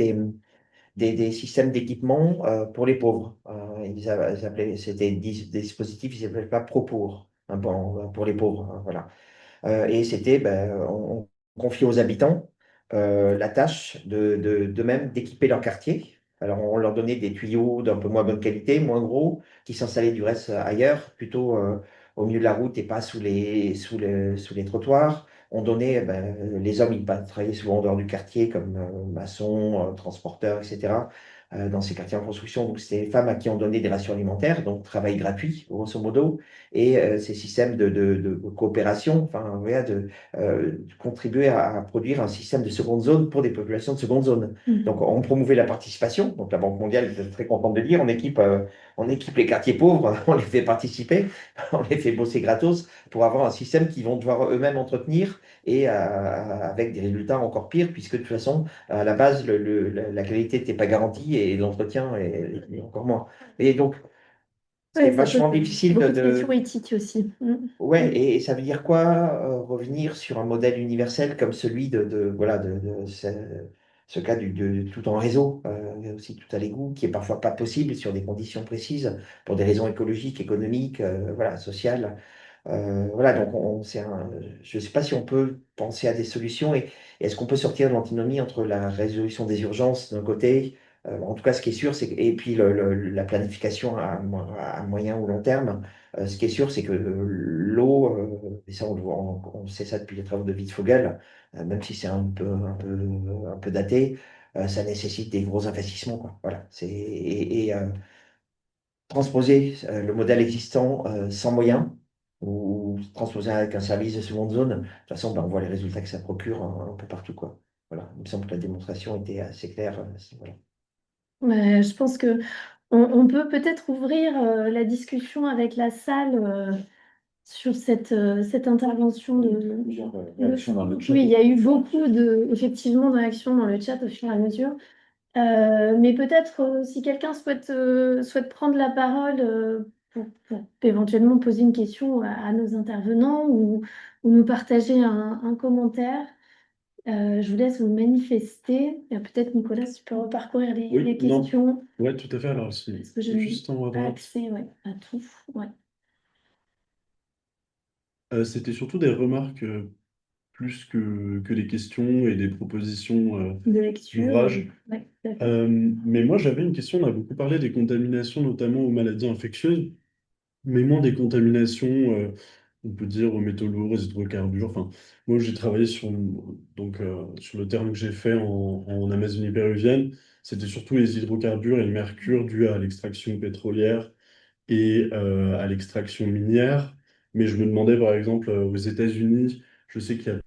des systèmes d'équipement pour les pauvres. Ils appelaient, c'était des dispositifs, ils n'appelaient pas Propour, hein, pour les pauvres, hein, voilà. Et c'était, ben, on confiait aux habitants la tâche d'eux-mêmes d'équiper leur quartier. Alors, on leur donnait des tuyaux d'un peu moins bonne qualité, moins gros, qui s'installaient du reste ailleurs, plutôt au milieu de la route et pas sous les trottoirs. On donnait, ben, les hommes, ils travaillaient souvent en dehors du quartier, comme maçons, transporteurs, etc., dans ces quartiers en construction. Donc, c'était les femmes à qui on donnait des rations alimentaires, donc travail gratuit, grosso modo, et ces systèmes de coopération, enfin, voilà, de contribuer à produire un système de seconde zone pour des populations de seconde zone. Donc, on promouvait la participation. Donc, la Banque mondiale est très contente de dire, on équipe les quartiers pauvres, on les fait participer, on les fait bosser gratos pour avoir un système qu'ils vont devoir eux-mêmes entretenir et avec des résultats encore pires, puisque de toute façon, à la base, la qualité n'était pas garantie et l'entretien est encore moins. Et donc, c'est
Ouais, ça pose
vachement difficile
beaucoup de questions éthiques aussi.
Ouais, et ça veut dire quoi, revenir sur un modèle universel comme celui voilà, de ce cas de tout en réseau, et aussi tout à l'égout, qui est parfois pas possible sur des conditions précises, pour des raisons écologiques, économiques, voilà, sociales. Voilà, donc je ne sais pas si on peut penser à des solutions, et est-ce qu'on peut sortir de l'antinomie entre la résolution des urgences d'un côté, En tout cas, ce qui est sûr, c'est et puis la planification à moyen ou long terme, ce qui est sûr, c'est que l'eau, et ça on sait ça depuis les travaux de Wittfogel, même si c'est un peu daté, ça nécessite des gros investissements, quoi. Voilà. Transposer le modèle existant sans moyens ou transposer avec un service de seconde zone, de toute façon, ben, on voit les résultats que ça procure un peu partout, quoi. Voilà. Il me semble que la démonstration était assez claire. Voilà.
Je pense que on peut peut-être ouvrir la discussion avec la salle sur cette intervention de.
Plusieurs réactions dans le chat.
Oui, il y a eu beaucoup effectivement, de réactions dans le chat au fur et à mesure. Mais peut-être si quelqu'un souhaite prendre la parole pour éventuellement poser une question à nos intervenants ou nous partager un commentaire, je vous laisse vous manifester. Et peut-être Nicolas, si tu peux reparcourir
Oui,
les
non.
questions,
Ouais, tout à fait. Alors, c'est
parce que je n'ai
juste en haut à
pas
droite.
accès, ouais, à tout. Ouais.
C'était surtout des remarques plus que des questions et des propositions
De lecture.
d'ouvrages.
Ouais, tout à fait.
Mais moi, j'avais une question. On a beaucoup parlé des contaminations, notamment aux maladies infectieuses, mais moins des contaminations, on peut dire, aux métaux lourds, aux hydrocarbures. Enfin, moi, j'ai travaillé sur le terrain que j'ai fait en Amazonie péruvienne. C'était surtout les hydrocarbures et le mercure dû à l'extraction pétrolière et à l'extraction minière. Mais je me demandais, par exemple, aux États-Unis, je sais qu'il y a.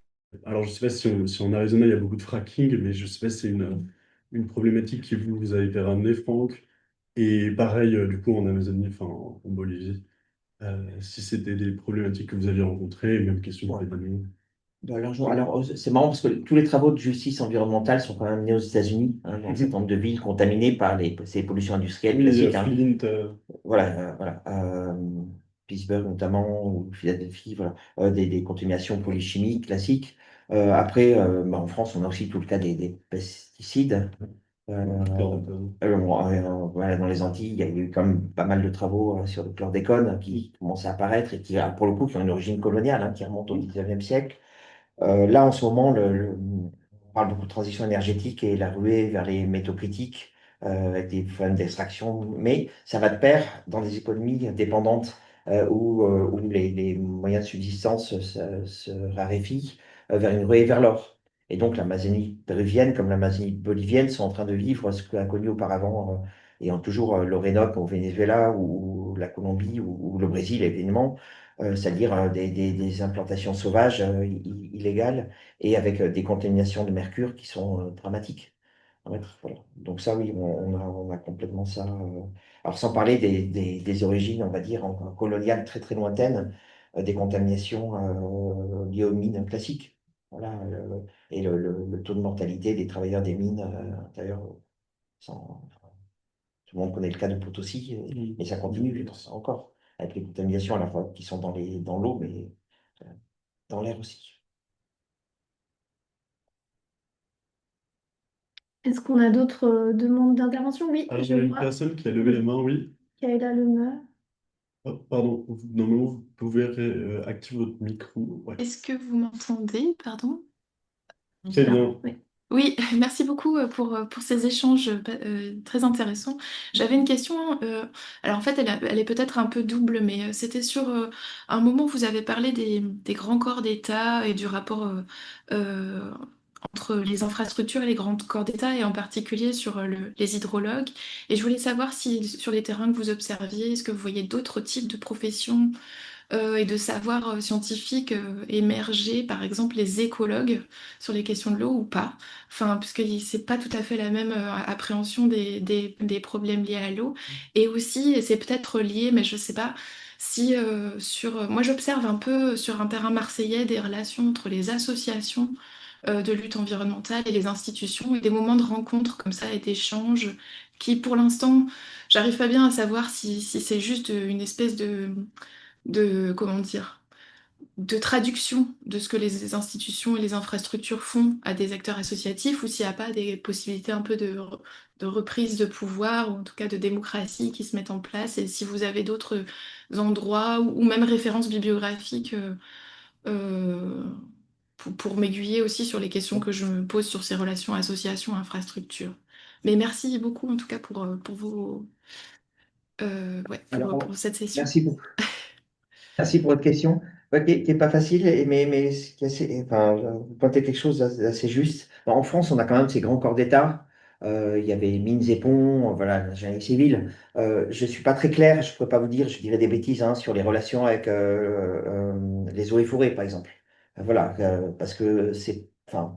Alors, je sais pas si en Arizona, il y a beaucoup de fracking, mais je sais pas si c'est une problématique qui vous a été ramenée, Franck. Et pareil, du coup, en Amazonie, enfin, en Bolivie, si c'était des problématiques que vous aviez rencontrées, et même question de
Ouais.
pédalement.
Alors, c'est marrant parce que tous les travaux de justice environnementale sont quand même menés aux États-Unis, hein, dans un certain nombre de villes contaminées par ces pollutions industrielles
Oui,
classiques, hein.
Flint,
Voilà. Pittsburgh notamment, ou Philadelphie, voilà. Des contaminations polychimiques classiques. Après, bah, en France, on a aussi tout le cas des pesticides.
chlordécone.
Voilà, dans les Antilles, il y a eu quand même pas mal de travaux sur le chlordécone qui commencent à apparaître et qui, pour le coup, qui ont une origine coloniale, hein, qui remonte au 19e siècle. Là, en ce moment, on parle beaucoup de transition énergétique et la ruée vers les métaux critiques avec des problèmes d'extraction, mais ça va de pair dans des économies dépendantes où les moyens de subsistance se raréfient vers une ruée vers l'or. Et donc l'Amazonie péruvienne comme l'Amazonie bolivienne sont en train de vivre ce qu'on a connu auparavant, et ont toujours l'Orénoque au Venezuela ou la Colombie ou le Brésil évidemment, c'est-à-dire des implantations sauvages illégales et avec des contaminations de mercure qui sont dramatiques. Ouais, voilà. Donc ça, oui, on a complètement ça. Alors sans parler des origines, on va dire, coloniales très très lointaines, des contaminations liées aux mines classiques. Voilà, et le taux de mortalité des travailleurs des mines intérieures, tout le monde connaît le cas de Potosi, mais ça continue encore, avec les contaminations à la fois qui sont dans l'eau, mais euh, dans l'air aussi.
Est-ce qu'on a d'autres demandes d'intervention? Oui,
Alors, il
je
y a une
vois.
personne qui a levé la main, oui.
Kaïla Lemeur.
Oh, pardon, normalement, vous pouvez activer votre micro. Ouais.
Est-ce que vous m'entendez? Pardon?
Très
Ah,
bien.
oui.
Oui, merci beaucoup pour ces échanges très intéressants. J'avais une question, alors en fait elle est peut-être un peu double, mais c'était sur un moment où vous avez parlé des grands corps d'État et du rapport euh, entre les infrastructures et les grands corps d'État, et en particulier sur les hydrologues. Et je voulais savoir si sur les terrains que vous observiez, est-ce que vous voyez d'autres types de professions et de savoirs scientifiques émerger, par exemple les écologues sur les questions de l'eau ou pas. Enfin, puisque c'est pas tout à fait la même appréhension des problèmes liés à l'eau. Et aussi, et c'est peut-être lié, mais je sais pas, si moi j'observe un peu sur un terrain marseillais des relations entre les associations de lutte environnementale et les institutions, et des moments de rencontre comme ça et d'échanges qui, pour l'instant, j'arrive pas bien à savoir si c'est juste une espèce comment dire, de traduction de ce que les institutions et les infrastructures font à des acteurs associatifs, ou s'il n'y a pas des possibilités un peu de reprise de pouvoir, ou en tout cas de démocratie qui se mettent en place, et si vous avez d'autres endroits ou même références bibliographiques euh, pour m'aiguiller aussi sur les questions que je me pose sur ces relations associations-infrastructures. Mais merci beaucoup en tout cas pour ouais,
Alors,
pour cette session.
merci beaucoup. Merci pour votre question, ouais, qui est pas facile, mais qui est enfin, vous pointez quelque chose d'assez juste. Bon, en France, on a quand même ces grands corps d'État. Il y avait mines et ponts, voilà, l'ingénierie civile. Je suis pas très clair, je ne pourrais pas vous dire, je dirais des bêtises hein, sur les relations avec les eaux et forêts, par exemple. Voilà, parce que enfin,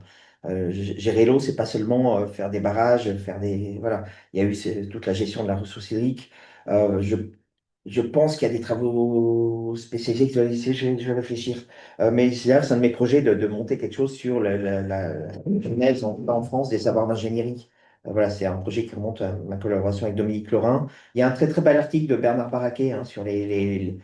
gérer l'eau, c'est pas seulement faire des barrages, faire des, voilà. Il y a eu toute la gestion de la ressource hydrique. Euh, je je pense qu'il y a des travaux spécialisés que je dois laisser, je vais réfléchir. Mais c'est un de mes projets de monter quelque chose sur la genèse en France des savoirs d'ingénierie. Voilà, c'est un projet qui remonte à ma collaboration avec Dominique Laurin. Il y a un très très bel article de Bernard Baraquet hein, sur les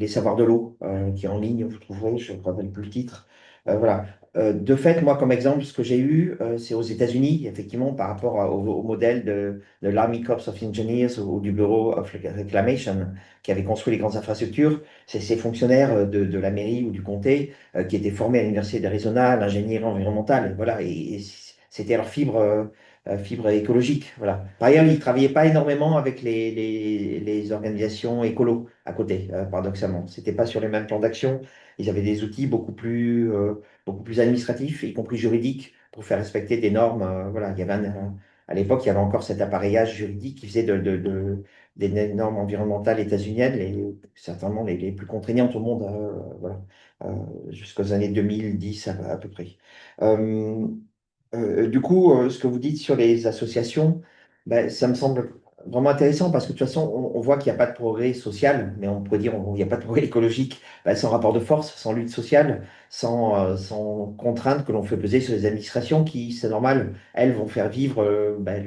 savoirs de l'eau qui est en ligne, vous trouverez, je ne me rappelle plus le titre. Voilà. De fait, moi, comme exemple, ce que j'ai eu, c'est aux États-Unis, effectivement, par rapport au modèle de l'Army Corps of Engineers ou du Bureau of Reclamation qui avait construit les grandes infrastructures. C'est ces fonctionnaires de la mairie ou du comté qui étaient formés à l'Université d'Arizona, à l'ingénierie environnementale. Voilà, et c'était leur fibre écologique. Voilà. Par ailleurs, ils ne travaillaient pas énormément avec les organisations écolo à côté, paradoxalement. C'était pas sur les mêmes plans d'action. Ils avaient des outils beaucoup plus administratifs, y compris juridiques, pour faire respecter des normes. Voilà, il y avait à l'époque, il y avait encore cet appareillage juridique qui faisait des normes environnementales états-uniennes, certainement les plus contraignantes au monde, voilà, jusqu'aux années 2010 à peu près. Euh, du coup, ce que vous dites sur les associations, ben, ça me semble vraiment intéressant parce que de toute façon, on voit qu'il n'y a pas de progrès social, mais on pourrait dire qu'il n'y a pas de progrès écologique ben, sans rapport de force, sans lutte sociale, sans contraintes que l'on fait peser sur les administrations qui, c'est normal, elles vont faire vivre ben,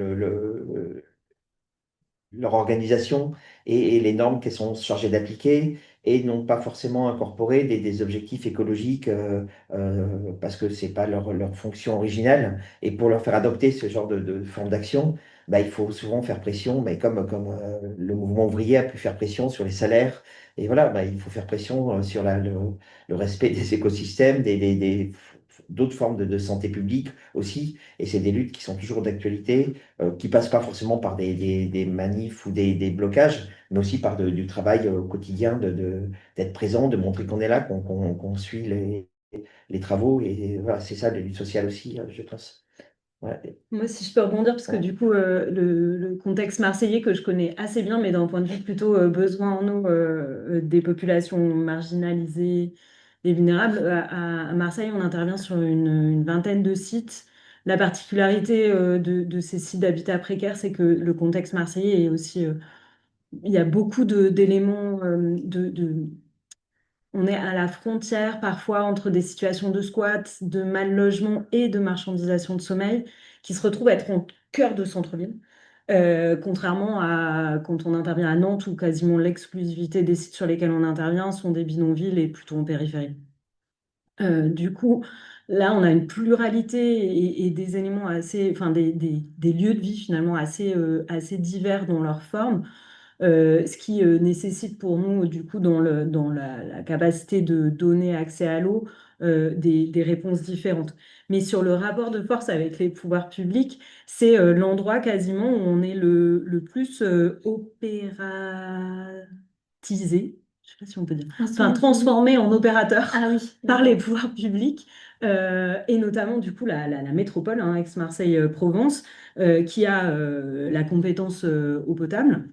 leur organisation et les normes qu'elles sont chargées d'appliquer et n'ont pas forcément incorporé des objectifs écologiques parce que c'est pas leur fonction originelle. Et pour leur faire adopter ce genre de forme d'action, bah, il faut souvent faire pression, mais comme le mouvement ouvrier a pu faire pression sur les salaires. Et voilà, bah, il faut faire pression sur le respect des écosystèmes, d'autres formes de santé publique aussi. Et c'est des luttes qui sont toujours d'actualité qui passent pas forcément par des manifs ou des blocages, mais aussi par du travail au quotidien, d'être présent, de montrer qu'on est là, qu'on suit les travaux. Et voilà, c'est ça, les luttes sociales aussi, je pense. Ouais.
Moi, si je peux rebondir, parce que
Ouais.
du coup, le contexte marseillais que je connais assez bien, mais d'un point de vue plutôt besoin en eau des populations marginalisées et vulnérables, à Marseille, on intervient sur une vingtaine de sites. La particularité de ces sites d'habitat précaire, c'est que le contexte marseillais est aussi, il y a beaucoup d'éléments on est à la frontière parfois entre des situations de squat, de mal logement et de marchandisation de sommeil qui se retrouvent être en cœur de centre-ville. Contrairement à quand on intervient à Nantes où quasiment l'exclusivité des sites sur lesquels on intervient sont des bidonvilles et plutôt en périphérie. Du coup, là, on a une pluralité et des éléments assez, enfin des lieux de vie finalement assez divers dans leur forme. Ce qui nécessite pour nous, du coup, dans la capacité de donner accès à l'eau, des réponses différentes. Mais sur le rapport de force avec les pouvoirs publics, c'est l'endroit quasiment où on est le plus opératisé, je ne sais pas si on peut dire, enfin transformé en opérateur
Ah oui,
par les
d'accord.
pouvoirs publics, et notamment du coup la métropole, hein, Aix-Marseille-Provence, qui a la compétence eau potable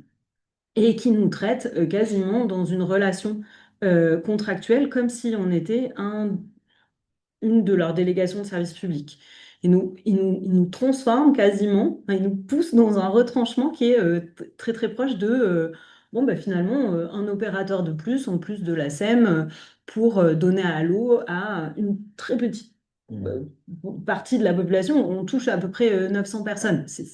et qui nous traite quasiment dans une relation contractuelle comme si on était une de leurs délégations de service public. Ils nous transforment quasiment, enfin, ils nous poussent dans un retranchement qui est très très proche de, bon, bah, finalement, un opérateur de plus, en plus de la SEM, pour donner à l'eau à une très petite euh, partie de la population. On touche à peu près 900 personnes. C'est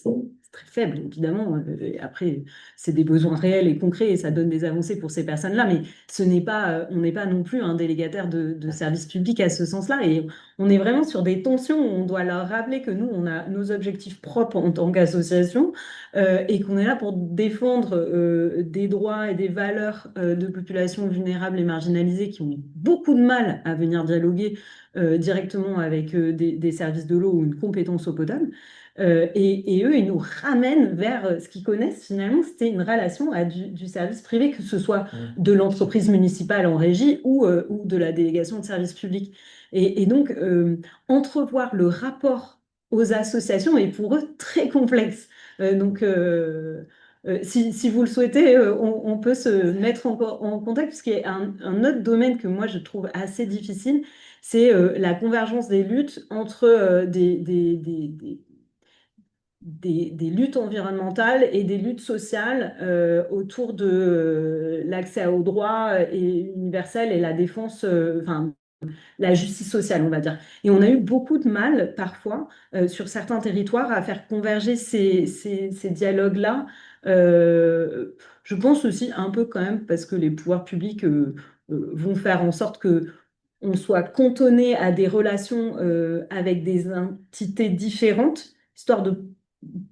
très faible, évidemment. Et après, c'est des besoins réels et concrets et ça donne des avancées pour ces personnes-là, mais on n'est pas non plus un délégataire de service public à ce sens-là. Et on est vraiment sur des tensions où on doit leur rappeler que nous, on a nos objectifs propres en tant qu'association et qu'on est là pour défendre des droits et des valeurs de populations vulnérables et marginalisées qui ont beaucoup de mal à venir dialoguer directement avec des services de l'eau ou une compétence eau potable. Et eux, ils nous ramènent vers ce qu'ils connaissent finalement, c'était une relation à du service privé, que ce soit
Mm.
de l'entreprise municipale en régie ou de la délégation de service public. Et donc, entrevoir le rapport aux associations est pour eux très complexe. Si vous le souhaitez, on peut se mettre en contact, parce qu'il y a un autre domaine que moi je trouve assez difficile, c'est la convergence des luttes entre des luttes environnementales et des luttes sociales autour de l'accès aux droits universels et la défense, enfin, la justice sociale, on va dire. Et on a eu beaucoup de mal, parfois, sur certains territoires, à faire converger ces dialogues-là. Je pense aussi un peu quand même parce que les pouvoirs publics vont faire en sorte que on soit cantonné à des relations avec des entités différentes, histoire de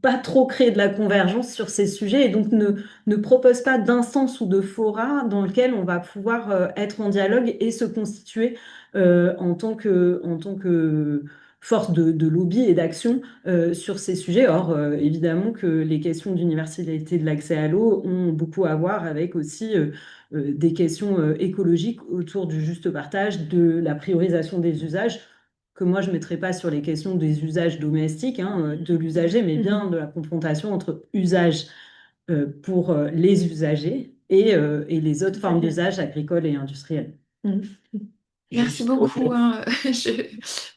pas trop créer de la convergence sur ces sujets, et donc ne propose pas d'instance ou de fora dans lequel on va pouvoir être en dialogue et se constituer en tant que force de lobby et d'action sur ces sujets. Or, évidemment que les questions d'universalité de l'accès à l'eau ont beaucoup à voir avec aussi des questions écologiques autour du juste partage, de la priorisation des usages, que moi je ne mettrais pas sur les questions des usages domestiques, hein, de l'usager, mais bien de la confrontation entre usage pour les usagers et les autres formes d'usage agricoles et industriels.
Mm.
Merci
Juste
beaucoup, hein.
au
Merci.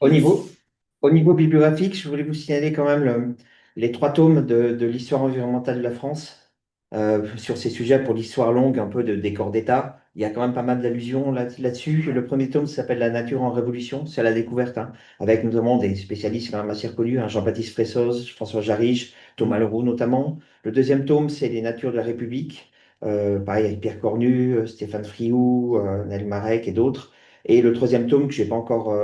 niveau, au niveau bibliographique, je voulais vous signaler quand même les trois tomes de l'histoire environnementale de la France sur ces sujets pour l'histoire longue, un peu des corps d'État. Il y a quand même pas mal d'allusions là-dessus. Le premier tome s'appelle La nature en révolution, c'est à la découverte, hein, avec notamment des spécialistes quand même assez reconnus, hein, Jean-Baptiste Fressoz, François Jarige, Thomas Leroux notamment. Le deuxième tome, c'est Les natures de la République, pareil avec Pierre Cornu, Stéphane Friou, Nel Marek et d'autres. Et le troisième tome que j'ai pas encore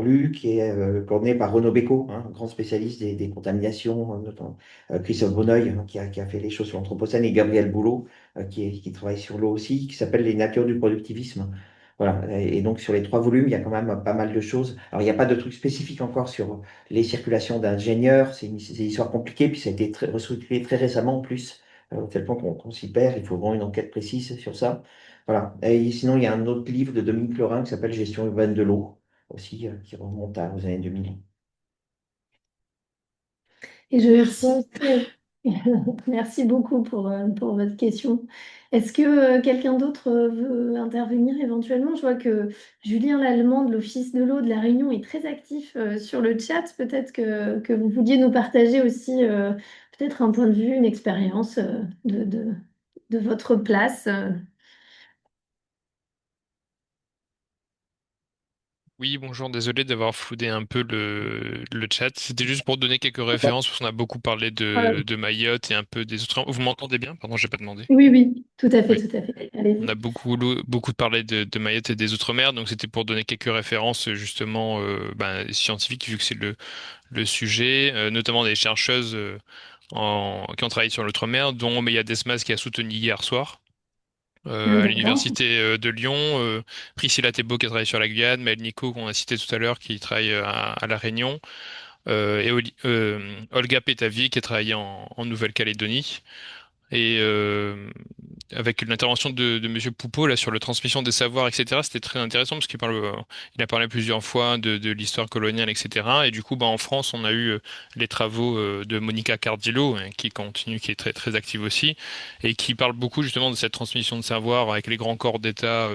lu, qui est coordonné par Renaud Bécaud, hein, un grand spécialiste des contaminations, notamment Christophe Bonneuil, hein, qui a fait les choses sur l'Anthropocène, et Gabriel Boulot, qui travaille sur l'eau aussi, qui s'appelle Les natures du productivisme. Voilà. Et donc sur les trois volumes, il y a quand même pas mal de choses. Alors il n'y a pas de trucs spécifiques encore sur les circulations d'ingénieurs, c'est une histoire compliquée, puis ça a été restructuré très récemment en plus, au tel point qu'on s'y perd, il faut vraiment une enquête précise sur ça. Voilà. Et sinon, il y a un autre livre de Dominique Lorrain qui s'appelle Gestion urbaine de l'eau, aussi, qui remonte aux années 2000.
Et je
Merci.
pense merci beaucoup pour votre question. Est-ce que quelqu'un d'autre veut intervenir éventuellement? Je vois que Julien Lallemand de l'Office de l'eau de La Réunion est très actif sur le chat. Peut-être que vous vouliez nous partager aussi peut-être un point de vue, une expérience de votre place.
Oui, bonjour, désolé d'avoir floudé un peu le chat. C'était juste pour donner quelques références, parce qu'on a beaucoup parlé de Mayotte et un peu des autres. Vous m'entendez bien? Pardon, j'ai pas demandé.
Oui, oui, tout à fait,
Oui.
tout à fait.
On
Allez-y.
a beaucoup parlé de Mayotte et des Outre-mer, donc c'était pour donner quelques références justement scientifiques, vu que c'est le sujet, notamment des chercheuses qui ont travaillé sur l'Outre-mer, dont Meya Desmas qui a soutenu hier soir.
Ah,
À
d'accord.
l'université de Lyon, Priscilla Thébault qui a travaillé sur la Guyane, Maël Nico qu'on a cité tout à l'heure qui travaille à La Réunion, Olga Petavi qui a travaillé en Nouvelle-Calédonie. Et avec l'intervention de Monsieur Poupeau là sur la transmission des savoirs, etc. C'était très intéressant parce il a parlé plusieurs fois de l'histoire coloniale, etc. Et du coup, en France, on a eu les travaux de Monica Cardillo, hein, qui continue, qui est très très active aussi, et qui parle beaucoup justement de cette transmission de savoir avec les grands corps d'État,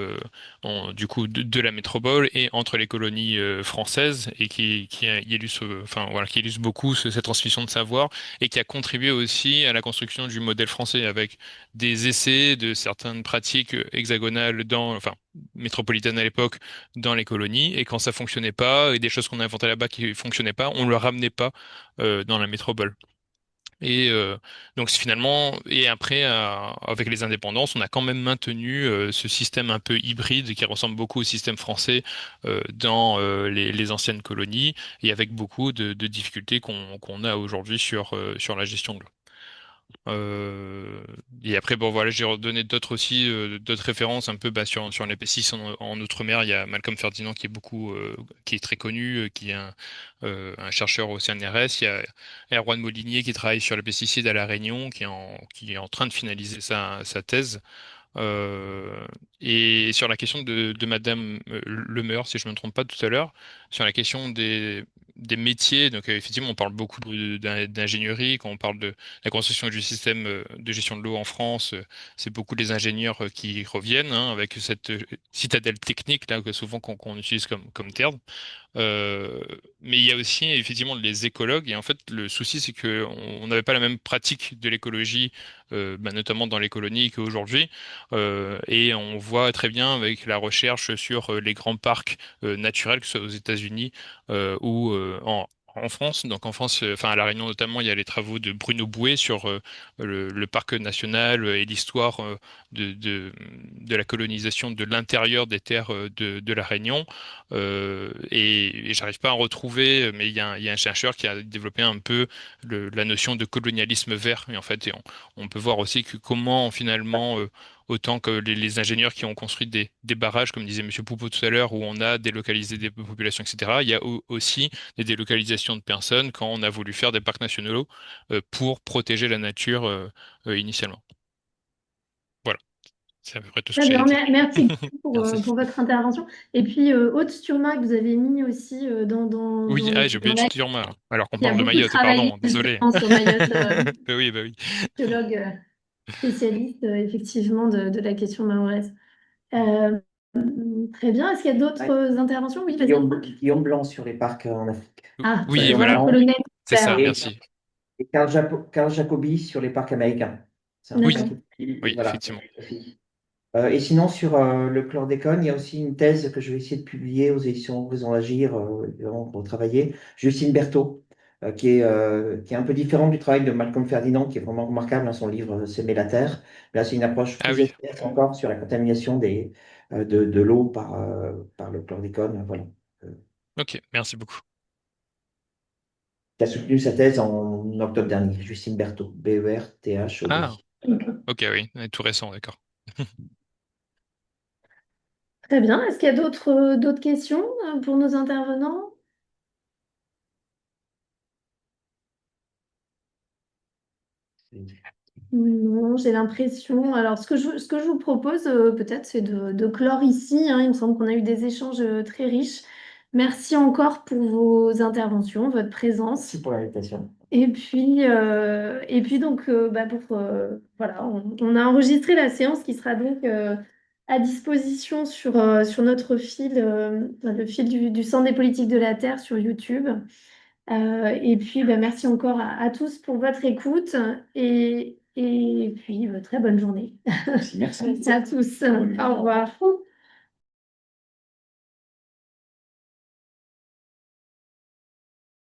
du coup de la métropole et entre les colonies françaises, et qui illustre, enfin voilà, qui illustre beaucoup cette transmission de savoir, et qui a contribué aussi à la construction du modèle français avec des essais de certaines pratiques hexagonales enfin, métropolitaines à l'époque dans les colonies, et quand ça fonctionnait pas, et des choses qu'on inventait là-bas qui fonctionnaient pas, on le ramenait pas dans la métropole. Et donc finalement, et après, avec les indépendances, on a quand même maintenu ce système un peu hybride qui ressemble beaucoup au système français dans les anciennes colonies, et avec beaucoup de difficultés qu'on a aujourd'hui sur la gestion de l'eau. Il Et après, bon, voilà, j'ai redonné d'autres aussi, d'autres références un peu bah, sur les P6 en Outre-mer. Il y a Malcolm Ferdinand qui est qui est très connu, qui est un chercheur au CNRS. Il y a Erwan Molinier qui travaille sur les pesticides à La Réunion, qui est en train de finaliser sa thèse. Euh, et sur la question de Madame Lemeur, si je ne me trompe pas tout à l'heure, sur la question des métiers, donc effectivement, on parle beaucoup d'ingénierie, quand on parle de la construction du système de gestion de l'eau en France, c'est beaucoup les ingénieurs qui reviennent hein, avec cette citadelle technique là, que souvent qu'on utilise comme terme. Mais il y a aussi effectivement les écologues, et en fait, le souci, c'est que on n'avait pas la même pratique de l'écologie, bah, notamment dans les colonies qu'aujourd'hui. Et on voit très bien avec la recherche sur les grands parcs naturels, que ce soit aux États-Unis ou en France. Donc en France, enfin à La Réunion notamment, il y a les travaux de Bruno Bouet sur le parc national et l'histoire de la colonisation de l'intérieur des terres de La Réunion. Et j'arrive pas à retrouver, mais il y a un chercheur qui a développé un peu la notion de colonialisme vert. Et en fait, on peut voir aussi que comment finalement autant que les ingénieurs qui ont construit des barrages, comme disait Monsieur Poupeau tout à l'heure, où on a délocalisé des populations, etc. Il y a aussi des délocalisations de personnes quand on a voulu faire des parcs nationaux pour protéger la nature initialement. Voilà, c'est à peu près tout ce que
Très
j'allais
bien,
dire.
merci beaucoup
Merci.
pour votre intervention. Et puis, Haute Sturma, que vous avez mis aussi
Oui, ah, j'ai oublié
dans
de
la...
Sturma, alors qu'on
qui a
parle de
beaucoup
Mayotte,
travaillé
pardon, désolé.
justement sur Mayotte,
Oui, bah oui.
biologue spécialiste effectivement de la question mahoraise. Euh, Très bien. Est-ce qu'il y a d'autres
Ouais.
interventions? Oui, vas-y.
Guillaume Blanc sur les parcs en Afrique.
Ah,
Oui,
C'est
le
voilà,
vraiment.
colonel.
c'est ça,
Et,
merci.
et Carl Jacobi sur les parcs américains. C'est un
Oui,
D'accord.
truc qui-
oui,
voilà.
effectivement.
Et sinon, sur le chlordécone, il y a aussi une thèse que je vais essayer de publier aux éditions Raison d'Agir, évidemment, pour travailler. Justine Berthaud, qui est un peu différente du travail de Malcolm Ferdinand, qui est vraiment remarquable, hein, son livre S'aimer la Terre. Là, c'est une approche
Ah
plus
oui,
efficace encore sur la contamination de l'eau par le chlordécone. Voilà. Euh,
ok, merci beaucoup.
qui a soutenu sa thèse en octobre dernier, Justine Berthaud, Berthaud.
Ah, ok, oui, tout récent, d'accord.
Très bien. Est-ce qu'il y a d'autres questions pour nos intervenants? Non, j'ai l'impression. Alors, ce que je vous propose, peut-être, c'est de clore ici, hein. Il me semble qu'on a eu des échanges très riches. Merci encore pour vos interventions, votre présence.
Merci pour l'invitation.
Et puis donc, voilà, on a enregistré la séance qui sera donc à disposition sur notre fil, le fil du Centre des politiques de la Terre sur YouTube. Et puis, merci encore à tous pour votre écoute et puis très bonne journée.
Merci.
Merci à tous. Au revoir.